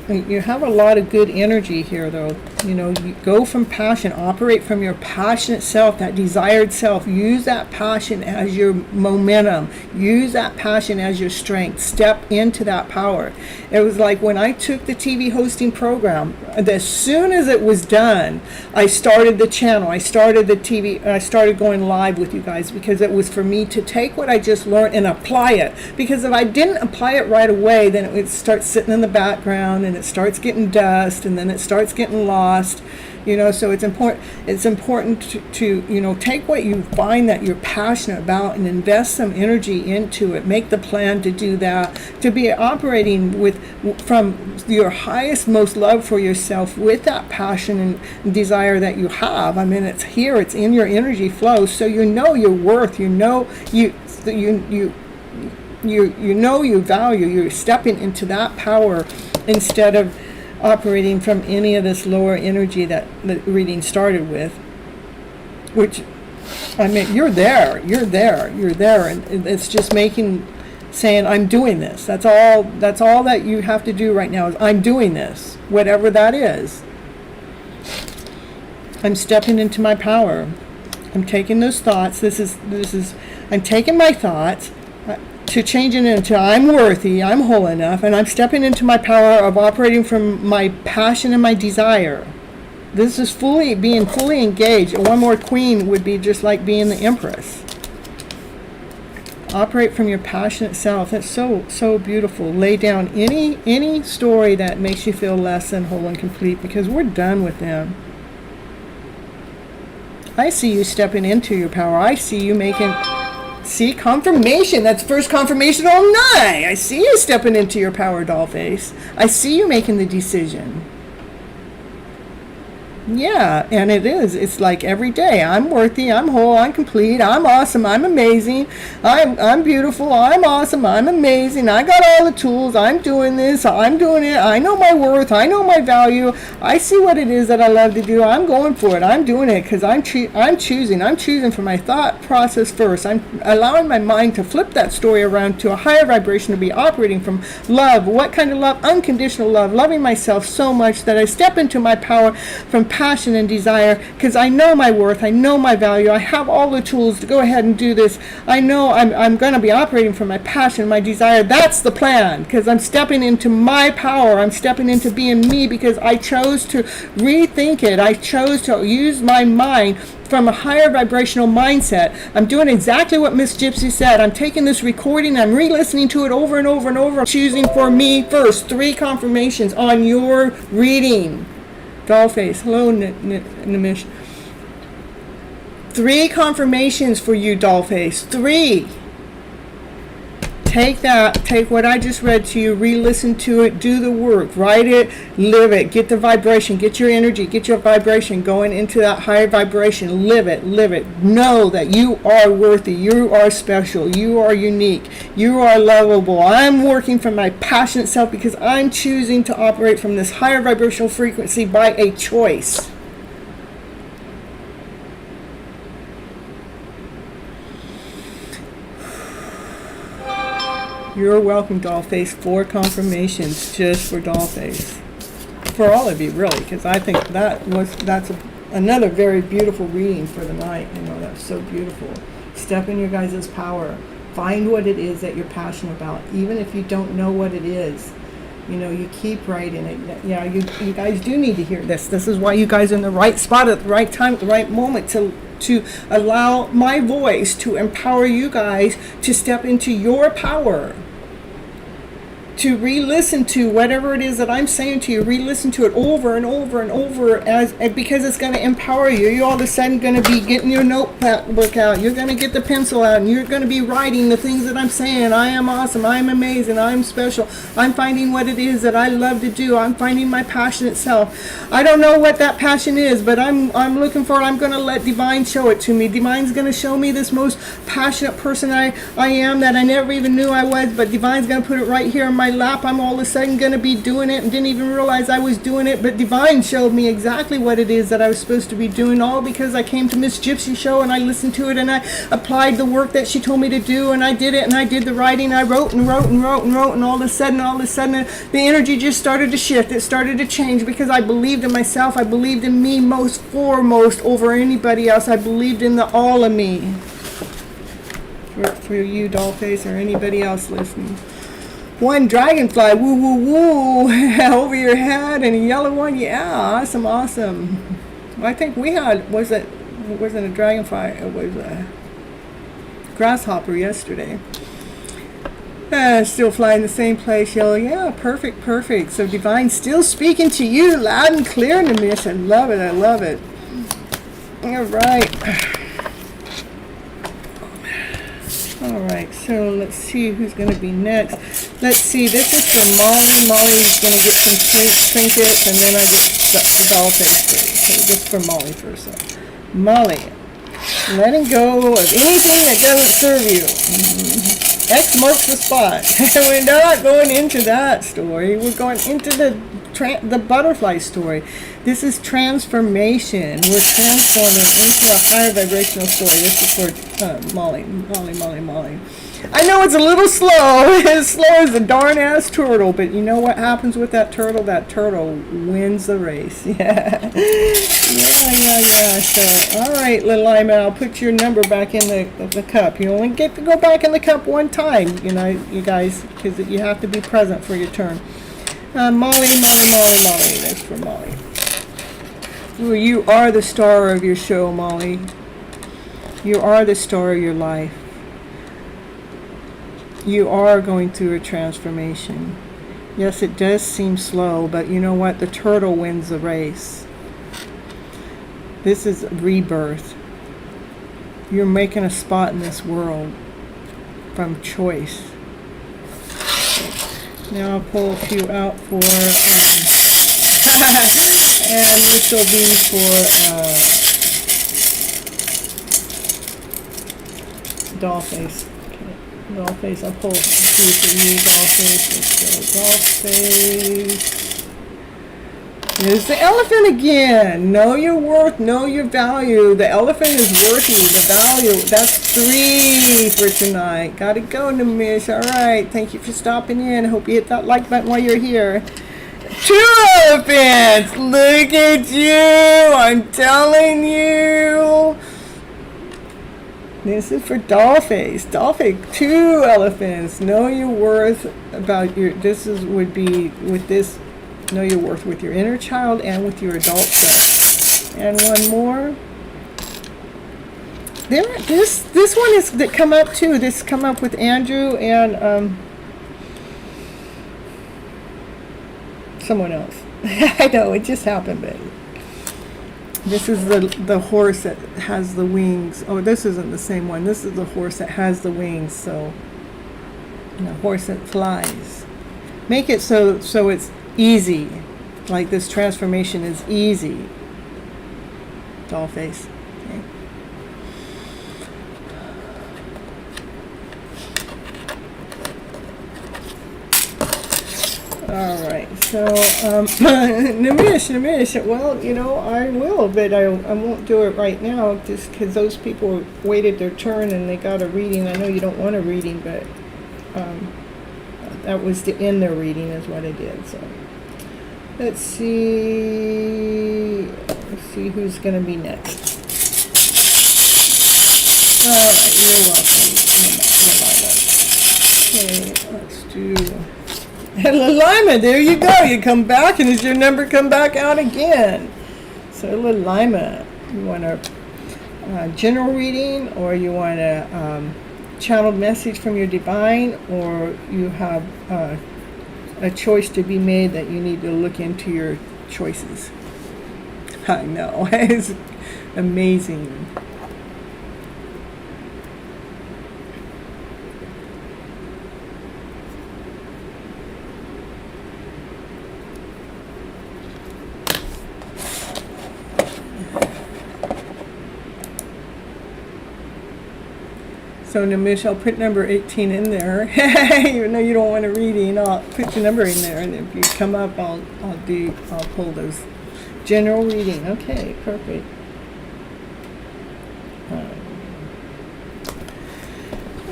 You have a lot of good energy here, though. You go from passion, operate from your passionate self, that desired self. Use that passion as your momentum. Use that passion as your strength. Step into that power. It was like when I took the TV hosting program, as soon as it was done, I started the channel. I started the TV. I started going live with you guys because it was for me to take what I just learned and apply it. Because if I didn't apply it right away, then it would start sitting in the background and it starts getting dust, and then it starts getting lost. So it's important to take what you find that you're passionate about and invest some energy into it. Make the plan to do that, to be operating from your highest, most love for yourself with that passion and desire that you have. It's here, it's in your energy flow, so you know your worth, you know your value. You're stepping into that power instead of operating from any of this lower energy that the reading started with, which, you're there, and it's just saying, I'm doing this. That's all that you have to do right now is, I'm doing this, whatever that is. I'm stepping into my power. I'm taking those thoughts. I'm taking my thoughts, to change it into I'm worthy, I'm whole enough, and I'm stepping into my power of operating from my passion and my desire. This is being fully engaged. One more queen would be just like being the empress. Operate from your passionate self. That's so beautiful. Lay down any story that makes you feel less than whole and complete, because we're done with them. I see you stepping into your power. I see you making... See, confirmation. That's first confirmation all night. I see you stepping into your power, doll face. I see you making the decision. Yeah, and it is. It's like every day. I'm worthy. I'm whole. I'm complete. I'm awesome. I'm amazing. I'm beautiful. I'm awesome. I'm amazing. I got all the tools. I'm doing this. I'm doing it. I know my worth. I know my value. I see what it is that I love to do. I'm going for it. I'm doing it because I'm choosing. I'm choosing for my thought process first. I'm allowing my mind to flip that story around to a higher vibration, to be operating from love. What kind of love? Unconditional love. Loving myself so much that I step into my power from passion and desire, because I know my worth, I know my value, I have all the tools to go ahead and do this. I know I'm going to be operating from my passion, my desire. That's the plan, because I'm stepping into my power. I'm stepping into being me because I chose to rethink it. I chose to use my mind from a higher vibrational mindset. I'm doing exactly what Miss Gypsy said. I'm taking this recording, I'm re-listening to it over and over and over, choosing for me first. 3 confirmations on your reading. Dollface, hello Nimish. 3 confirmations for you, Dollface. 3. Take that, take what I just read to you, re-listen to it, do the work, write it, live it, get the vibration, get your energy, get your vibration going into that higher vibration, live it, know that you are worthy, you are special, you are unique, you are lovable. I'm working from my passionate self because I'm choosing to operate from this higher vibrational frequency by a choice. You're welcome, Dollface. 4 confirmations just for Dollface. For all of you, really, because I think that's another very beautiful reading for the night. You know, that's so beautiful. Step in your guys' power. Find what it is that you're passionate about, even if you don't know what it is. You know, you keep writing it. Yeah, you guys do need to hear this. This is why you guys are in the right spot at the right time, at the right moment to allow my voice to empower you guys to step into your power. To re-listen to whatever it is that I'm saying to you, re-listen to it over and over and over, because it's going to empower you. You're all of a sudden going to be getting your notebook out. You're going to get the pencil out, and you're going to be writing the things that I'm saying. I am awesome. I am amazing. I am special. I'm finding what it is that I love to do. I'm finding my passionate self. I don't know what that passion is, but I'm looking for it. I'm going to let Divine show it to me. Divine's going to show me this most passionate person I am that I never even knew I was, but Divine's going to put it right here in my lap. I'm all of a sudden going to be doing it and didn't even realize I was doing it, but Divine showed me exactly what it is that I was supposed to be doing, all because I came to Miss Gypsy show and I listened to it and I applied the work that she told me to do, and I did it, and I did the writing. I wrote and wrote and wrote and wrote, and all of a sudden the energy just started to shift. It started to change because I believed in myself. I believed in me most foremost over anybody else. I believed in the all of me. For you, Dollface, or anybody else listening. 1 dragonfly, woo woo woo, over your head, and a yellow one. Yeah, awesome. I think we had, wasn't a dragonfly, it was a grasshopper yesterday. Still flying the same place, yellow. Yeah, perfect. So Divine's still speaking to you loud and clear in the mist. I love it. All right. Alright, so let's see who's going to be next. Let's see, this is for Molly. Molly's going to get some trinkets, and then I get the Dollface. So just for Molly first. So, Molly, letting go of anything that doesn't serve you. X marks the spot. We're not going into that story. We're going into the butterfly story. This is transformation. We're transforming into a higher vibrational story. This is for Molly. I know it's a little slow. As slow as a darn ass turtle, but you know what happens with that turtle? That turtle wins the race. Yeah. So, all right, little Ima, I'll put your number back in the cup. You only get to go back in the cup one time, you know, you guys, because you have to be present for your turn. Molly. That's for Molly. Well, you are the star of your show, Molly. You are the star of your life. You are going through a transformation. Yes, it does seem slow, but you know what? The turtle wins the race. This is rebirth. You're making a spot in this world from choice. Now I'll pull a few out for And this will be for doll face. Okay. Doll face. I'll pull. See for you, doll face. Let's go. Doll face. There's the elephant again. Know your worth, know your value. The elephant is worthy, the value. That's 3 for tonight. Gotta go, Namish. All right. Thank you for stopping in. Hope you hit that like button while you're here. 2 elephants. Look at you. I'm telling you. This is for doll face. Doll face. 2 elephants. Know your worth about your. This is would be with this. Know your worth with your inner child and with your adult self. And one more. This one is that come up too. This come up with Andrew and someone else. I know it just happened, but this is the horse that has the wings. Oh, this isn't the same one. This is the horse that has the wings. So the horse that flies. Make it so it's easy, like this transformation is easy. Doll face. Okay. All right. So Namish. Well, I will, but I won't do it right now, just because those people waited their turn and they got a reading. I know you don't want a reading, but that was to end their reading is what I did. So. Let's see who's going to be next. All right, you're welcome. Okay, let's do... Lilima, there you go. You come back, and does your number come back out again? So, Lilima, you want a general reading, or you want a channeled message from your divine, or you have... a choice to be made that you need to look into your choices. I know. It's amazing. So Namish, I'll put number 18 in there. Even though you don't want a reading, I'll put your number in there, and if you come up, I'll pull those. General reading. Okay, perfect.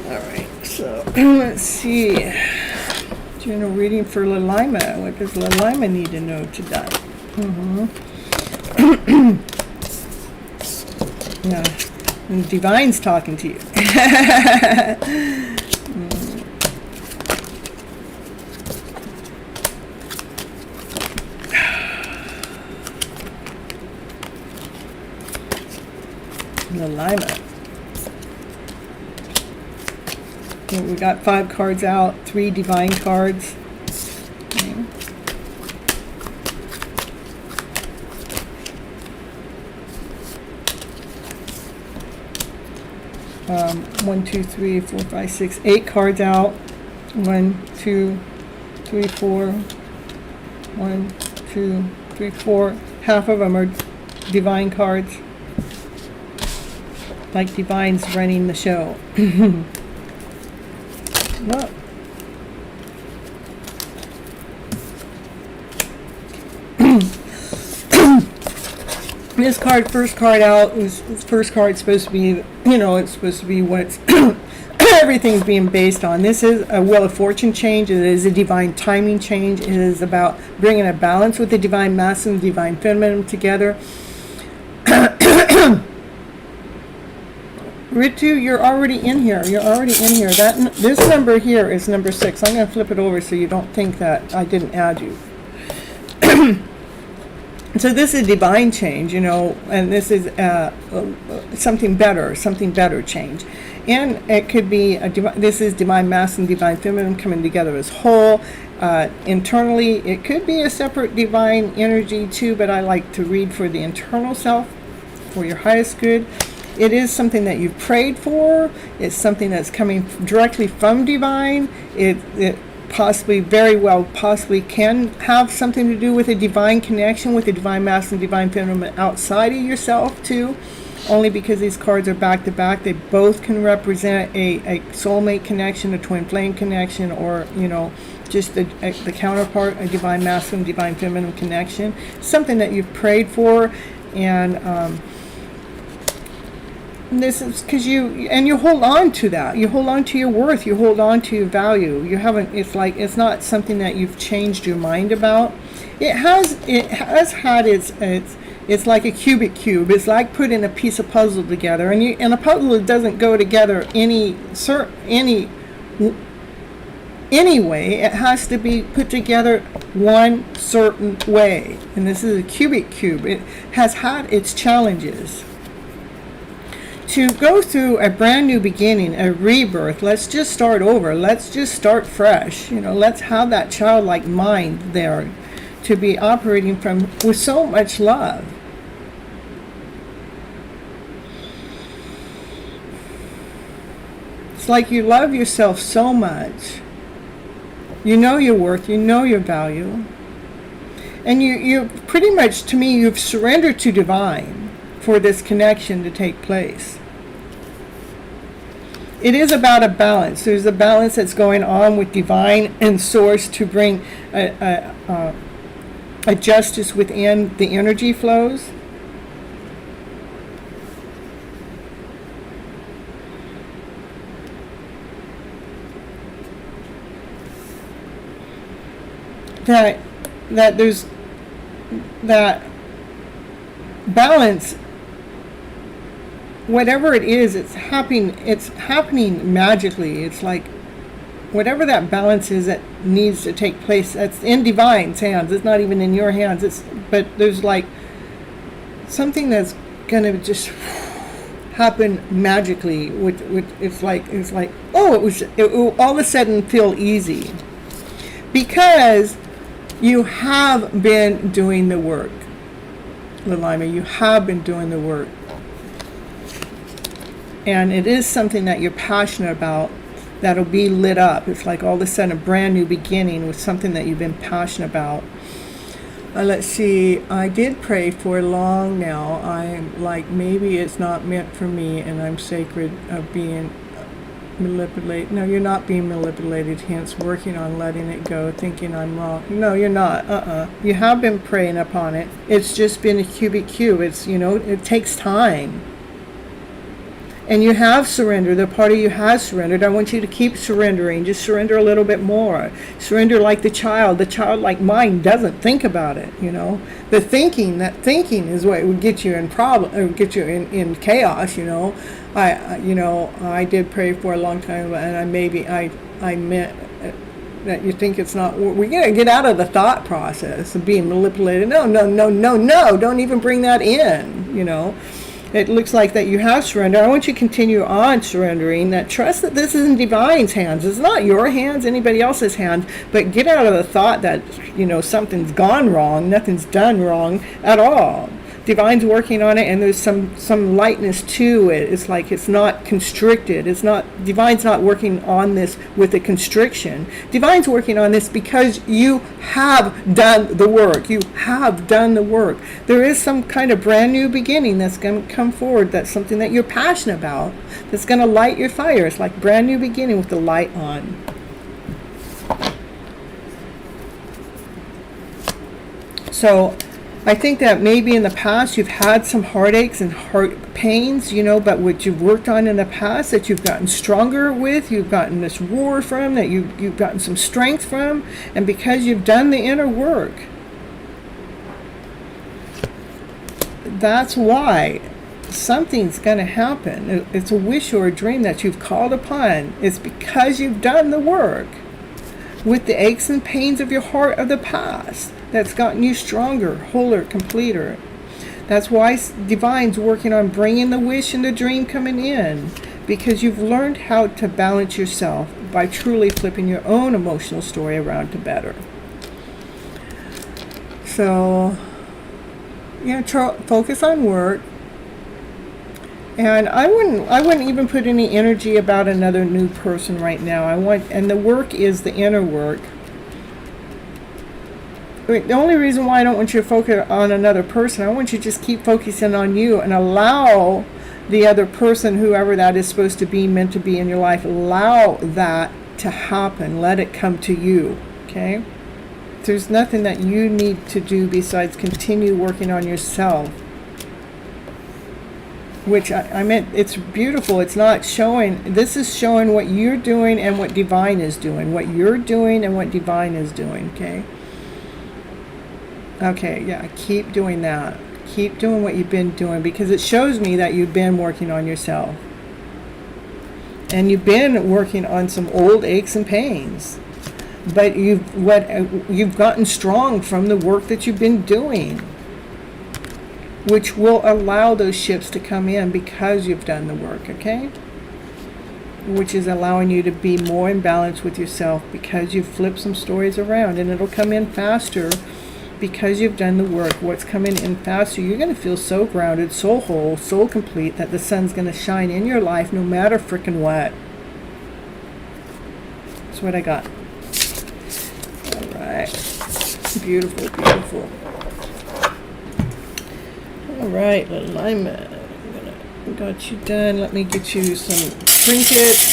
All right. So let's see. General reading for Lilima. What does Lilima need to know today? Yeah. And the divine's talking to you. Lilima. Okay, we got 5 cards out, 3 divine cards. Okay. 1, 2, 3, 4, 5, 6, 8 cards out. 1, 2, 3, 4. 1, 2, 3, 4. Half of them are divine cards. Like divine's running the show. Well, this card, first card out, first card supposed to be, it's supposed to be what's everything's being based on. This is a Wheel of Fortune change. It is a divine timing change. It is about bringing a balance with the divine masculine and the divine feminine together. Ritu, you're already in here. This number here is number 6. I'm going to flip it over so you don't think that I didn't add you. So this is divine change, and this is something better change. And it could be, this is divine masculine, divine feminine coming together as whole. Internally, it could be a separate divine energy too, but I like to read for the internal self, for your highest good. It is something that you've prayed for. It's something that's coming directly from divine. It possibly, very well, possibly can have something to do with a divine connection with the divine masculine, divine feminine outside of yourself too. Only because these cards are back to back, they both can represent a soulmate connection, a twin flame connection, or just the counterpart, a divine masculine, divine feminine connection. Something that you've prayed for, and this is because you hold on to that. You hold on to your worth. You hold on to your value. You haven't. It's not something that you've changed your mind about. It has had it's like a cubic cube. It's like putting a piece of puzzle together, and a puzzle that doesn't go together any way. It has to be put together one certain way, and this is a cubic cube. It has had its challenges. To go through a brand new beginning, a rebirth, let's just start over. Let's just start fresh. Let's have that childlike mind there to be operating from with so much love. It's like you love yourself so much. You know your worth, you know your value. And you pretty much, to me, you've surrendered to divine for this connection to take place. It is about a balance. There's a balance that's going on with divine and source to bring a justice within the energy flows. That there's that balance. Whatever it is, it's happening magically. It's like whatever that balance is that needs to take place, that's in divine's hands. It's not even in your hands. But there's like something that's gonna just happen magically. It's like it will all of a sudden feel easy because you have been doing the work, Lilima. You have been doing the work. And it is something that you're passionate about that'll be lit up. It's like all of a sudden a brand new beginning with something that you've been passionate about. Let's see, I did pray for long now. I'm like, maybe it's not meant for me and I'm sacred of being manipulated. No, you're not being manipulated, hence working on letting it go, thinking I'm wrong. No, you're not. You have been praying upon it. It's just been a cubic cube. It's, it takes time. And you have surrendered. The part of you has surrendered. I want you to keep surrendering. Just surrender a little bit more. Surrender like the child. The childlike mind doesn't think about it, The thinking is what would get you in problem, or get you in chaos, I did pray for a long time, and I meant that you think it's not. We're gonna get out of the thought process of being manipulated. No. Don't even bring that in, It looks like that you have surrendered. I want you to continue on surrendering. That trust that this is in divine's hands. It's not your hands, anybody else's hands. But get out of the thought that something's gone wrong. Nothing's done wrong at all. Divine's working on it, and there's some lightness to it. It's like it's not constricted. Divine's not working on this with a constriction. Divine's working on this because you have done the work. You have done the work. There is some kind of brand new beginning that's going to come forward. That's something that you're passionate about. That's going to light your fire. It's like brand new beginning with the light on. So I think that maybe in the past you've had some heartaches and heart pains, but what you've worked on in the past that you've gotten stronger with, you've gotten this roar from, that you've gotten some strength from, and because you've done the inner work, that's why something's going to happen. It's a wish or a dream that you've called upon. It's because you've done the work with the aches and pains of your heart of the past. That's gotten you stronger, wholer, completer. That's why Divine's working on bringing the wish and the dream coming in, because you've learned how to balance yourself by truly flipping your own emotional story around to better. So, focus on work. And I wouldn't even put any energy about another new person right now. And the work is the inner work. The only reason why I don't want you to focus on another person, I want you to just keep focusing on you and allow the other person, whoever that is supposed to be, meant to be in your life, allow that to happen. Let it come to you, okay? There's nothing that you need to do besides continue working on yourself. Which I meant, it's beautiful. It's not showing, this is showing what you're doing and what divine is doing. What you're doing and what divine is doing, okay? Okay, yeah, keep doing that. Keep doing what you've been doing, because it shows me that you've been working on yourself. And you've been working on some old aches and pains. But you've gotten strong from the work that you've been doing, which will allow those ships to come in because you've done the work, okay? Which is allowing you to be more in balance with yourself because you've flipped some stories around, and it'll come in faster because you've done the work. What's coming in faster, you're going to feel so grounded, so whole, so complete that the sun's going to shine in your life no matter frickin' what. That's what I got. All right. Beautiful, beautiful. All right, alignment. Got you done. Let me get you some trinkets.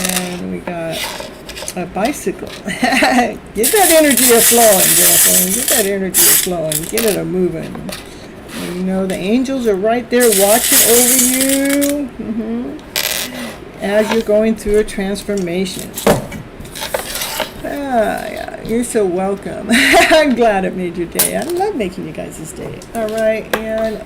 And we got a bicycle. Get that energy flowing, girlfriend. Get that energy flowing. Get it moving. And you know the angels are right there watching over you as you're going through a transformation. Yeah, you're so welcome. I'm glad it made your day. I love making you guys' day. All right, and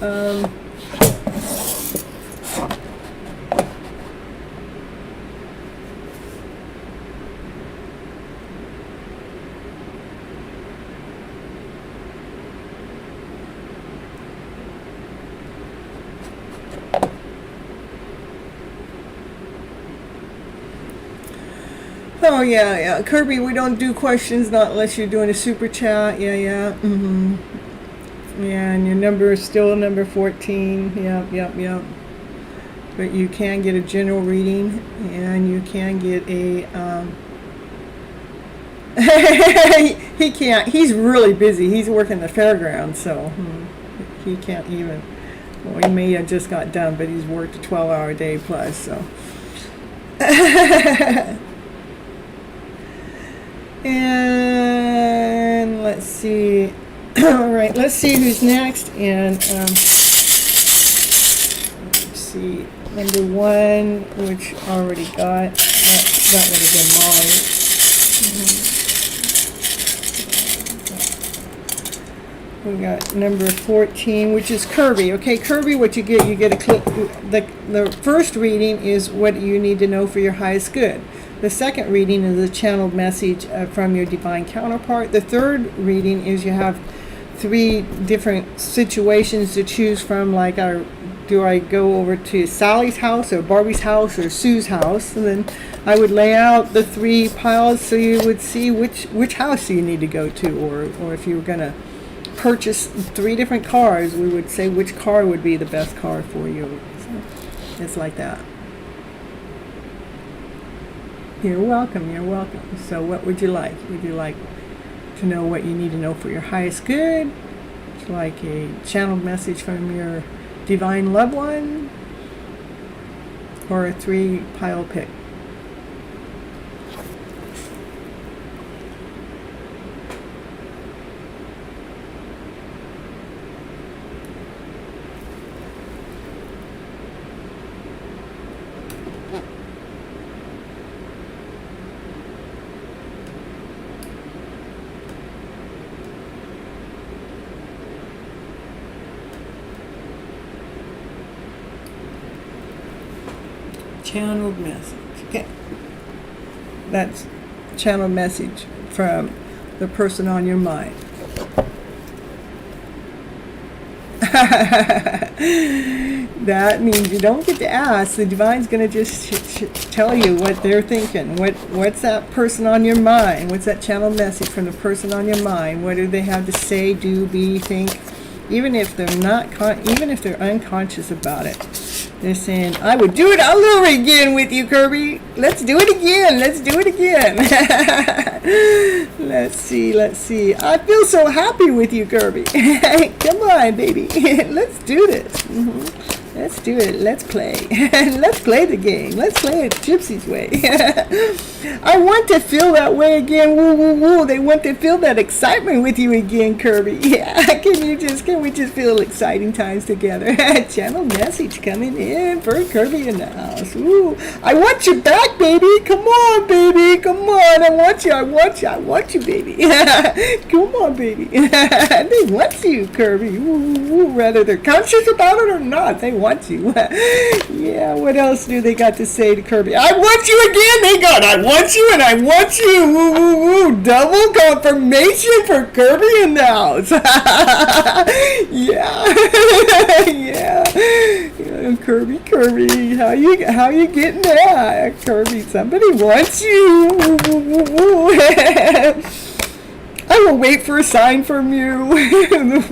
oh yeah, Kirby, we don't do questions not unless you're doing a super chat. Yeah, and your number is still number 14. Yep. But you can get a general reading, and you can get a he can't, he's really busy. He's working the fairgrounds, so he can't even, well, he may have just got done, but he's worked a 12-hour day plus, so and let's see. All right, let's see who's next. And let's see, number 1, which already got that would have been Molly. We got number 14, which is Kirby. Okay, Kirby, what you get a clip. The first reading is what you need to know for your highest good. The second reading is a channeled message from your divine counterpart. The third reading is you have 3 different situations to choose from, like do I go over to Sally's house or Barbie's house or Sue's house? And then I would lay out the 3 piles so you would see which house you need to go to, or if you were going to purchase 3 different cars, we would say which car would be the best car for you. So it's like that. You're welcome. So what would you like? Would you like to know what you need to know for your highest good? Would you like a channeled message from your divine loved one? Or a 3 pile pick? Channeled message. Okay. That's channeled message from the person on your mind. That means you don't get to ask. The divine's going to just tell you what they're thinking. What's that person on your mind? What's that channeled message from the person on your mind? What do they have to say, do, be, think? Even if they're not, even if they're unconscious about it, they're saying, "I would do it all over again with you, Kirby. Let's do it again. Let's do it again." Let's see. Let's see. I feel so happy with you, Kirby. Come on, baby. Let's do this. Let's do it. Let's play. Let's play the game. Let's play it Gypsy's way. I want to feel that way again. Woo, woo, woo. They want to feel that excitement with you again, Kirby. Yeah. Can we just feel exciting times together? Channel message coming in for Kirby in the house. Ooh. I want you back, baby. Come on, baby. Come on. I want you. I want you. I want you, baby. Come on, baby. They want you, Kirby. Ooh, whether they're conscious about it or not, they want you. Yeah, what else do they got to say to Kirby? I want you again. They got, I want you and I want you. Woo, woo, woo. Double confirmation for Kirby in the house. Yeah. Yeah. Kirby, how you getting that? Kirby, somebody wants you. Woo, woo, woo, woo. I will wait for a sign from you.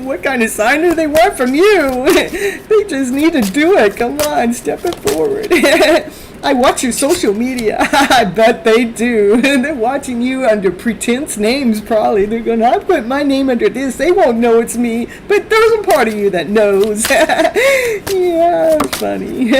What kind of sign do they want from you? They just need to do it. Come on, step it forward. I watch your social media. I bet they do. They're watching you under pretense names, probably. They're going, I put my name under this. They won't know it's me. But there's a part of you that knows. Yeah, funny.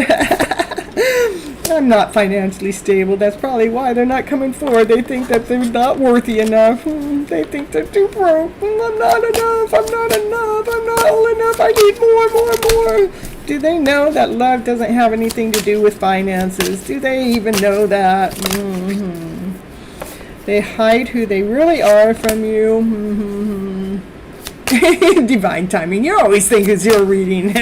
I'm not financially stable. That's probably why they're not coming forward. They think that they're not worthy enough. They think they're too broke. I'm not enough. I'm not enough. I'm not old enough. I need more. Do they know that love doesn't have anything to do with finances? Do they even know that? They hide who they really are from you. Divine timing. You always think it's your reading.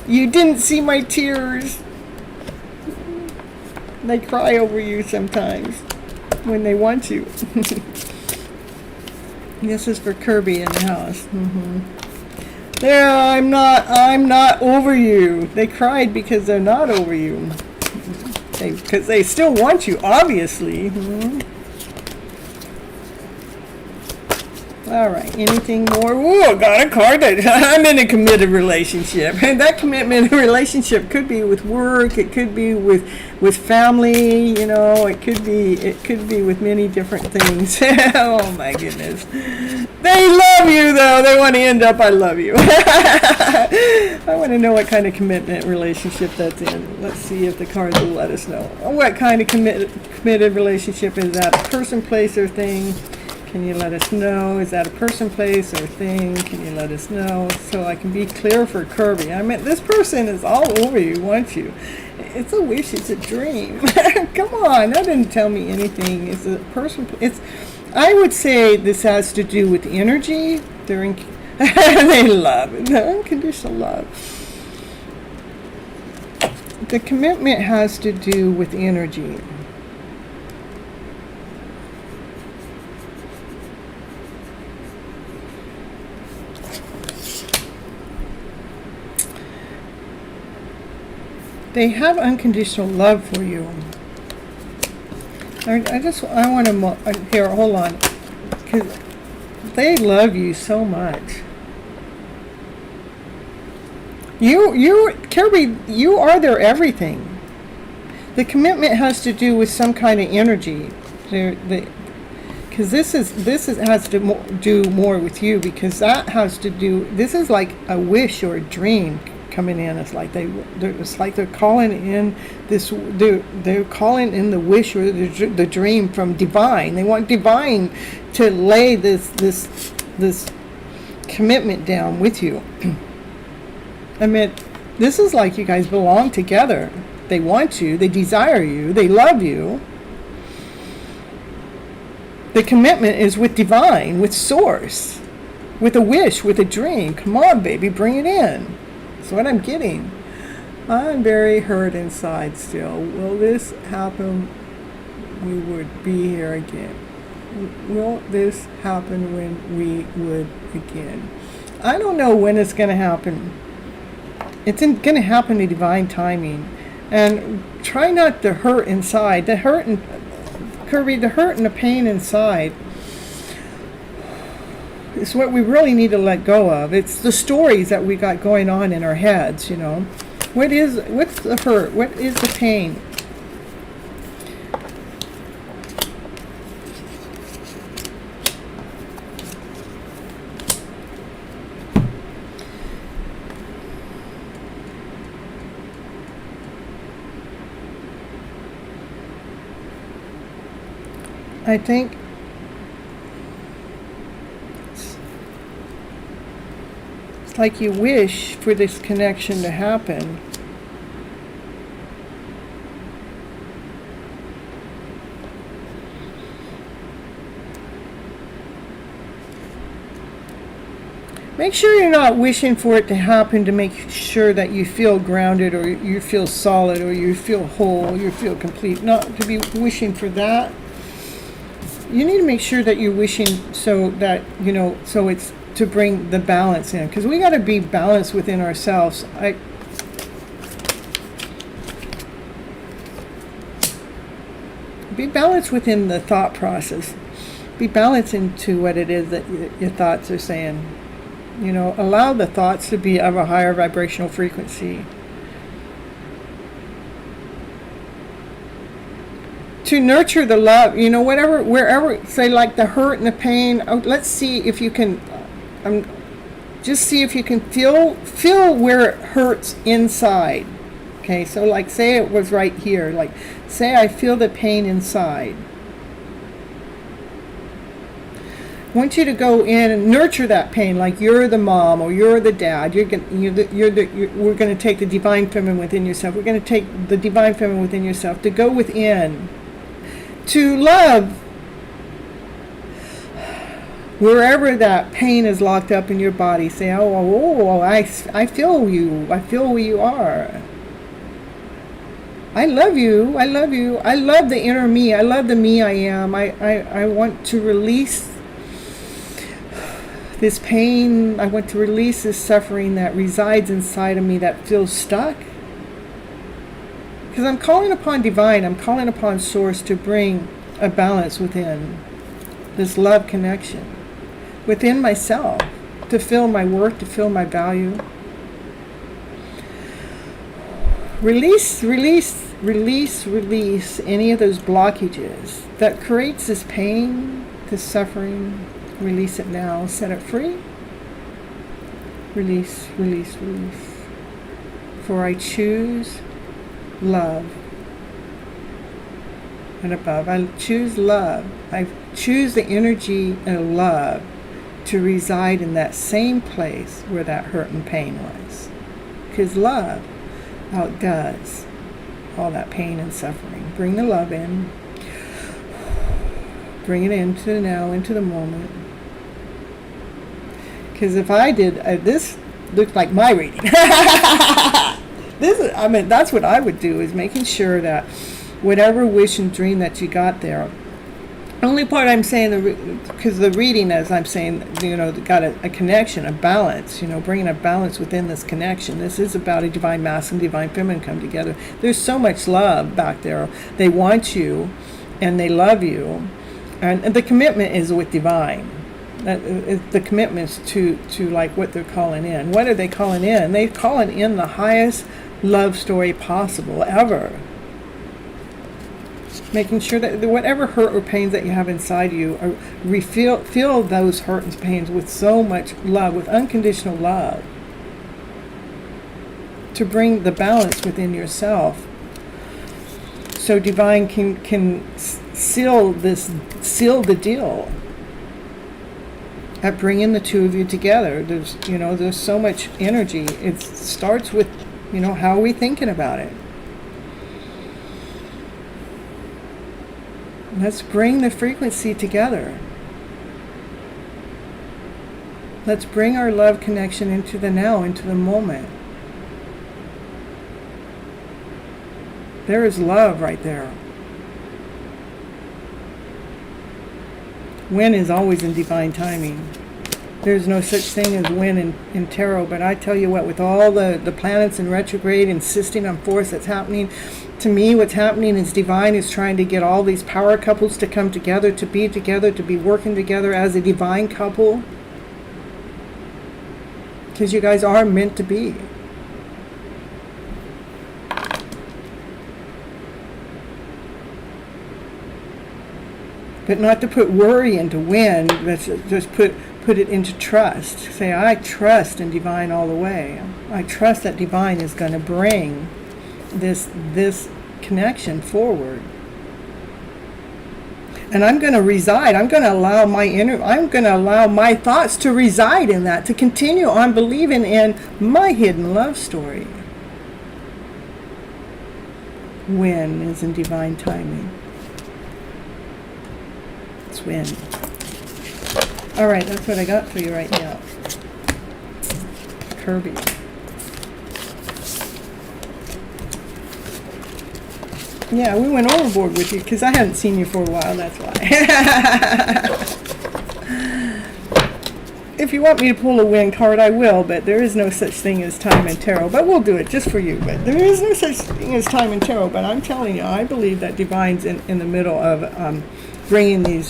You didn't see my tears. They cry over you sometimes when they want you. This is for Kirby in the house. I'm not over you. They cried because they're not over you. Because they still want you, obviously. All right, anything more? Ooh, I got a card that I'm in a committed relationship. And that commitment relationship could be with work, it could be with family, you know, it could be with many different things. Oh my goodness. They love you though. They want to end up I love you. I want to know what kind of commitment relationship that's in. Let's see if the cards will let us know. What kind of committed relationship is that? A person, place, or thing? Can you let us know? Is that a person, place, or thing? Can you let us know? So I can be clear for Kirby. I mean, this person is all over you, wants you. It's a wish, it's a dream. Come on, that didn't tell me anything. It's a person, I would say this has to do with energy. They love it, the unconditional love. The commitment has to do with energy. They have unconditional love for you. I want to, here, hold on. Because they love you so much. Kirby, you are their everything. The commitment has to do with some kind of energy. Because this has to do more with you, because that has to do, this is like a wish or a dream coming in. It's like they're calling in this. They're calling in the wish or the dream from divine. They want divine to lay this commitment down with you. I mean, this is like you guys belong together. They want you. They desire you. They love you. The commitment is with divine, with source, with a wish, with a dream. Come on, baby, bring it in. That's what I'm getting. I'm very hurt inside still. Will this happen? We would be here again. Will this happen when we would again? I don't know when it's going to happen. It's going to happen in divine timing. And try not to hurt inside. The hurt and Kirby, the hurt and the pain inside. It's what we really need to let go of. It's the stories that we got going on in our heads, you know. What's the hurt? What is the pain? I think it's like you wish for this connection to happen. Make sure you're not wishing for it to happen to make sure that you feel grounded or you feel solid or you feel whole, you feel complete. Not to be wishing for that. You need to make sure that you're wishing so that, you know, so it's to bring the balance in. Because we got to be balanced within ourselves. Be balanced within the thought process. Be balanced into what it is that your thoughts are saying. You know, allow the thoughts to be of a higher vibrational frequency. To nurture the love, you know, whatever, wherever, say like the hurt and the pain, let's see if you can, just see if you can feel where it hurts inside. Okay, so like say it was right here, like say I feel the pain inside. I want you to go in and nurture that pain, like you're the mom or you're the dad. We're going to take the divine feminine within yourself. We're going to take the divine feminine within yourself to go within, to love wherever that pain is locked up in your body. Say, I feel you. I feel where you are. I love you. I love you. I love the inner me. I love the me I am. I want to release this pain. I want to release this suffering that resides inside of me that feels stuck. Because I'm calling upon divine, I'm calling upon source to bring a balance within this love connection, within myself, to feel my worth, to feel my value. Release any of those blockages that creates this pain, this suffering. Release it now. Set it free. Release. For I choose love and above. I choose love. I choose the energy of love to reside in that same place where that hurt and pain was. Because love outdoes all that pain and suffering. Bring the love in. Bring it into the now, into the moment. Because if I did, this looks like my reading. That's what I would do, is making sure that whatever wish and dream that you got there. Only part I'm saying, because the reading, as I'm saying, you know, got a connection, a balance, you know, bringing a balance within this connection. This is about a divine masculine, divine feminine come together. There's so much love back there. They want you, and they love you, and the commitment is with divine. The commitments to like what they're calling in. What are they calling in? They're calling in the highest love story possible ever. Making sure that whatever hurt or pains that you have inside you, feel those hurt and pains with so much love, with unconditional love, to bring the balance within yourself, so divine can seal the deal at bringing the two of you together. There's so much energy. It starts with, how are we thinking about it? Let's bring the frequency together. Let's bring our love connection into the now, into the moment. There is love right there. Win is always in divine timing. There's no such thing as win in tarot, but I tell you what, with all the planets in retrograde insisting on force that's happening, to me what's happening is divine is trying to get all these power couples to come together, to be working together as a divine couple. because you guys are meant to be. But not to put worry into when, but just put it into trust. Say, I trust in divine all the way. I trust that divine is going to bring this connection forward. And I'm going to reside. I'm going to allow my thoughts to reside in that, to continue on believing in my hidden love story. When is in divine timing. Win. All right, that's what I got for you right now. Kirby. Yeah, we went overboard with you because I hadn't seen you for a while, that's why. If you want me to pull a win card, I will, but there is no such thing as time in tarot. But we'll do it just for you. But there is no such thing as time in tarot. But I'm telling you, I believe that divine's in the middle of bringing these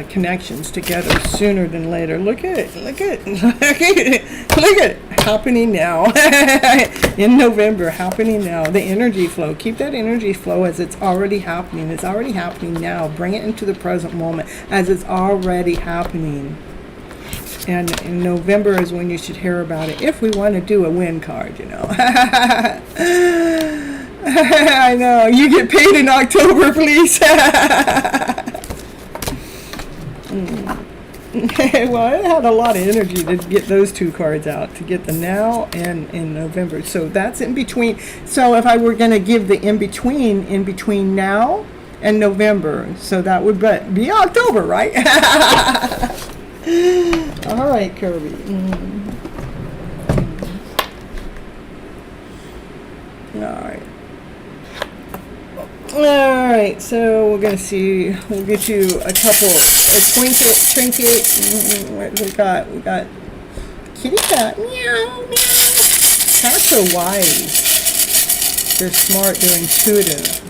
connections together sooner than later. Look at it happening now. In November, happening now. The energy flow, keep that energy flow as it's already happening. It's already happening now. Bring it into the present moment as it's already happening. And in November is when you should hear about it, if we want to do a win card, you know. I know. You get paid in October, please. Well, I had a lot of energy to get those two cards out, to get the now and in November. So that's in between. So if I were going to give the in between now and November, so that would be October, right? All right, Kirby. All right, so we're going to see, we'll get you a trinket. What we got? We got kitty cat. Meow, meow. Cats are wise. They're smart, they're intuitive.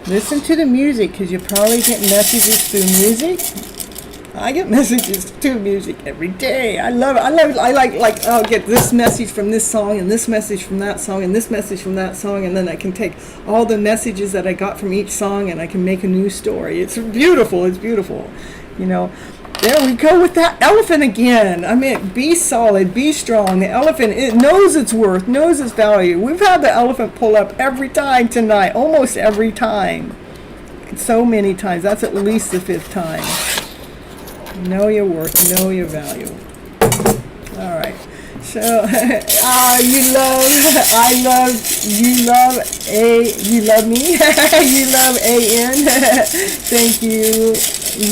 Listen to the music, because you probably get messages through music. I get messages through music every day. I love it. I like I'll get this message from this song and this message from that song and this message from that song, and then I can take all the messages that I got from each song and I can make a new story. It's beautiful. It's beautiful. You know, there we go with that elephant again. I mean, be solid, be strong. The elephant, it knows its worth, knows its value. We've had the elephant pull up every time tonight, almost every time. So many times. That's at least the 5th time. Know your worth, know your value. All right. So, you love me. You love AN. Thank you.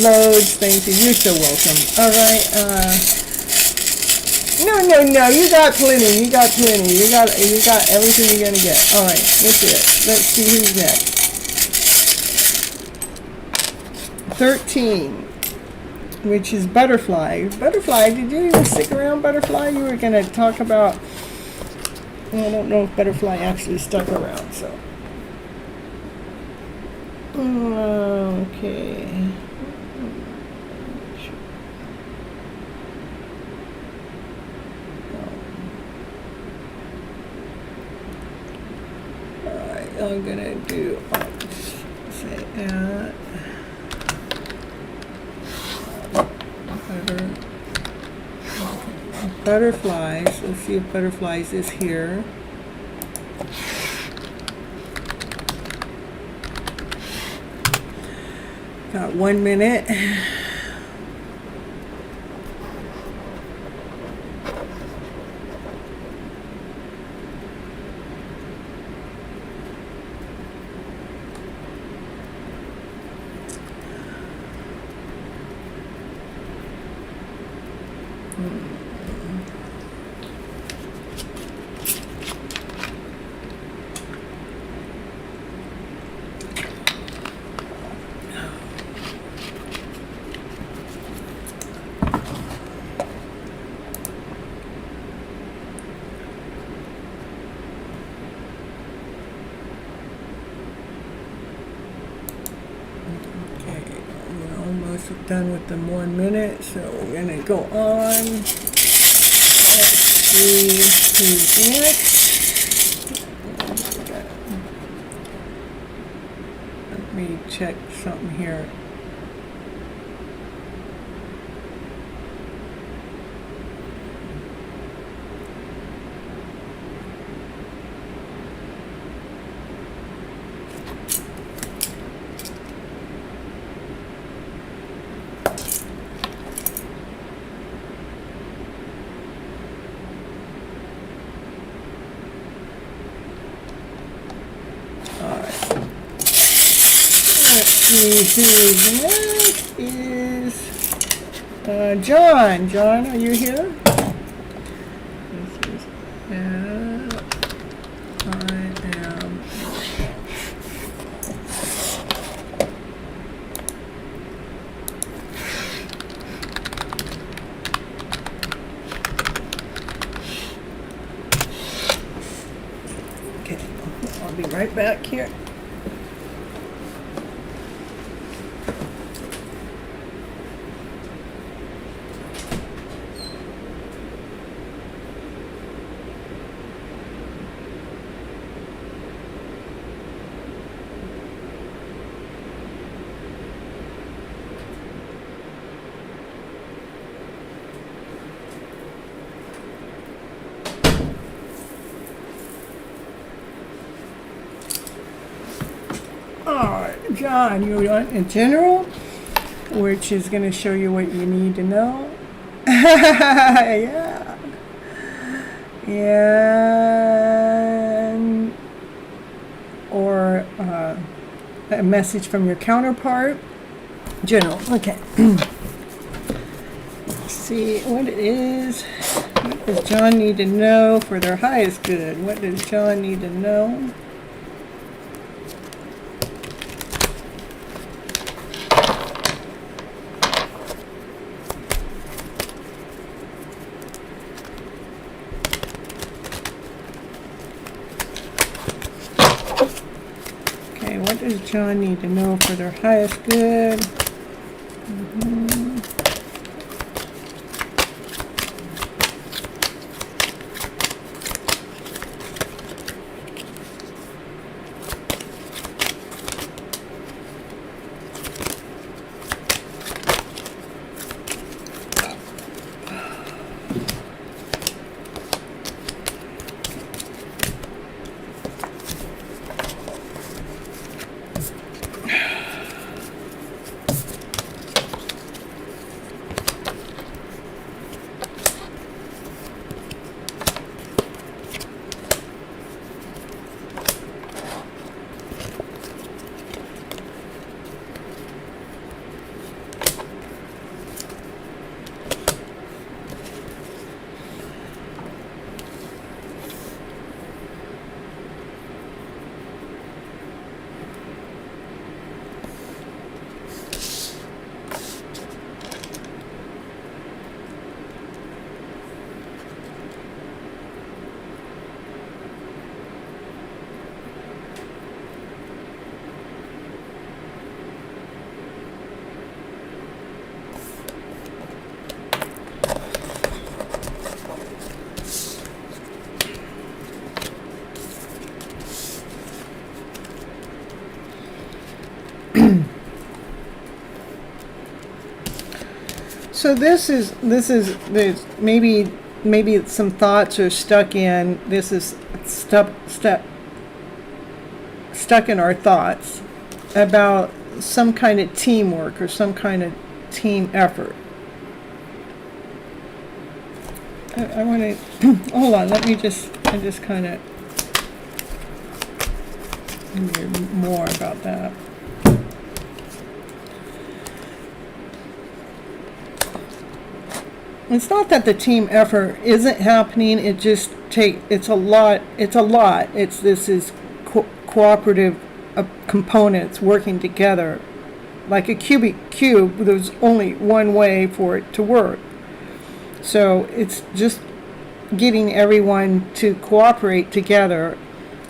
Loads. Thank you. You're so welcome. All right. No. You got plenty. You got everything you're going to get. All right. That's it. Let's see who's next. 13. Which is Butterfly. Butterfly, did you even stick around, Butterfly? You were going to talk about... Well, I don't know if Butterfly actually stuck around, so... Okay. Alright, I'm going to do... say that... Butterflies. Let's see if Butterflies is here. Got 1 minute. Done with the 1 minute, so we're gonna go on. see who's next. Let me check something here. Who is next is John. John, are you here? This is I am. Okay, I'll be right back here. Alright, John, you want in general, which is going to show you what you need to know. Yeah. And or a message from your counterpart. General, okay. Let's see what it is. What does John need to know for their highest good? What does John need to know? What does John need to know for their highest good? So there's maybe some thoughts are stuck in. This is stuck in our thoughts about some kind of teamwork or some kind of team effort. I want to hold on. I just kind of hear more about that. It's not that the team effort isn't happening. It's a lot. This is cooperative components working together. Like a cubic cube, there's only one way for it to work. So it's just getting everyone to cooperate together.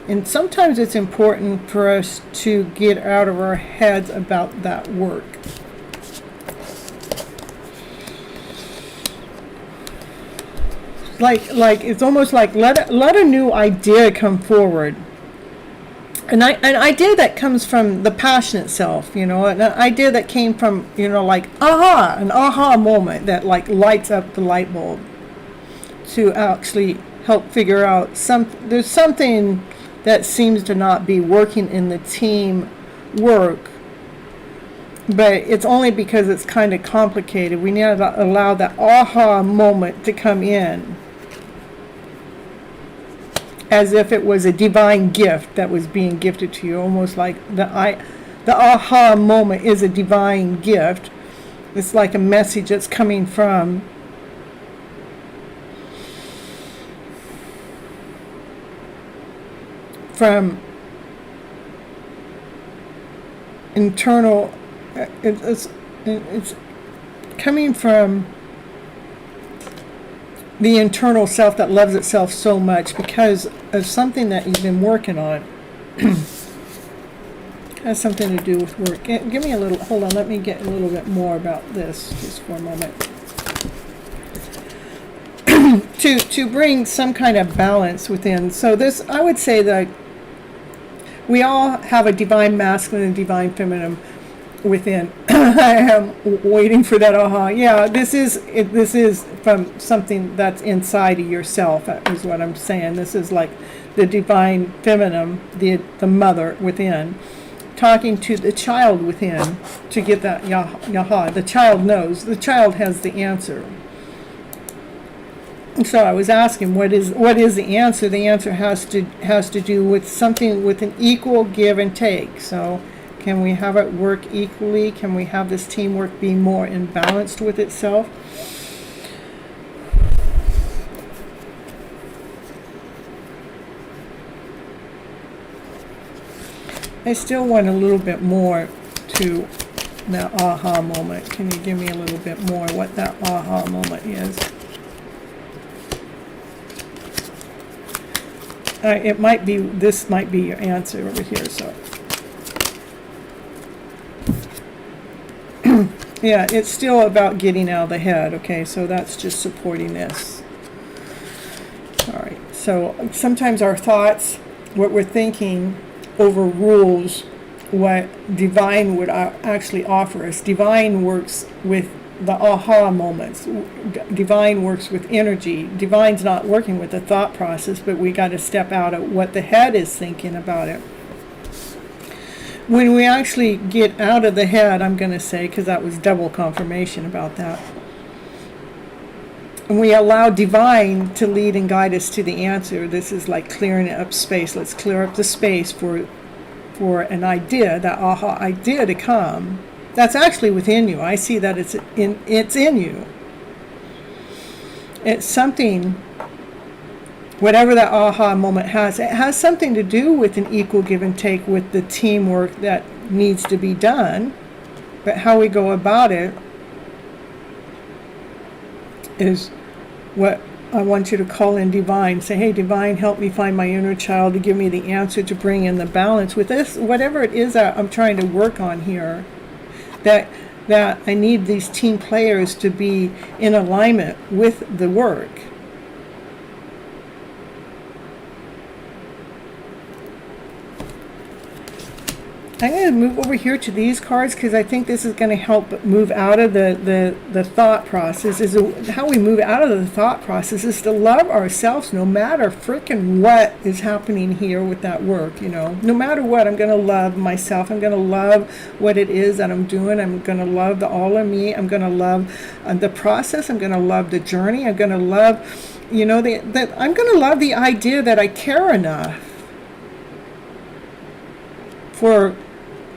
And sometimes it's important for us to get out of our heads about that work. like it's almost like let a new idea come forward. An idea that comes from the passion itself, an idea that came from, like an aha moment that like lights up the light bulb to actually help figure out there's something that seems to not be working in the team work, but it's only because it's kind of complicated. We need to allow that aha moment to come in, as if it was a divine gift that was being gifted to you, almost like the aha moment is a divine gift. It's like a message that's coming from internal. It's coming from the internal self that loves itself so much because of something that you've been working on. Has something to do with work. Give me a little, hold on, let me get a little bit more about this just for a moment. To bring some kind of balance within. So this, I would say that we all have a divine masculine and divine feminine within. I am waiting for that aha. Yeah, this is from something that's inside of yourself, is what I'm saying. This is like the divine feminine, the mother within, talking to the child within to get that yaha. The child knows. The child has the answer. And so I was asking, what is the answer? The answer has to do with something with an equal give and take. So can we have it work equally? Can we have this teamwork be more imbalanced with itself? I still want a little bit more to that aha moment. Can you give me a little bit more what that aha moment is? This might be your answer over here, so. Yeah, it's still about getting out of the head, okay, so that's just supporting this. All right, so sometimes our thoughts, what we're thinking, overrules what divine would actually offer us. Divine works with the aha moments. Divine works with energy. Divine's not working with the thought process, but we got to step out of what the head is thinking about it. When we actually get out of the head, I'm going to say, because that was double confirmation about that, and we allow divine to lead and guide us to the answer. This is like clearing up space. Let's clear up the space for an idea, that aha idea to come. That's actually within you. I see that it's in you. It's something, whatever that aha moment has, it has something to do with an equal give and take with the teamwork that needs to be done. But how we go about it is what I want you to call in divine. Say, hey, divine, help me find my inner child to give me the answer to bring in the balance with this, whatever it is that I'm trying to work on here. That I need these team players to be in alignment with the work. I'm going to move over here to these cards because I think this is going to help move out of the thought process. How we move out of the thought process is to love ourselves no matter frickin' what is happening here with that work, No matter what, I'm going to love myself. I'm going to love what it is that I'm doing. I'm going to love the all of me. I'm going to love the process. I'm going to love the journey. I'm going to love, I'm going to love the idea that I care enough for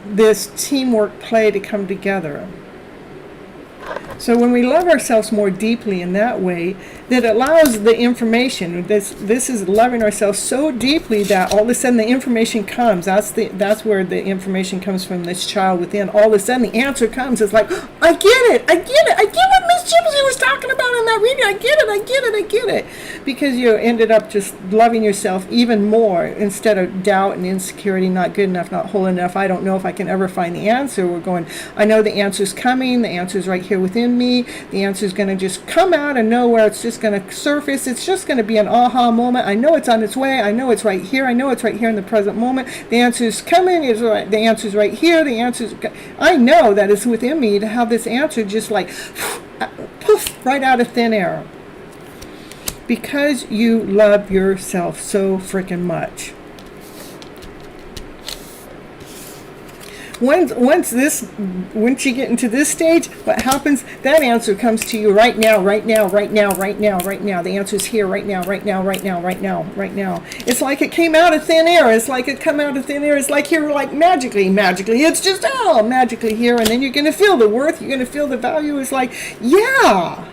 this teamwork play to come together. So when we love ourselves more deeply in that way, that allows the information. This is loving ourselves so deeply that all of a sudden the information comes. That's where the information comes from, this child within. All of a sudden the answer comes. It's like, I get it. I get what Miss Gypsy was talking about in that reading. I get it. Because you ended up just loving yourself even more instead of doubt and insecurity, not good enough, not whole enough. I don't know if I can ever find the answer. We're going, I know the answer's coming. The answer's right here within within me. The answer is going to just come out of nowhere. It's just going to surface. It's just going to be an aha moment. I know it's on its way. I know it's right here. I know it's right here in the present moment. The answer is coming. It's right. The answer is right here. The answer is, I know that it's within me to have this answer just like poof, right out of thin air. Because you love yourself so freaking much. Once you get into this stage, what happens? That answer comes to you right now, right now, right now, right now, right now. The answer is here, right now, right now, right now, right now, right now. It's like it came out of thin air. It's like it come out of thin air. It's like here, like magically. It's just magically here, and then you're gonna feel the worth. You're gonna feel the value. It's like, yeah,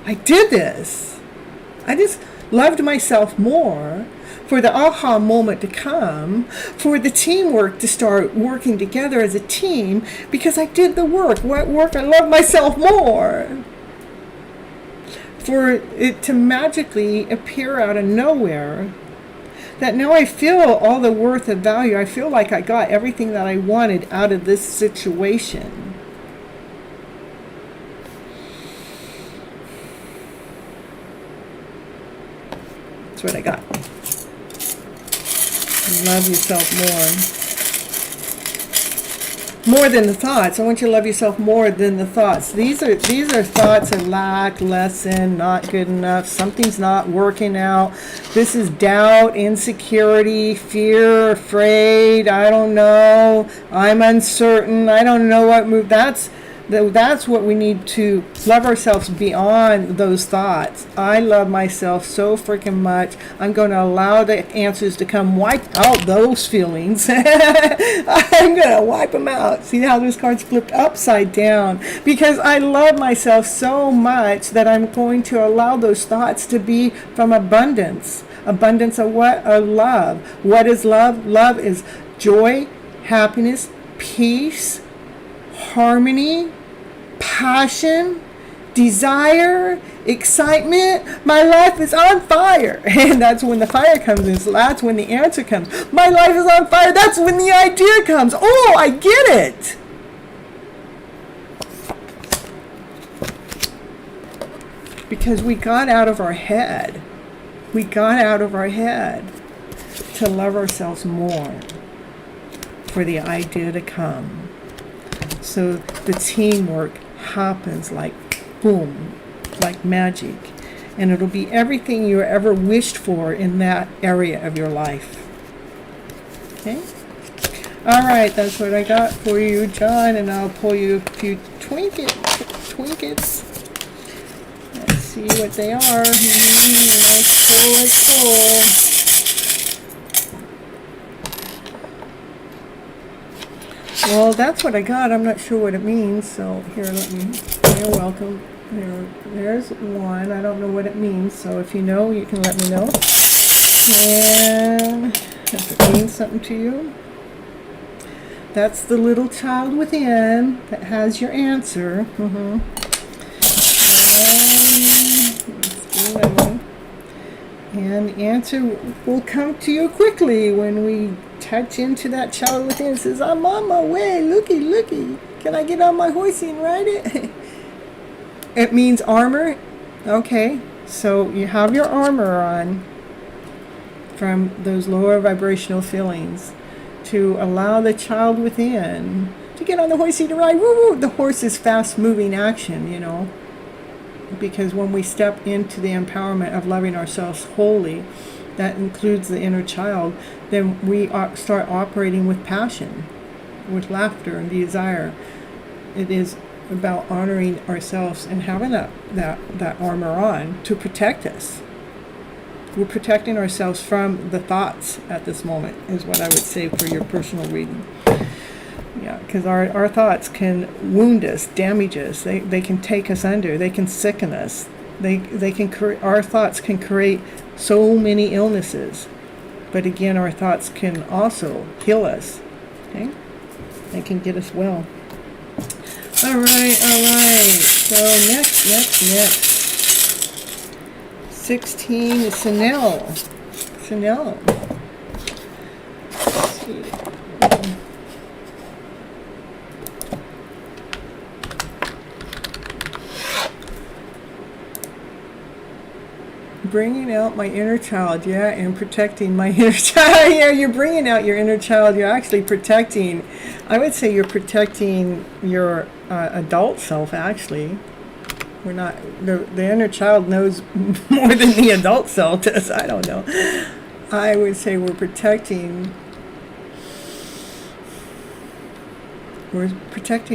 I did this. I just loved myself more. For the aha moment to come, for the teamwork to start working together as a team, because I did the work. What work? I love myself more. For it to magically appear out of nowhere, that now I feel all the worth and value. I feel like I got everything that I wanted out of this situation. That's what I got. Love yourself more than the thoughts. I want you to love yourself more than the thoughts. These are thoughts of lack, lesson, not good enough, something's not working out. This is doubt, insecurity, fear, afraid, I don't know, I'm uncertain, I don't know what move. That's what we need to love ourselves beyond those thoughts. I love myself so freaking much. I'm going to allow the answers to come, wipe out those feelings. I'm going to wipe them out. See how this card's flipped upside down? Because I love myself so much that I'm going to allow those thoughts to be from abundance. Abundance of what? Of love. What is love? Love is joy, happiness, peace, harmony, passion, desire, excitement. My life is on fire. And that's when the fire comes in. So that's when the answer comes. My life is on fire. That's when the idea comes. Oh, I get it. Because we got out of our head. We got out of our head to love ourselves more for the idea to come. So the teamwork happens like boom, like magic. And it'll be everything you ever wished for in that area of your life. Okay? All right, that's what I got for you, John. And I'll pull you a few twinkets. Let's see what they are. Let's pull. Well, that's what I got. I'm not sure what it means. So here, you're welcome. There's one. I don't know what it means. So if you know, you can let me know. And if it means something to you, that's the little child within that has your answer. And the answer will come to you quickly when we touch into that child within. It says, I'm on my way. Looky. Can I get on my horsey and ride it? It means armor. Okay, so you have your armor on from those lower vibrational feelings to allow the child within to get on the horsey to ride. Woo-woo. The horse is fast-moving action, you know. Because when we step into the empowerment of loving ourselves wholly, that includes the inner child, then we start operating with passion, with laughter and desire. It is about honoring ourselves and having that armor on to protect us. We're protecting ourselves from the thoughts at this moment, is what I would say for your personal reading. Yeah, because our thoughts can wound us, damage us. They can take us under. They can sicken us. Our thoughts can create so many illnesses. But again, our thoughts can also heal us. Okay? They can get us well. All right. So next. 16 is Chanel. Let's see. bringing out my inner child, yeah, and protecting my inner child. Yeah, you're bringing out your inner child. You're actually protecting, I would say you're protecting your adult self, actually. We're not, the inner child knows more than the adult self does. I don't know. I would say we're protecting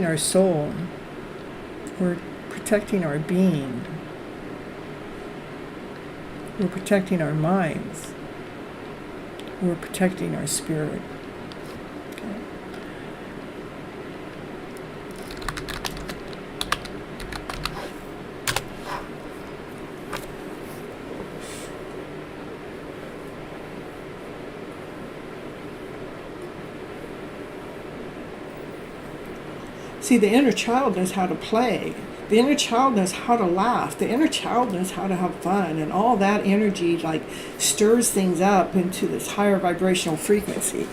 our soul. We're protecting our being. We're protecting our minds. We're protecting our spirit. Okay. See, the inner child knows how to play. The inner child knows how to laugh. The inner child knows how to have fun. And all that energy like stirs things up into this higher vibrational frequency.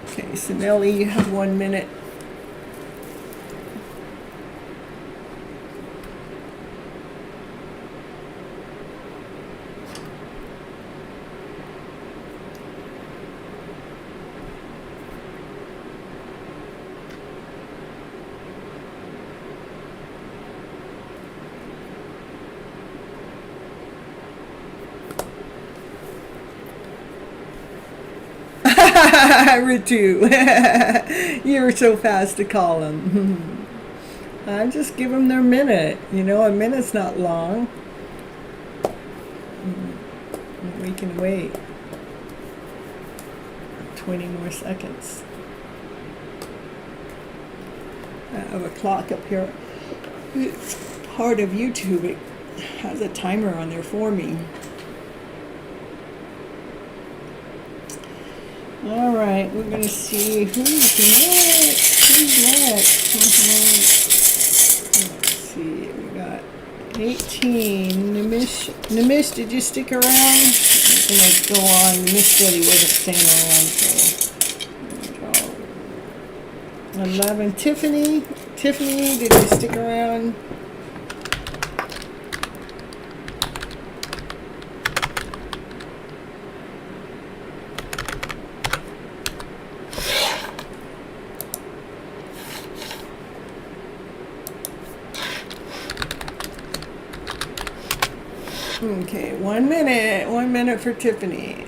Okay, so Nellie, you have 1 minute. Ritu, you were so fast to call them. I just give them their minute. You know, a minute's not long. We can wait 20 more seconds. I have a clock up here. It's part of YouTube. It has a timer on there for me. All right, we're going to see who's next. Let's see, we got 18. Nimish, did you stick around? I'm going to go on. Nimish said he wasn't staying around, so there we go. 11. Tiffany, did you stick around? Okay, 1 minute. 1 minute for Tiffany.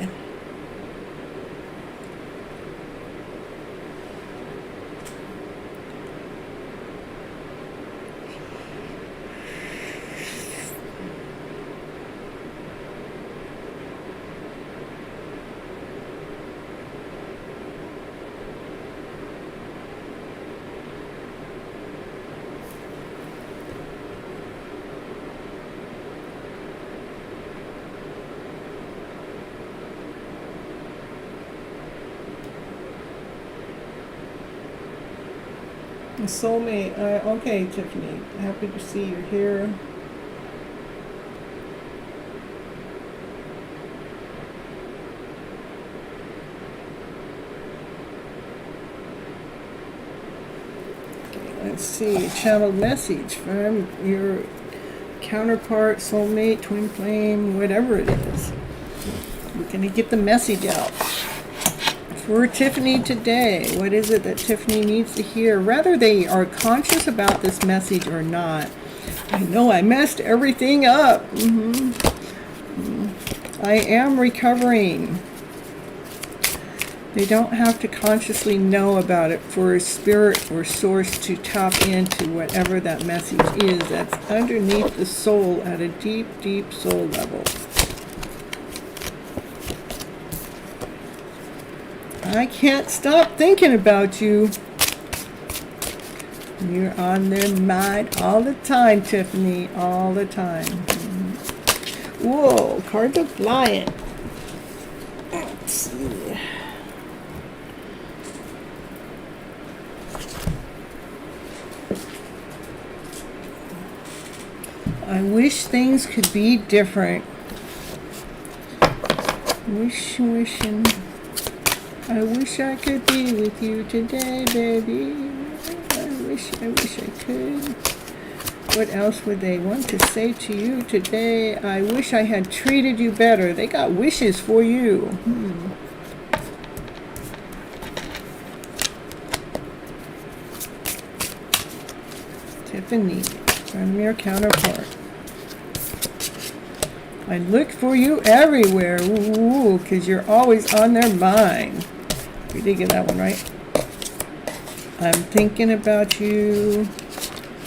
Soulmate, okay, Tiffany, happy to see you here. Okay, let's see, channeled message from your counterpart, soulmate, twin flame, whatever it is. We're going to get the message out. For Tiffany today, what is it that Tiffany needs to hear? Whether they are conscious about this message or not. I know I messed everything up. I am recovering. They don't have to consciously know about it for a spirit or source to tap into whatever that message is that's underneath the soul at a deep, deep soul level. I can't stop thinking about you. You're on their mind all the time, Tiffany, all the time. Whoa, cards are flying. Let's see. I wish things could be different. Wishing. I wish I could be with you today, baby. I wish I could. What else would they want to say to you today? I wish I had treated you better. They got wishes for you. Tiffany, from your counterpart. I look for you everywhere. Ooh, because you're always on their mind. We did get that one right. I'm thinking about you.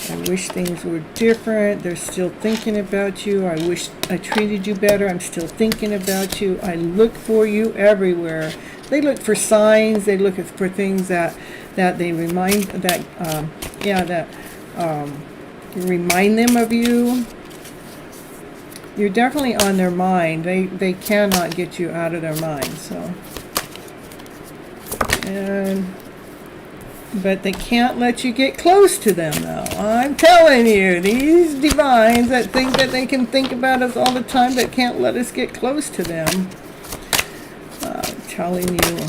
I wish things were different. They're still thinking about you. I wish I treated you better. I'm still thinking about you. I look for you everywhere. They look for signs. They look for things that they remind remind them of you. You're definitely on their mind. They cannot get you out of their mind. So, but they can't let you get close to them, though. I'm telling you, these divines that think that they can think about us all the time, but can't let us get close to them. I'm telling you.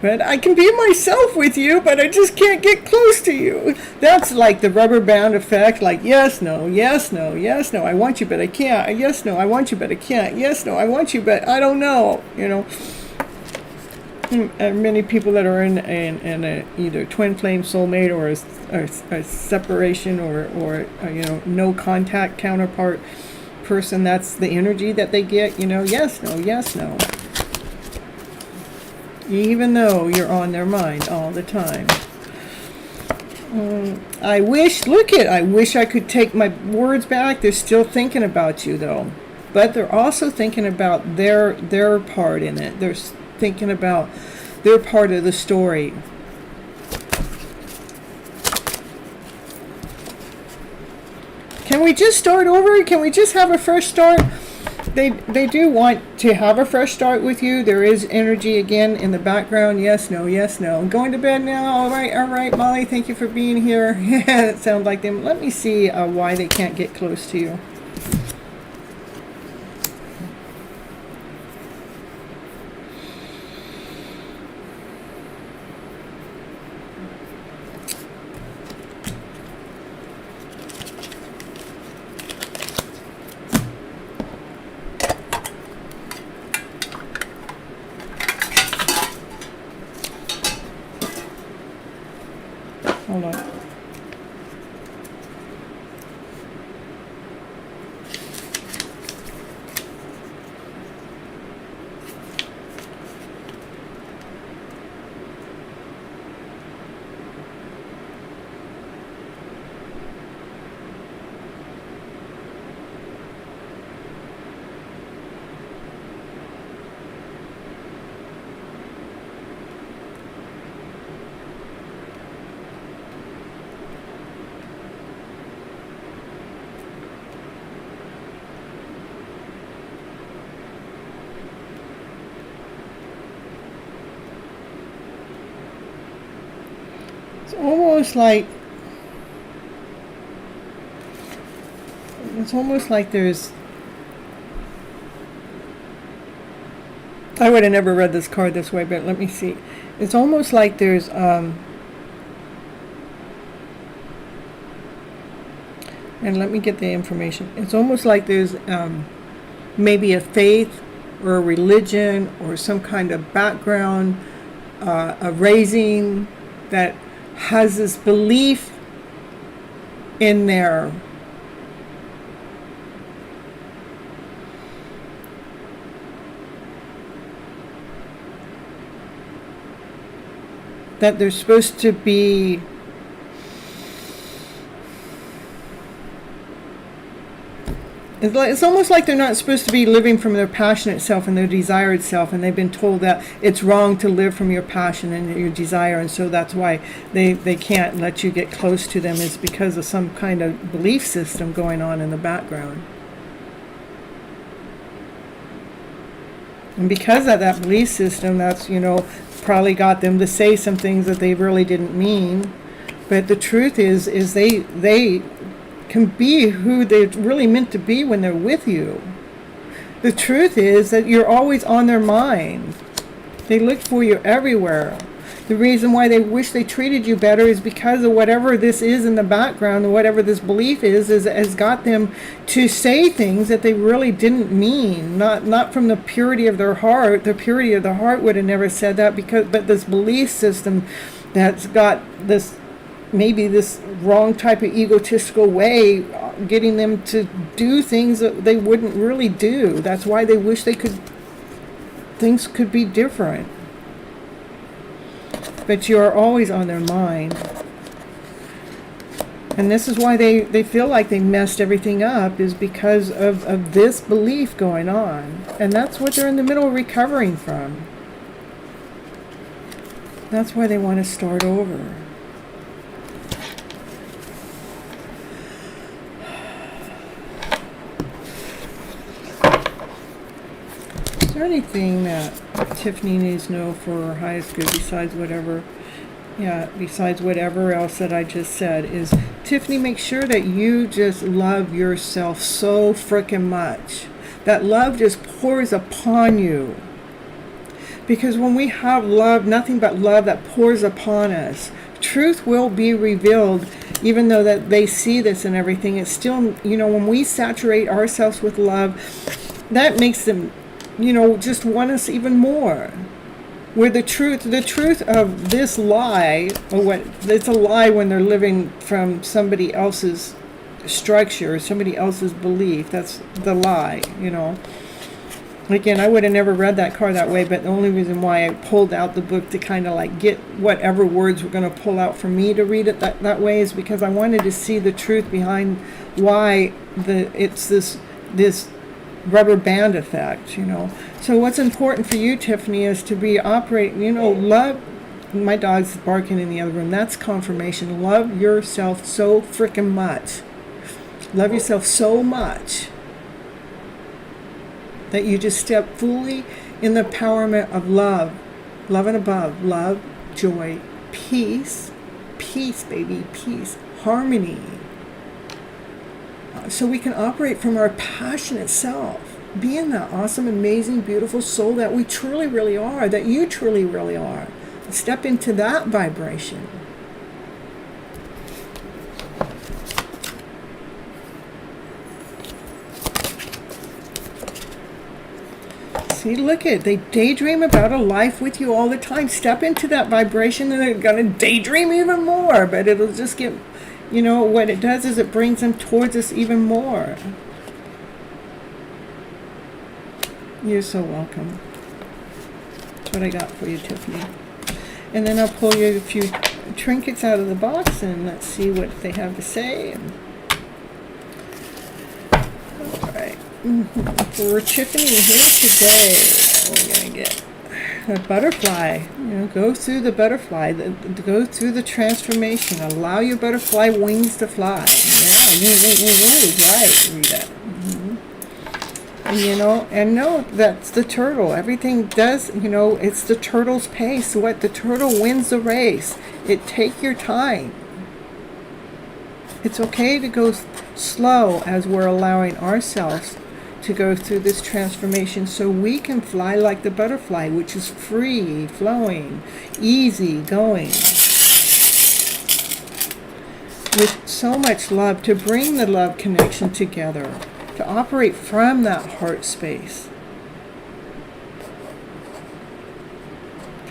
But I can be myself with you, but I just can't get close to you. That's like the rubber band effect, like yes, no, yes, no, yes, no, I want you, but I can't. Yes, no, I want you, but I can't. Yes, no, I want you, but I don't know, you know. Many people that are in a either twin flame soulmate or a separation or no contact counterpart person, that's the energy that they get, yes, no, yes, no. Even though you're on their mind all the time. I wish I could take my words back. They're still thinking about you, though. But they're also thinking about their part in it. They're thinking about their part of the story. Can we just start over? Can we just have a fresh start? They do want to have a fresh start with you. There is energy again in the background. Yes, no, yes, no. I'm going to bed now. All right, Molly. Thank you for being here. Yeah, it sounds like them. Let me see why they can't get close to you. Hold on. It's almost like there's, I would have never read this card this way, but let me see. It's almost like there's and let me get the information. It's almost like there's maybe a faith or a religion or some kind of background, a raising that has this belief in there that they're supposed to be it's almost like they're not supposed to be living from their passionate self and their desired self, and they've been told that it's wrong to live from your passion and your desire, and so that's why they can't let you get close to them, is because of some kind of belief system going on in the background. And because of that belief system, that's, probably got them to say some things that they really didn't mean. But the truth is they can be who they're really meant to be when they're with you. The truth is that you're always on their mind. They look for you everywhere. The reason why they wish they treated you better is because of whatever this is in the background, and whatever this belief is has got them to say things that they really didn't mean. Not from the purity of their heart. The purity of the heart would have never said that, but this belief system that's got this, maybe this wrong type of egotistical way, getting them to do things that they wouldn't really do. That's why they wish things could be different. But you are always on their mind. And this is why they feel like they messed everything up, is because of this belief going on. And that's what they're in the middle of recovering from. That's why they want to start over. Is there anything that Tiffany needs to know for her highest good besides whatever else that I just said? Is, Tiffany, make sure that you just love yourself so frickin' much. That love just pours upon you. Because when we have love, nothing but love that pours upon us, truth will be revealed. Even though that they see this and everything, it's still, when we saturate ourselves with love, that makes them, just want us even more. Where the truth of this lie, it's a lie when they're living from somebody else's structure, somebody else's belief. That's the lie, Again, I would have never read that card that way, but the only reason why I pulled out the book to kind of like get whatever words were going to pull out for me to read it that way is because I wanted to see the truth behind why it's this rubber band effect, So what's important for you, Tiffany, is to be operating, love. My dog's barking in the other room. That's confirmation. Love yourself so freaking much. Love yourself so much that you just step fully in the empowerment of love. Love and above. Love, joy, peace. Peace, baby. Peace. Harmony. So we can operate from our passionate self, being that awesome, amazing, beautiful soul that we truly, really are, that you truly, really are. Step into that vibration. See, look at, they daydream about a life with you all the time. Step into that vibration and they're going to daydream even more, but it'll just get... what it does is it brings them towards us even more. You're so welcome. That's what I got for you, Tiffany. And then I'll pull you a few trinkets out of the box and let's see what they have to say. All right. For Tiffany here today, we're going to get a butterfly. Go through the butterfly, go through the transformation. Allow your butterfly wings to fly. Yeah, right, Rita. And no, that's the turtle. Everything does, it's the turtle's pace. What the turtle wins the race. Take your time. It's okay to go slow as we're allowing ourselves to go through this transformation so we can fly like the butterfly, which is free, flowing, easy going. With so much love, to bring the love connection together, to operate from that heart space.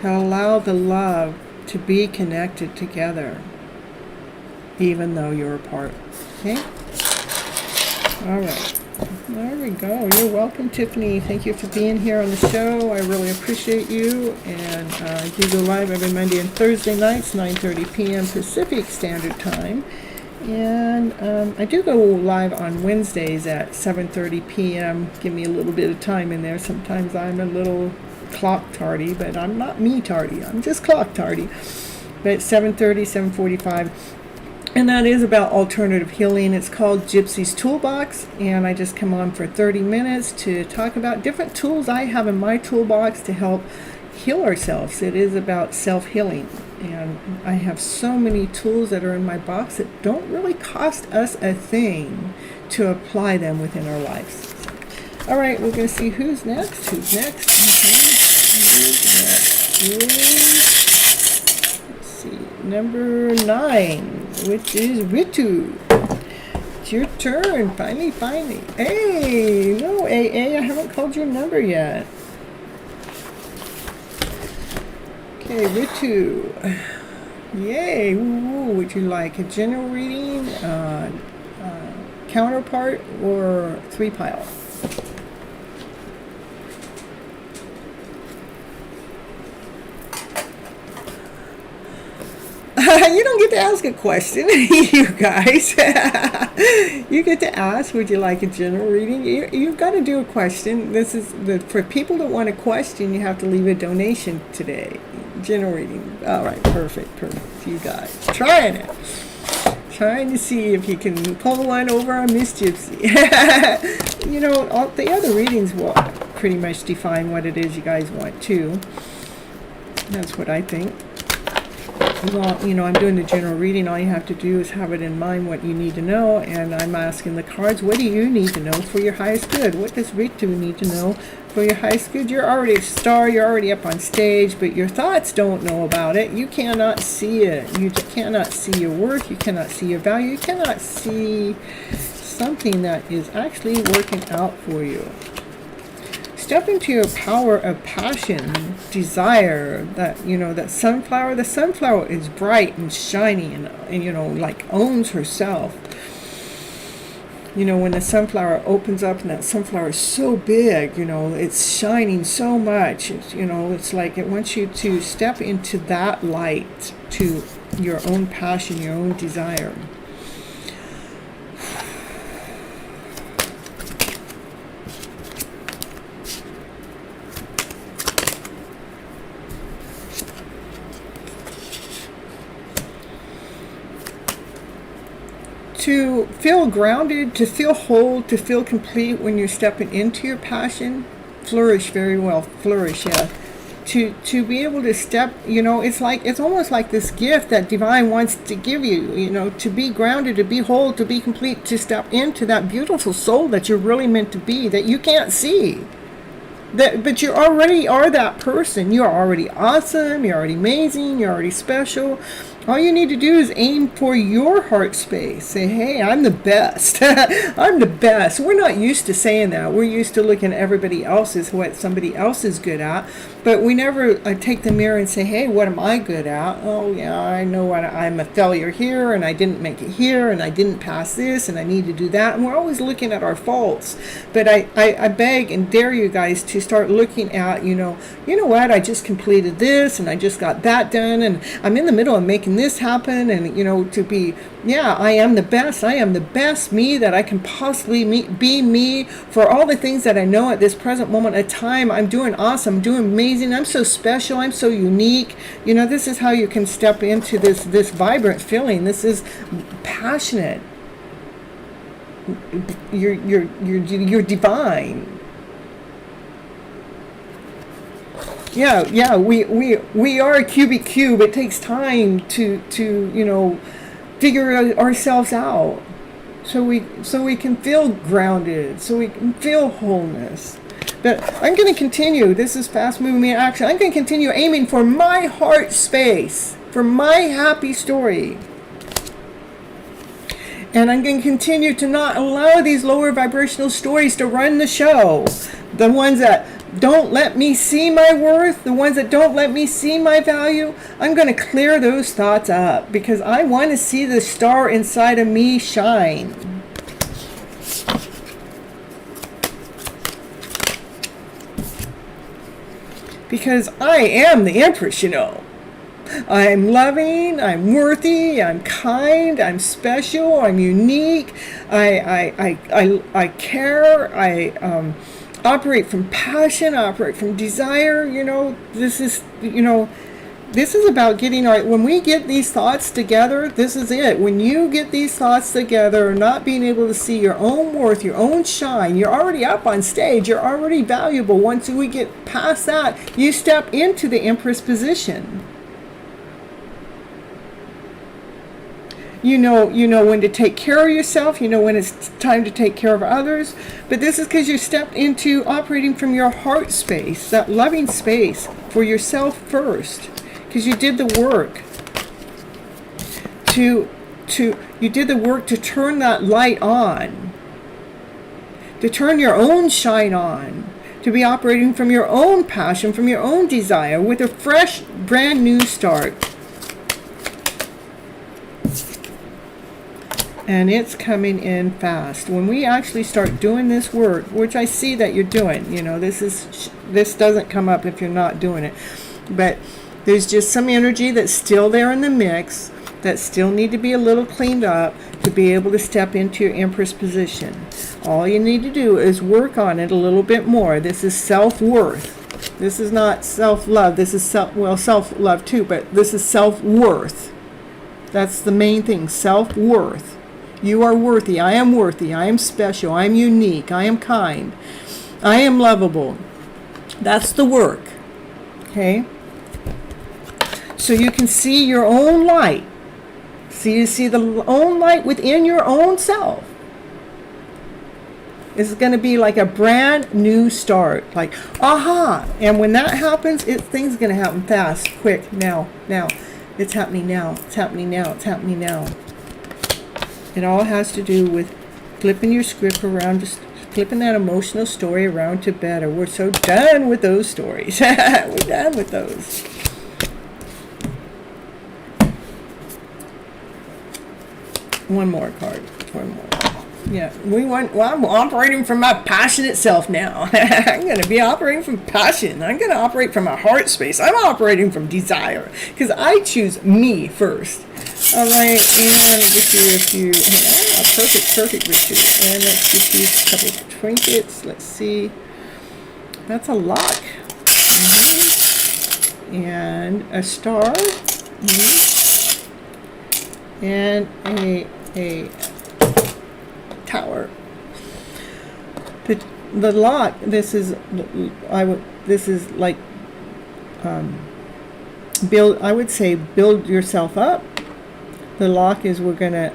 To allow the love to be connected together, even though you're apart. Okay? All right. There we go. You're welcome, Tiffany. Thank you for being here on the show. I really appreciate you. And I do go live every Monday and Thursday nights, 9:30 p.m. Pacific Standard Time. And I do go live on Wednesdays at 7:30 p.m. Give me a little bit of time in there. Sometimes I'm a little clock tardy, but I'm not me tardy. I'm just clock tardy. But 7:30, 7:45. And that is about alternative healing. It's called Gypsy's Toolbox, and I just come on for 30 minutes to talk about different tools I have in my toolbox to help heal ourselves. It is about self-healing, and I have so many tools that are in my box that don't really cost us a thing to apply them within our lives. All right, we're going to see who's next. Who's next? number 9, which is Ritu. It's your turn. Finally. Hey, no, AA, I haven't called your number yet. Okay, Ritu. Yay. Woo. Would you like a general reading, counterpart, or 3-pile? You don't get to ask a question, you guys. You get to ask, would you like a general reading? You've got to do a question. This is for people that want a question, you have to leave a donation today. General reading. All right, perfect. You guys trying to see if you can pull one over on Miss Gypsy. You know, all the other readings will pretty much define what it is you guys want too. That's what I think. Well, you know, I'm doing the general reading. All you have to do is have it in mind what you need to know, and I'm asking the cards, what do you need to know for your highest good? What does Ritu need to know for your highest good? You're already a star, you're already up on stage, but your thoughts don't know about it. You cannot see it. You cannot see your worth, you cannot see your value, you cannot see something that is actually working out for you. Step into your power of passion, desire, that, you know, that sunflower. The sunflower is bright and shiny and you know, like owns herself. You know, when the sunflower opens up and that sunflower is so big, you know, it's shining so much. It's, you know, it's like it wants you to step into that light, to your own passion, your own desire. To feel grounded, to feel whole, to feel complete when you're stepping into your passion, flourish very well, yeah. To be able to step, you know, it's almost like this gift that divine wants to give you, you know, to be grounded, to be whole, to be complete, to step into that beautiful soul that you're really meant to be, that you can't see. But you already are that person. You're already awesome, you're already amazing, you're already special. All you need to do is aim for your heart space. Say, hey, I'm the best. I'm the best. We're not used to saying that. We're used to looking at everybody else's, what somebody else is good at. But we never take the mirror and say, hey, what am I good at? Oh, yeah, I know what I'm a failure here, and I didn't make it here, and I didn't pass this, and I need to do that. And we're always looking at our faults. But I beg and dare you guys to start looking at, you know what, I just completed this, and I just got that done, and I'm in the middle of making this happen, and, you know, to be, yeah, I am the best. I am the best me that I can possibly be me for all the things that I know at this present moment of time. I'm doing awesome. I'm doing amazing. I'm so special. I'm so unique. You know, this is how you can step into this vibrant feeling. This is passionate. You're divine. Yeah, we are a cubic cube. It takes time to you know, figure ourselves out, so we can feel grounded, so we can feel wholeness. But I'm going to continue. This is fast moving action. I'm going to continue aiming for my heart space, for my happy story. And I'm going to continue to not allow these lower vibrational stories to run the show. The ones that don't let me see my worth, the ones that don't let me see my value, I'm going to clear those thoughts up, because I want to see the star inside of me shine. Because I am the Empress, you know. I'm loving, I'm worthy, I'm kind, I'm special, I'm unique, I care, I operate from passion, operate from desire. You know, this is about getting when we get these thoughts together, this is it. When you get these thoughts together, not being able to see your own worth, your own shine, you're already up on stage, you're already valuable. Once we get past that, you step into the Empress position. You know when to take care of yourself. You know when it's time to take care of others. But this is because you stepped into operating from your heart space, that loving space for yourself first, because you did the work. you did the work to turn that light on, to turn your own shine on, to be operating from your own passion, from your own desire, with a fresh, brand new start. And it's coming in fast. When we actually start doing this work, which I see that you're doing, this doesn't come up if you're not doing it. But there's just some energy that's still there in the mix, that still need to be a little cleaned up to be able to step into your Empress position. All you need to do is work on it a little bit more. This is self-worth. This is not self-love. This is self-love too, but this is self-worth. That's the main thing, self-worth. You are worthy. I am worthy. I am special. I am unique. I am kind. I am lovable. That's the work. Okay? So you can see your own light. See the own light within your own self. It's going to be like a brand new start. Like, aha. And when that happens, things are going to happen fast, quick, now. It's happening now. It's happening now. It's happening now. It all has to do with flipping your script around, just flipping that emotional story around to better. We're so done with those stories. We're done with those. One more card. One more. Yeah, I'm operating from my passionate self now. I'm going to be operating from passion. I'm going to operate from my heart space. I'm operating from desire because I choose me first. All right, and get you a few, perfect retreat. And let's get you a couple of trinkets. Let's see. That's a lock. And a star. And a tower. The lock, this is like I would say build yourself up. The lock is we're gonna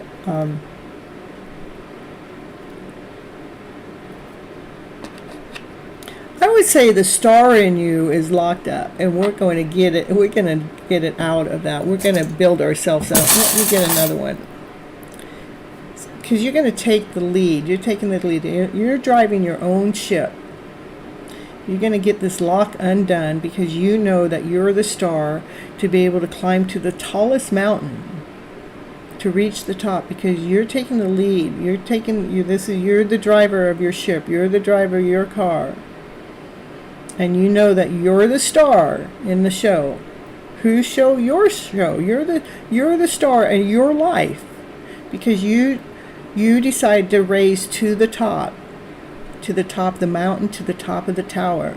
I would say the star in you is locked up, and we're going to get it. We're going to get it out of that. We're going to build ourselves up. Let me get another one. Because you're going to take the lead. You're taking the lead. You're driving your own ship. You're going to get this lock undone because you know that you're the star to be able to climb to the tallest mountain, to reach the top, because you're taking the lead. You're the driver of your ship. You're the driver of your car. And you know that you're the star in the show. Whose show? Your show. You're the star in your life, because you decide to raise to the top of the mountain, to the top of the tower.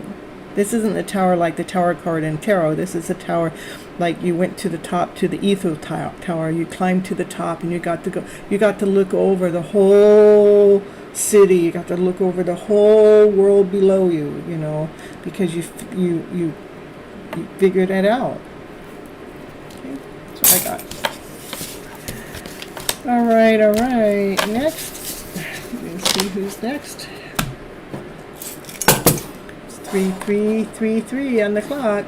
This isn't the tower like the tower card in tarot. This is a tower like you went to the top, to the ether tower. You climbed to the top, and you got to go. You got to look over the whole city. You got to look over the whole world below you. You know, because you figured it out. Okay, that's what I got. All right. Next, let's see who's next. 3 on the clock.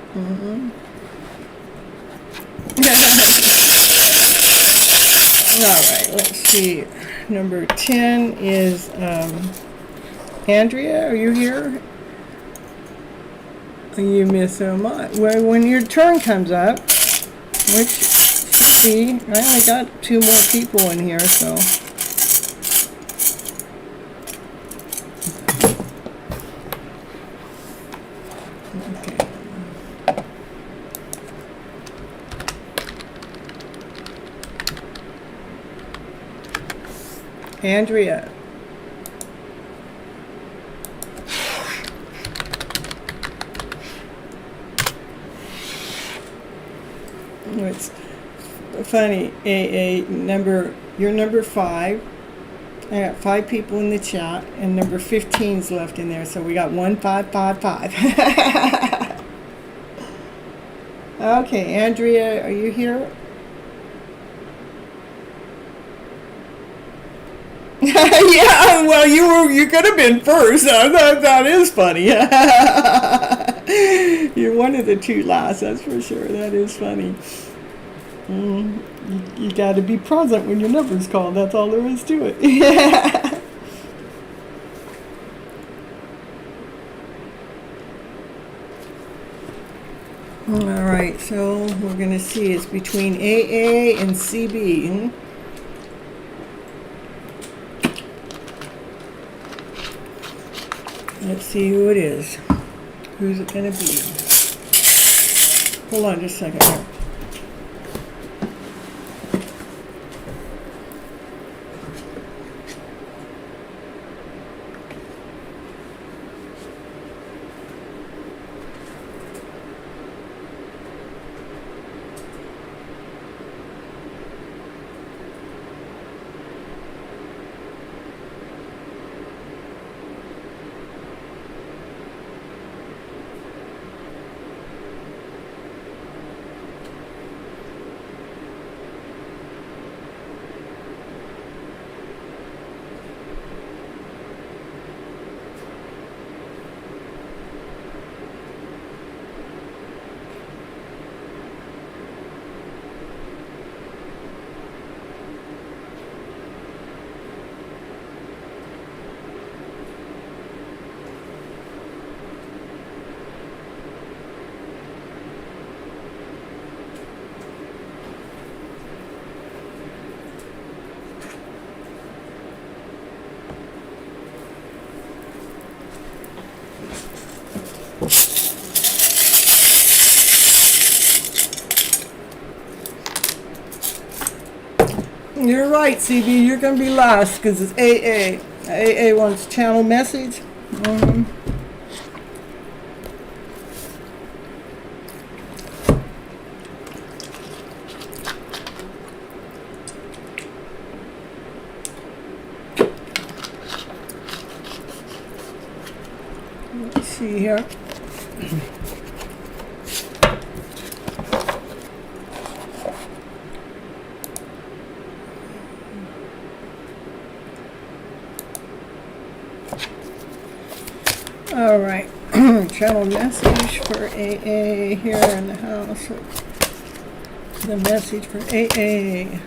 All right, let's see. Number 10 is Andrea. Are you here? You miss so much. Well, when your turn comes up, which should be, I only got 2 more people in here, so. Andrea. It's funny, you're number 5. I got 5 people in the chat, and number 15's left in there, so we got 1555. Okay, Andrea, are you here? Yeah, well, you could have been first. That is funny. You're one of the 2 last, that's for sure. That is funny. You got to be present when your number's called. That's all there is to it. All right, so we're going to see it's between AA and CB. Let's see who it is. Who's it going to be? Hold on just a second here. You're right, CB. You're going to be last because it's AA. AA wants channel message. Let's see here. All right, channel message for AA here in the house. The message for AA.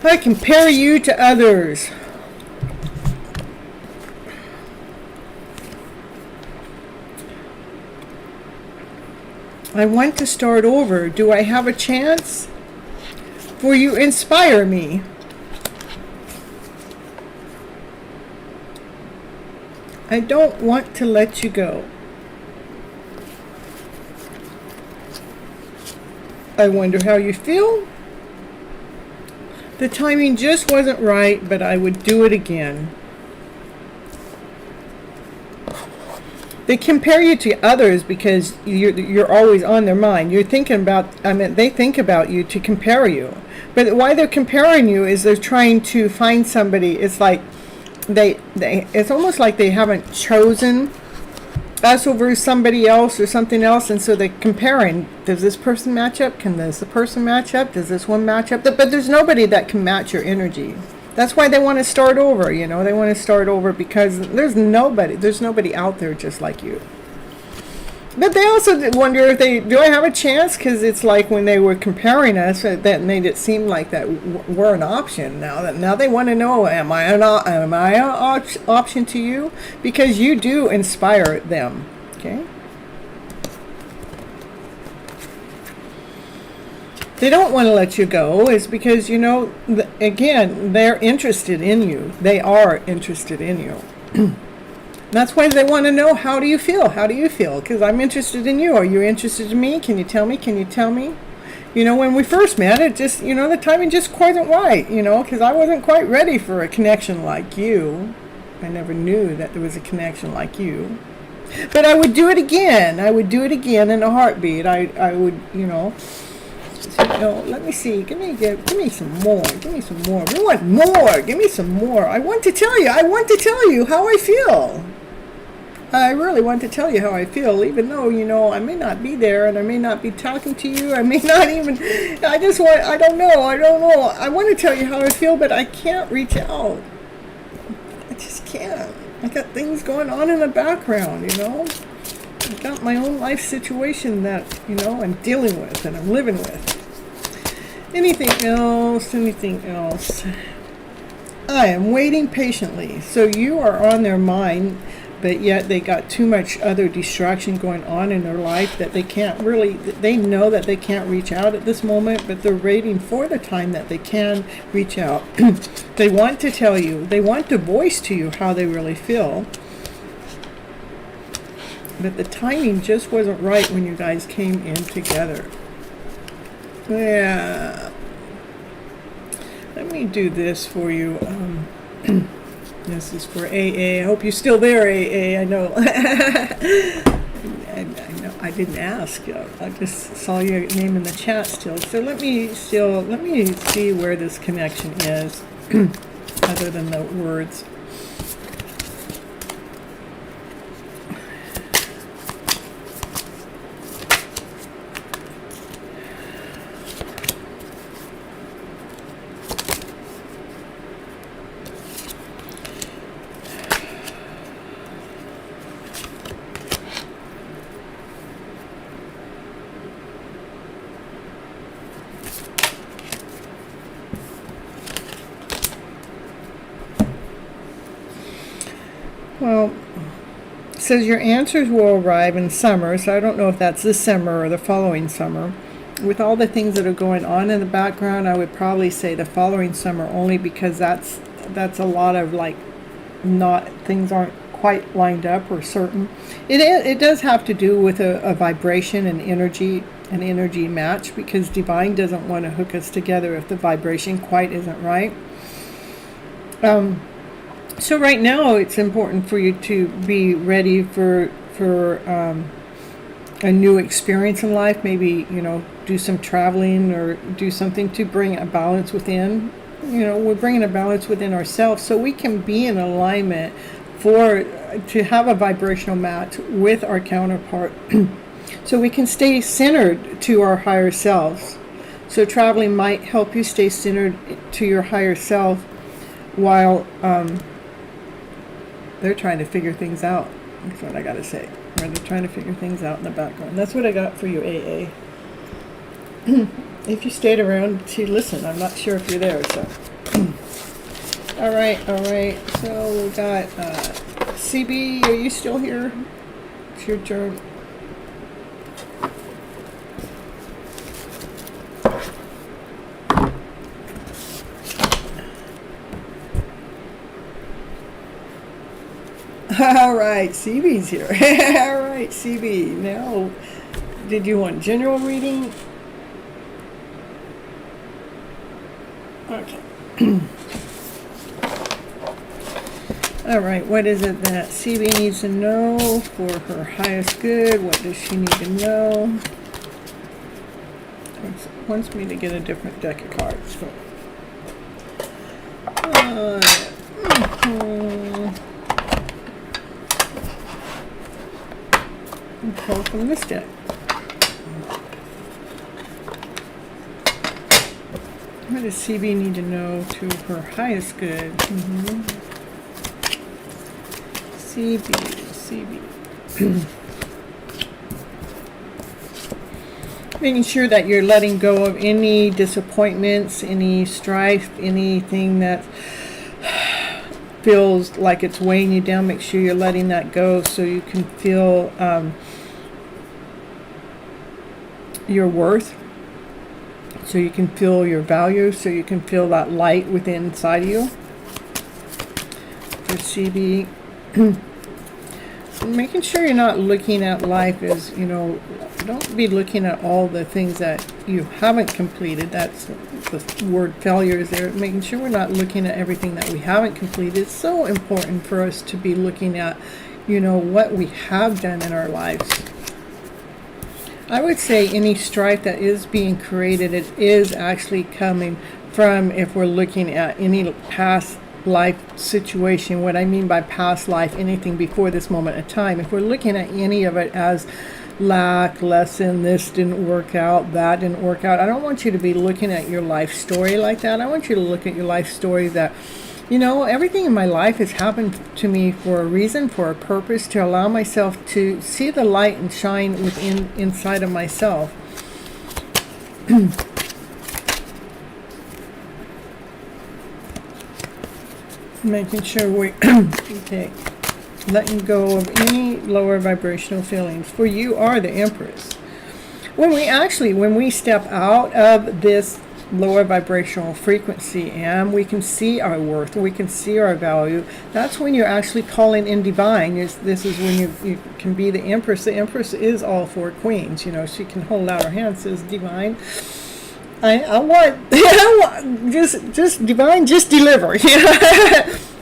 I compare you to others. I want to start over. Do I have a chance? For you inspire me. I don't want to let you go. I wonder how you feel. The timing just wasn't right, but I would do it again. They compare you to others because you're always on their mind. You're thinking about, they think about you to compare you. But why they're comparing you is they're trying to find somebody. It's like it's almost like they haven't chosen us over somebody else or something else, and so they're comparing. Does this person match up? Can this person match up? Does this one match up? But there's nobody that can match your energy. That's why they want to start over. They want to start over because there's nobody out there just like you. But they also wonder if do I have a chance? Because it's like when they were comparing us, that made it seem like that we're an option. Now they want to know, am I an option to you? Because you do inspire them. Okay. They don't want to let you go is because, again, they're interested in you. They are interested in you. That's why they want to know, how do you feel? How do you feel? Because I'm interested in you. Are you interested in me? Can you tell me? Can you tell me? When we first met, it just, the timing just wasn't right, because I wasn't quite ready for a connection like you. I never knew that there was a connection like you. But I would do it again. I would do it again in a heartbeat. I would, So, let me see. Give me some more. Give me some more. We want more. Give me some more. I want to tell you how I feel. I really want to tell you how I feel, even though, I may not be there and I may not be talking to you. I may not even, I don't know. I want to tell you how I feel, but I can't reach out. I just can't. I got things going on in the background, I've got my own life situation that, I'm dealing with and I'm living with. Anything else? I am waiting patiently. So you are on their mind, but yet they got too much other distraction going on in their life that they know that they can't reach out at this moment, but they're waiting for the time that they can reach out. They want to tell you, they want to voice to you how they really feel. But the timing just wasn't right when you guys came in together. Yeah. Let me do this for you. This is for AA. I hope you're still there, AA. I know. I know. I didn't ask. I just saw your name in the chat still. So let me see where this connection is, other than the words. Well, it says your answers will arrive in summer, so I don't know if that's this summer or the following summer. With all the things that are going on in the background, I would probably say the following summer, only because that's a lot of things aren't quite lined up or certain. It does have to do with a vibration and energy, an energy match, because Divine doesn't want to hook us together if the vibration quite isn't right. So right now, it's important for you to be ready for a new experience in life. Maybe, do some traveling or do something to bring a balance within. We're bringing a balance within ourselves so we can be in alignment to have a vibrational match with our counterpart so we can stay centered to our higher selves. So traveling might help you stay centered to your higher self while they're trying to figure things out. That's what I gotta say. They're trying to figure things out in the background. That's what I got for you, AA. If you stayed around to listen, I'm not sure if you're there. So, all right. So we got CB. Are you still here? It's your turn. All right, CB's here. All right, CB. Now, did you want general reading? Okay. All right, what is it that CB needs to know for her highest good? What does she need to know? It wants me to get a different deck of cards. So. Pull from this deck. What does CB need to know to her highest good? CB. Making sure that you're letting go of any disappointments, any strife, anything that feels like it's weighing you down. Make sure you're letting that go so you can feel your worth, so you can feel your value, so you can feel that light within inside of you. For CB, making sure you're not looking at life as, don't be looking at all the things that you haven't completed. That's the word failure is there. Making sure we're not looking at everything that we haven't completed. It's so important for us to be looking at, what we have done in our lives. I would say any strife that is being created, it is actually coming from, if we're looking at any past life situation. What I mean by past life, anything before this moment of time, if we're looking at any of it as lack, lesson, this didn't work out, that didn't work out, I don't want you to be looking at your life story like that. I want you to look at your life story that, everything in my life has happened to me for a reason, for a purpose, to allow myself to see the light and shine inside of myself. Making sure we okay, letting go of any lower vibrational feelings. For you are the Empress. When we step out of this lower vibrational frequency and we can see our worth, we can see our value, that's when you're actually calling in divine. This is when you can be the Empress. The Empress is all four queens. She can hold out her hand, says divine, I want just divine, just deliver.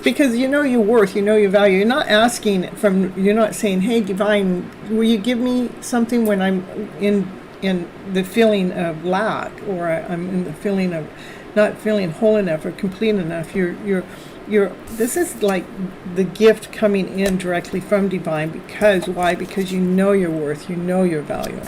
Because you know your worth, you know your value. You're not you're not saying, hey divine, will you give me something when I'm in the feeling of lack, or I'm in the feeling of not feeling whole enough or complete enough. This is like the gift coming in directly from divine. Because why? Because you know your worth, you know your value.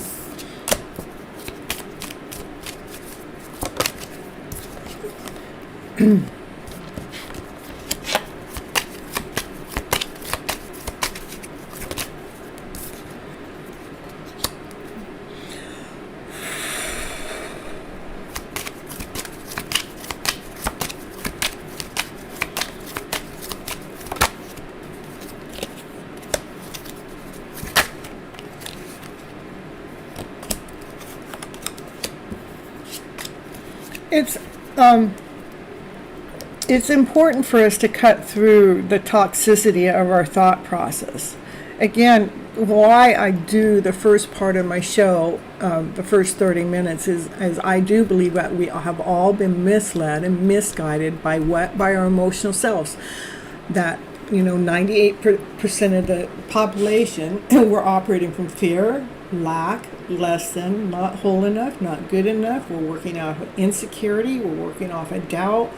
It's important for us to cut through the toxicity of our thought process. Again, why I do the first part of my show, the first 30 minutes, is I do believe that we have all been misled and misguided by our emotional selves. That 98% of the population we're operating from fear, lack, less than, not whole enough, not good enough. We're working off of insecurity. We're working off of doubt.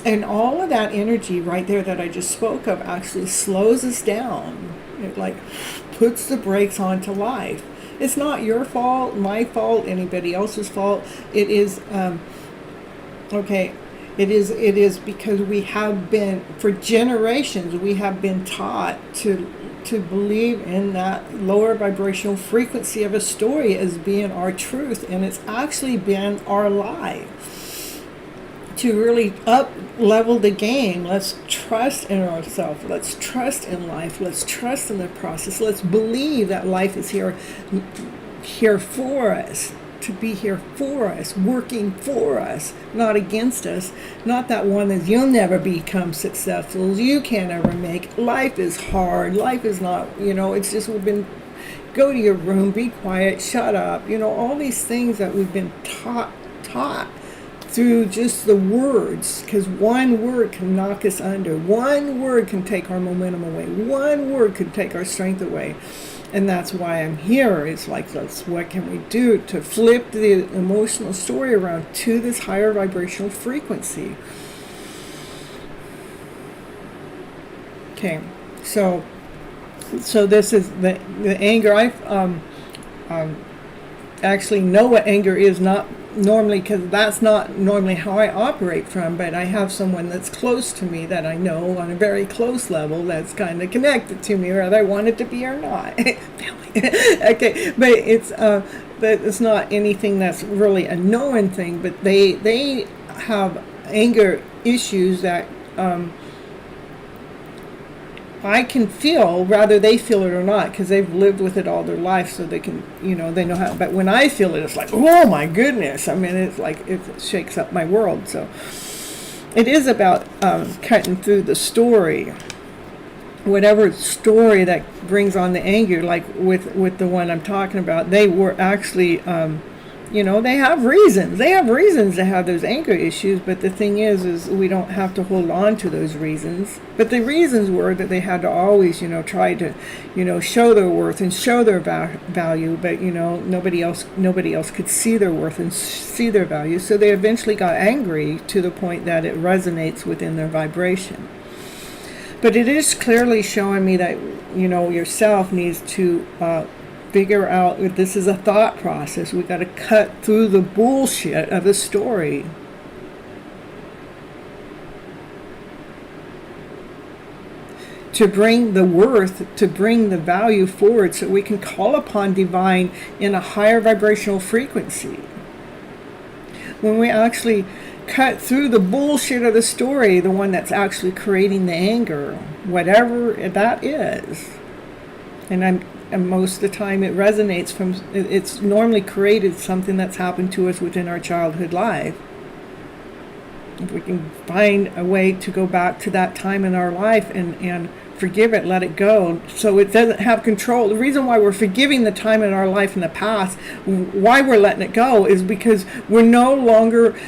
And all of that energy right there that I just spoke of actually slows us down. It like puts the brakes onto life. It's not your fault, my fault, anybody else's fault. It is, It is because we have been, for generations, we have been taught to believe in that lower vibrational frequency of a story as being our truth, and it's actually been our lie. To really up level the game, let's trust in ourselves, let's trust in life, let's trust in the process, let's believe that life is here for us, to be here for us, working for us, not against us. Not that one that you'll never become successful, you can't ever make. Life is hard, life is not, it's just we've been, go to your room, be quiet, shut up, all these things that we've been taught through just the words, because one word can knock us under, one word can take our momentum away, one word can take our strength away. And that's why I'm here. It's like, what can we do to flip the emotional story around to this higher vibrational frequency? Okay, so this is the anger. I actually know what anger is, not normally, because that's not normally how I operate from, but I have someone that's close to me that I know on a very close level that's kind of connected to me, whether I want it to be or not. Okay, but it's not anything that's really a known thing, but they have anger issues that I can feel, rather they feel it or not, because they've lived with it all their life, so they can, they know how. But when I feel it, it's like, oh my goodness. I mean, it's like, it shakes up my world. So it is about cutting through the story, whatever story that brings on the anger. Like with the one I'm talking about, they were actually They have reasons. They have reasons to have those anger issues, but the thing is we don't have to hold on to those reasons. But the reasons were that they had to always, try to, show their worth and show their value, but, nobody else could see their worth and see their value. So they eventually got angry to the point that it resonates within their vibration. But it is clearly showing me that, yourself needs to figure out if this is a thought process. We got to cut through the bullshit of the story. To bring the worth, to bring the value forward so we can call upon divine in a higher vibrational frequency. When we actually cut through the bullshit of the story, the one that's actually creating the anger, whatever that is. And most of the time it resonates from, it's normally created something that's happened to us within our childhood life. If we can find a way to go back to that time in our life and forgive it, let it go, so it doesn't have control. The reason why we're forgiving the time in our life in the past, why we're letting it go, is because we're no longer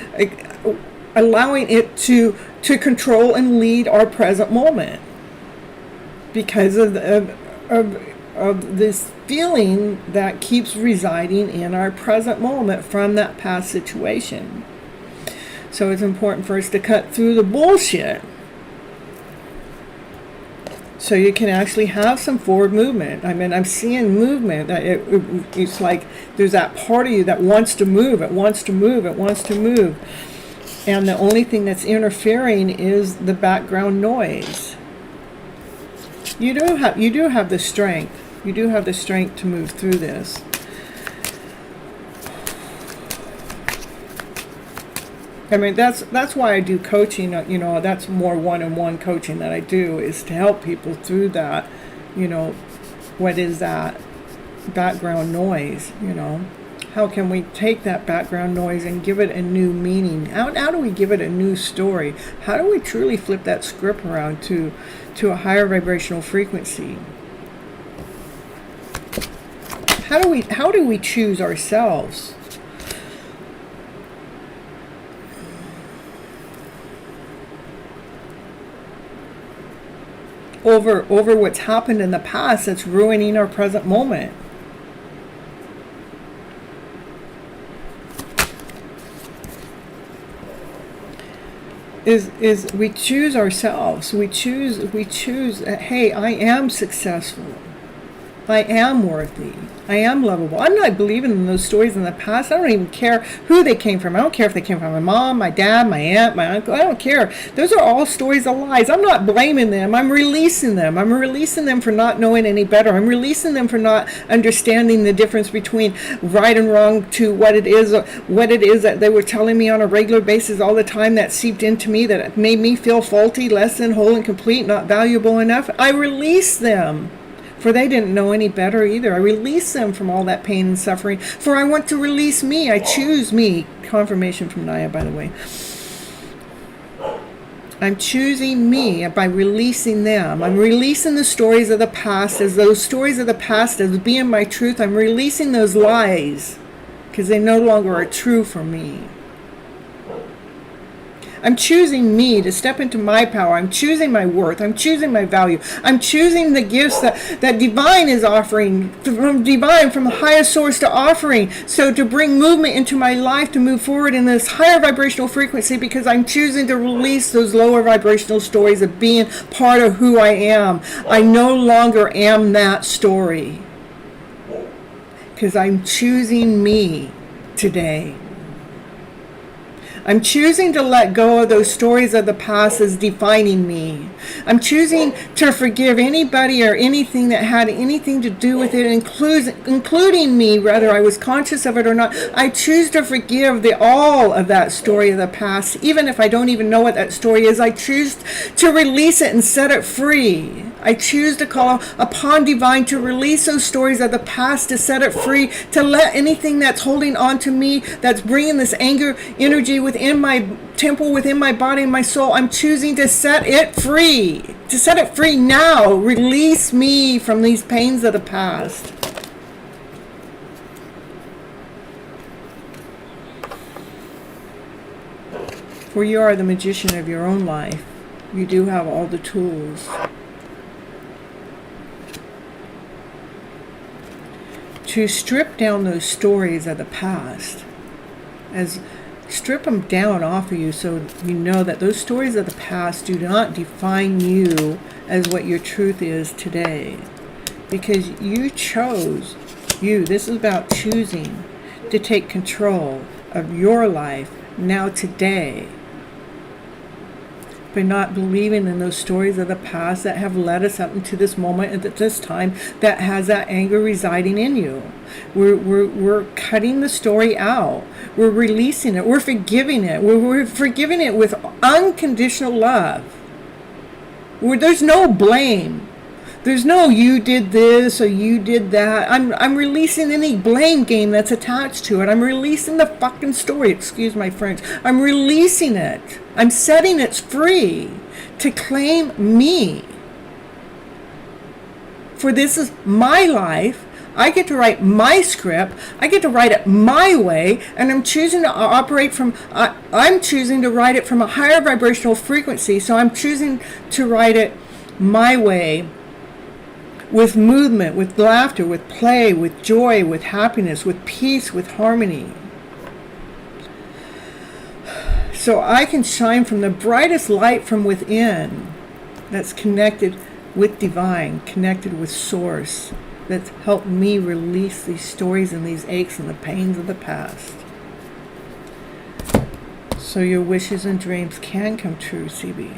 allowing it to control and lead our present moment. Because of this feeling that keeps residing in our present moment from that past situation. So it's important for us to cut through the bullshit so you can actually have some forward movement. I mean, I'm seeing movement. It's like there's that part of you that wants to move. It wants to move. It wants to move. And the only thing that's interfering is the background noise. You do have the strength. You do have the strength to move through this. I mean, that's why I do coaching. That's more one-on-one coaching that I do, is to help people through that. What is that background noise? How can we take that background noise and give it a new meaning? How do we give it a new story? How do we truly flip that script around to a higher vibrational frequency? How do we choose ourselves? Over what's happened in the past that's ruining our present moment. Is we choose ourselves. We choose, hey, I am successful. I am worthy. I am lovable. I'm not believing in those stories in the past. I don't even care who they came from. I don't care if they came from my mom, my dad, my aunt, my uncle. I don't care. Those are all stories of lies. I'm not blaming them. I'm releasing them. I'm releasing them for not knowing any better. I'm releasing them for not understanding the difference between right and wrong to what it is that they were telling me on a regular basis all the time, that seeped into me, that made me feel faulty, less than whole and complete, not valuable enough. I release them. For they didn't know any better either. I release them from all that pain and suffering. For I want to release me. I choose me. Confirmation from Naya, by the way. I'm choosing me by releasing them. I'm releasing the stories of the past as those stories of the past as being my truth. I'm releasing those lies because they no longer are true for me. I'm choosing me to step into my power. I'm choosing my worth. I'm choosing my value. I'm choosing the gifts that divine is offering, from the highest source to offering. So to bring movement into my life, to move forward in this higher vibrational frequency, because I'm choosing to release those lower vibrational stories of being part of who I am. I no longer am that story. Because I'm choosing me today. I'm choosing to let go of those stories of the past as defining me. I'm choosing to forgive anybody or anything that had anything to do with it, including me, whether I was conscious of it or not. I choose to forgive all of that story of the past, even if I don't even know what that story is. I choose to release it and set it free. I choose to call upon divine to release those stories of the past, to set it free, to let anything that's holding on to me, that's bringing this anger energy within my temple, within my body and my soul, I'm choosing to set it free. To set it free now. Release me from these pains of the past. For you are the magician of your own life. You do have all the tools to strip down those stories of the past. Strip them down off of you so you know that those stories of the past do not define you as what your truth is today. Because you chose, this is about choosing to take control of your life now today. By not believing in those stories of the past that have led us up into this moment and at this time that has that anger residing in you. We're cutting the story out. We're releasing it. We're forgiving it. We're forgiving it with unconditional love. There's no blame. There's no you did this or you did that. I'm releasing any blame game that's attached to it. I'm releasing the fucking story. Excuse my French. I'm releasing it. I'm setting it free to claim me. For this is my life. I get to write my script. I get to write it my way, and I'm choosing to operate from. I'm choosing to write it from a higher vibrational frequency. So I'm choosing to write it my way. With movement, with laughter, with play, with joy, with happiness, with peace, with harmony. So I can shine from the brightest light from within that's connected with divine, connected with source, that's helped me release these stories and these aches and the pains of the past. So your wishes and dreams can come true, CB.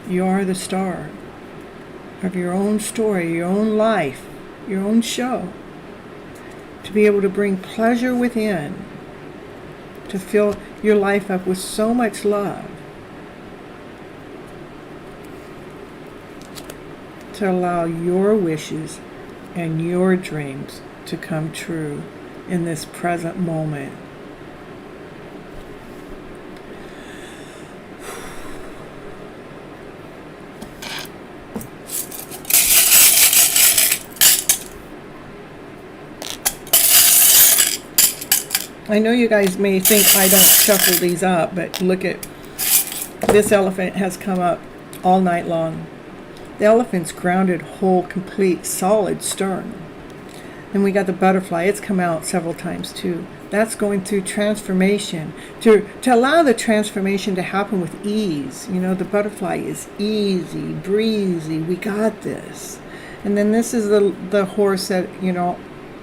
You are the star of your own story, your own life, your own show. To be able to bring pleasure within, to fill your life up with so much love, to allow your wishes and your dreams to come true in this present moment. I know you guys may think I don't shuffle these up, but look at this elephant has come up all night long. The elephant's grounded, whole, complete, solid, stern. And we got the butterfly. It's come out several times too. That's going through transformation. To allow the transformation to happen with ease. You know, the butterfly is easy, breezy. We got this. And then this is the horse that, you know,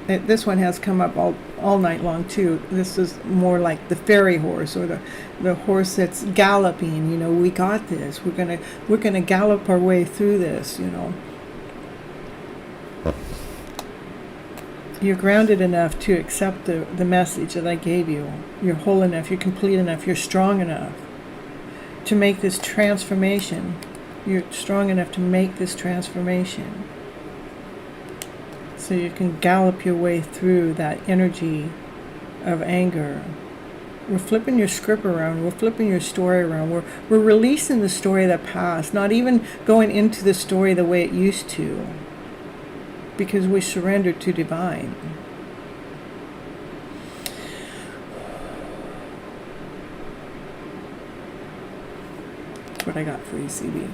this one has come up all night long too. This is more like the fairy horse, or the horse that's galloping. You know, we got this. We're gonna gallop our way through this. You know, you're grounded enough to accept the message that I gave you. You're whole enough. You're complete enough. You're strong enough to make this transformation. You're strong enough to make this transformation. So you can gallop your way through that energy of anger. We're flipping your script around. We're flipping your story around. We're releasing the story of the past, not even going into the story the way it used to, because we surrendered to divine. That's what I got for you, CB.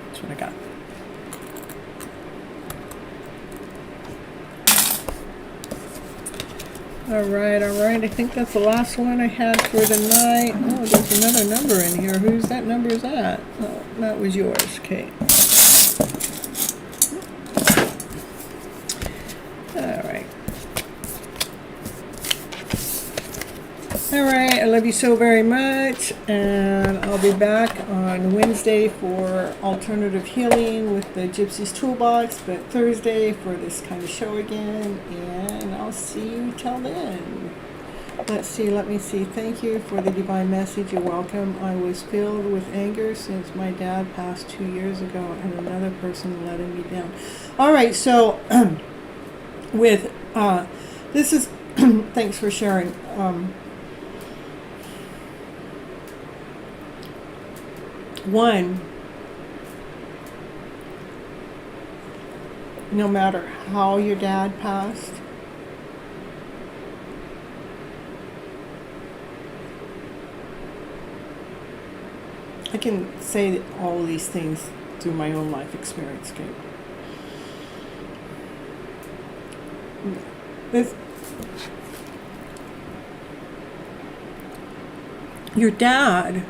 That's what I got. All right. I think that's the last one I had for the night. Oh, there's another number in here. Whose that number is that? Oh, that was yours. Okay. All right. All right. I love you so very much, and I'll be back on Wednesday for alternative healing with the Gypsy's Toolbox, but Thursday for this kind of show again, and I'll see you till then. Let me see. Thank you for the divine message. You're welcome. I was filled with anger since my dad passed 2 years ago and another person letting me down. All right, so with this is thanks for sharing. One, no matter how your dad passed, I can say all of these things through my own life experience, okay? This, your dad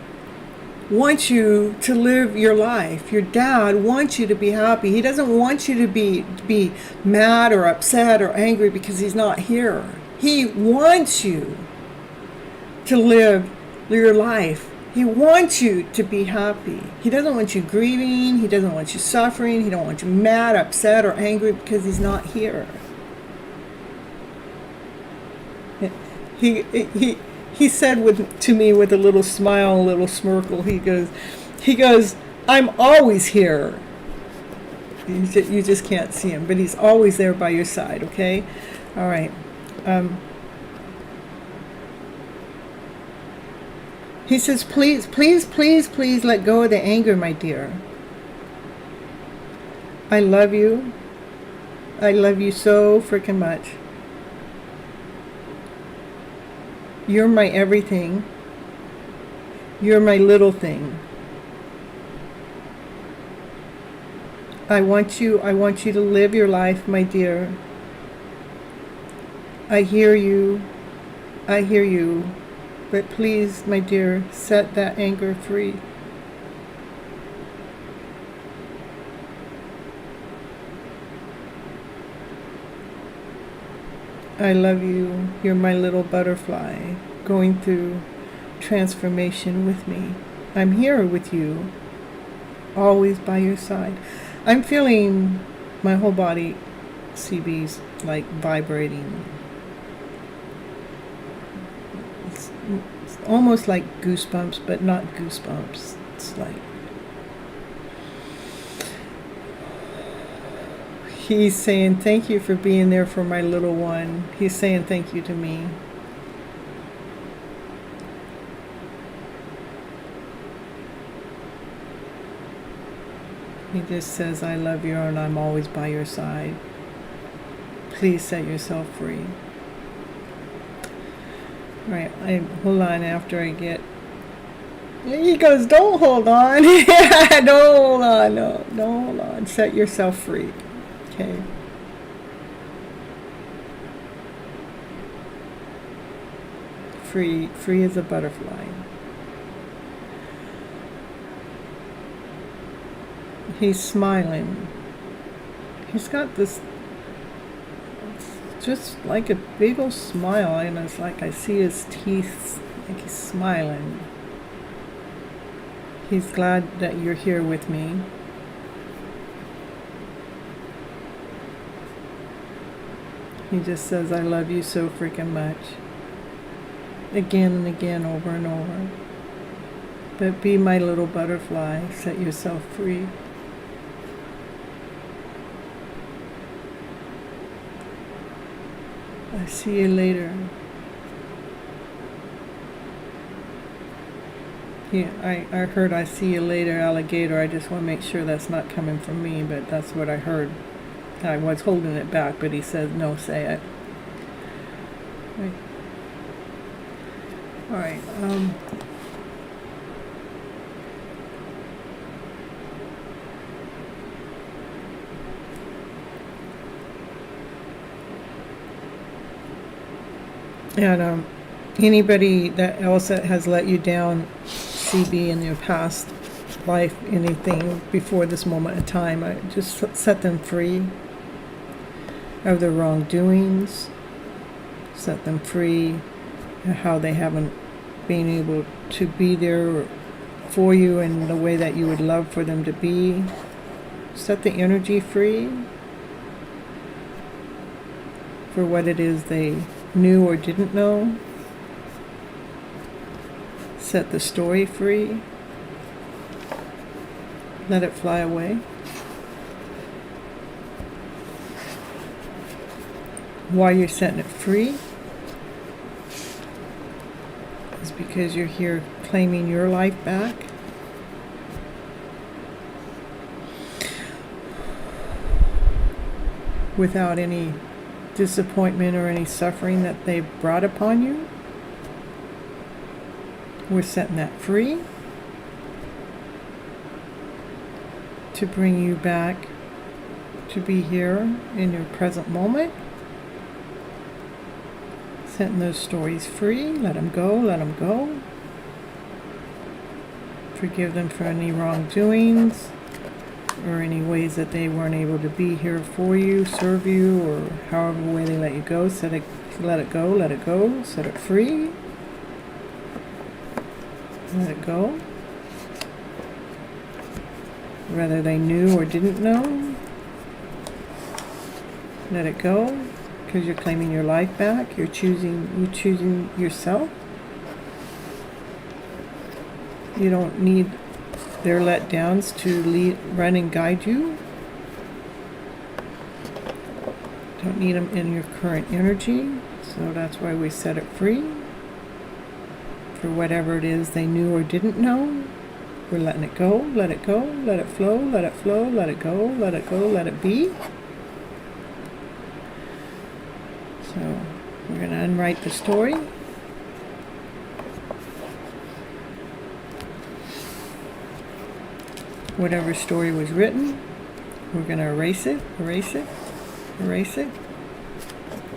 wants you to live your life. Your dad wants you to be happy. He doesn't want you to be mad or upset or angry because he's not here. He wants you to live your life. He wants you to be happy. He doesn't want you grieving. He doesn't want you suffering. He don't want you mad, upset, or angry because he's not here. He said to me with a little smile, a little smirkle, he goes, I'm always here. You just can't see him, but he's always there by your side, okay? All right. He says, please, please, please, please let go of the anger, my dear. I love you. I love you so freaking much. You're my everything. You're my little thing. I want you to live your life, my dear. I hear you. But please, my dear, set that anger free. I love you. You're my little butterfly going through transformation with me. I'm here with you, always by your side. I'm feeling my whole body, CB's, like vibrating. It's almost like goosebumps, but not goosebumps. It's like he's saying thank you for being there for my little one. He's saying thank you to me. He just says, I love you and I'm always by your side. Please set yourself free. Right, hold on after I get... He goes, don't hold on. Don't hold on. No, don't hold on. Set yourself free. Okay. Free as a butterfly. He's smiling. He's got this, just like a big old smile, and it's like I see his teeth, like he's smiling. He's glad that you're here with me. He just says, I love you so freaking much. Again and again, over and over. But be my little butterfly. Set yourself free. I see you later. Yeah, I heard I see you later, alligator. I just want to make sure that's not coming from me, but that's what I heard. I was holding it back, but he says, no, say it. Right. All right. And anybody that else that has let you down, CB, in your past life, anything before this moment in time, I just set them free of their wrongdoings, set them free of how they haven't been able to be there for you in the way that you would love for them to be. Set the energy free for what it is they knew or didn't know. Set the story free. Let it fly away. Why you're setting it free is because you're here claiming your life back. Without any disappointment or any suffering that they've brought upon you. We're setting that free. to bring you back to be here in your present moment. Setting those stories free. Let them go. Let them go. Forgive them for any wrongdoings or any ways that they weren't able to be here for you, serve you, or however way they let you go. Let it go. Let it go. Set it free. Let it go. Whether they knew or didn't know, let it go, because you're claiming your life back. You're choosing yourself. You don't need their letdowns to run and guide you. Don't need them in your current energy. So that's why we set it free. For whatever it is they knew or didn't know, we're letting it go. Let it go. Let it flow. Let it flow. Let it go. Let it go. Let it be. So we're going to unwrite the story. Whatever story was written, we're going to erase it, erase it, erase it.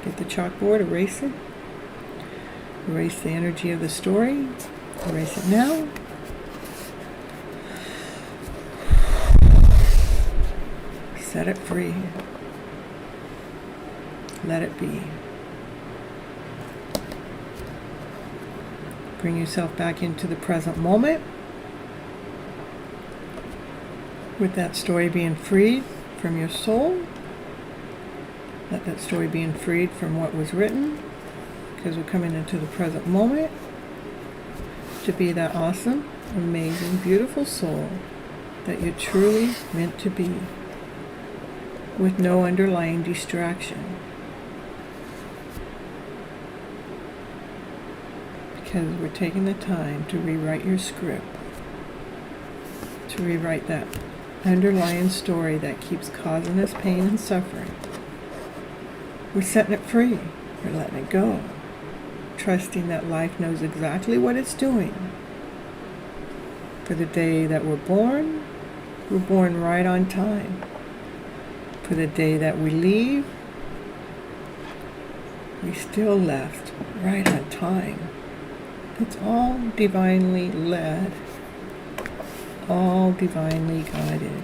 Get the chalkboard, erase it. Erase the energy of the story. Erase it now. Set it free. Let it be. Bring yourself back into the present moment. With that story being freed from your soul. Let that story being freed from what was written. Because we're coming into the present moment to be that awesome, amazing, beautiful soul that you're truly meant to be, with no underlying distraction. Because we're taking the time to rewrite your script, to rewrite that underlying story that keeps causing us pain and suffering. We're setting it free. We're letting it go. Trusting that life knows exactly what it's doing. For the day that we're born right on time. For the day that we leave, we still left right on time. It's all divinely led, all divinely guided.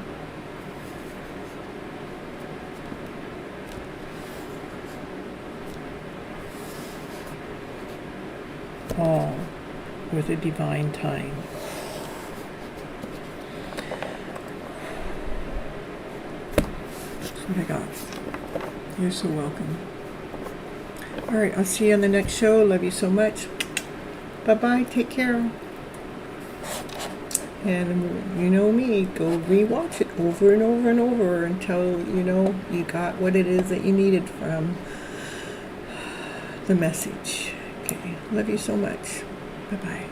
All with a divine time. That's what I got. You're so welcome. All right, I'll see you on the next show. Love you so much. Bye-bye. Take care. And you know me, go rewatch it over and over and over until you know you got what it is that you needed from the message. Okay, love you so much. Bye-bye.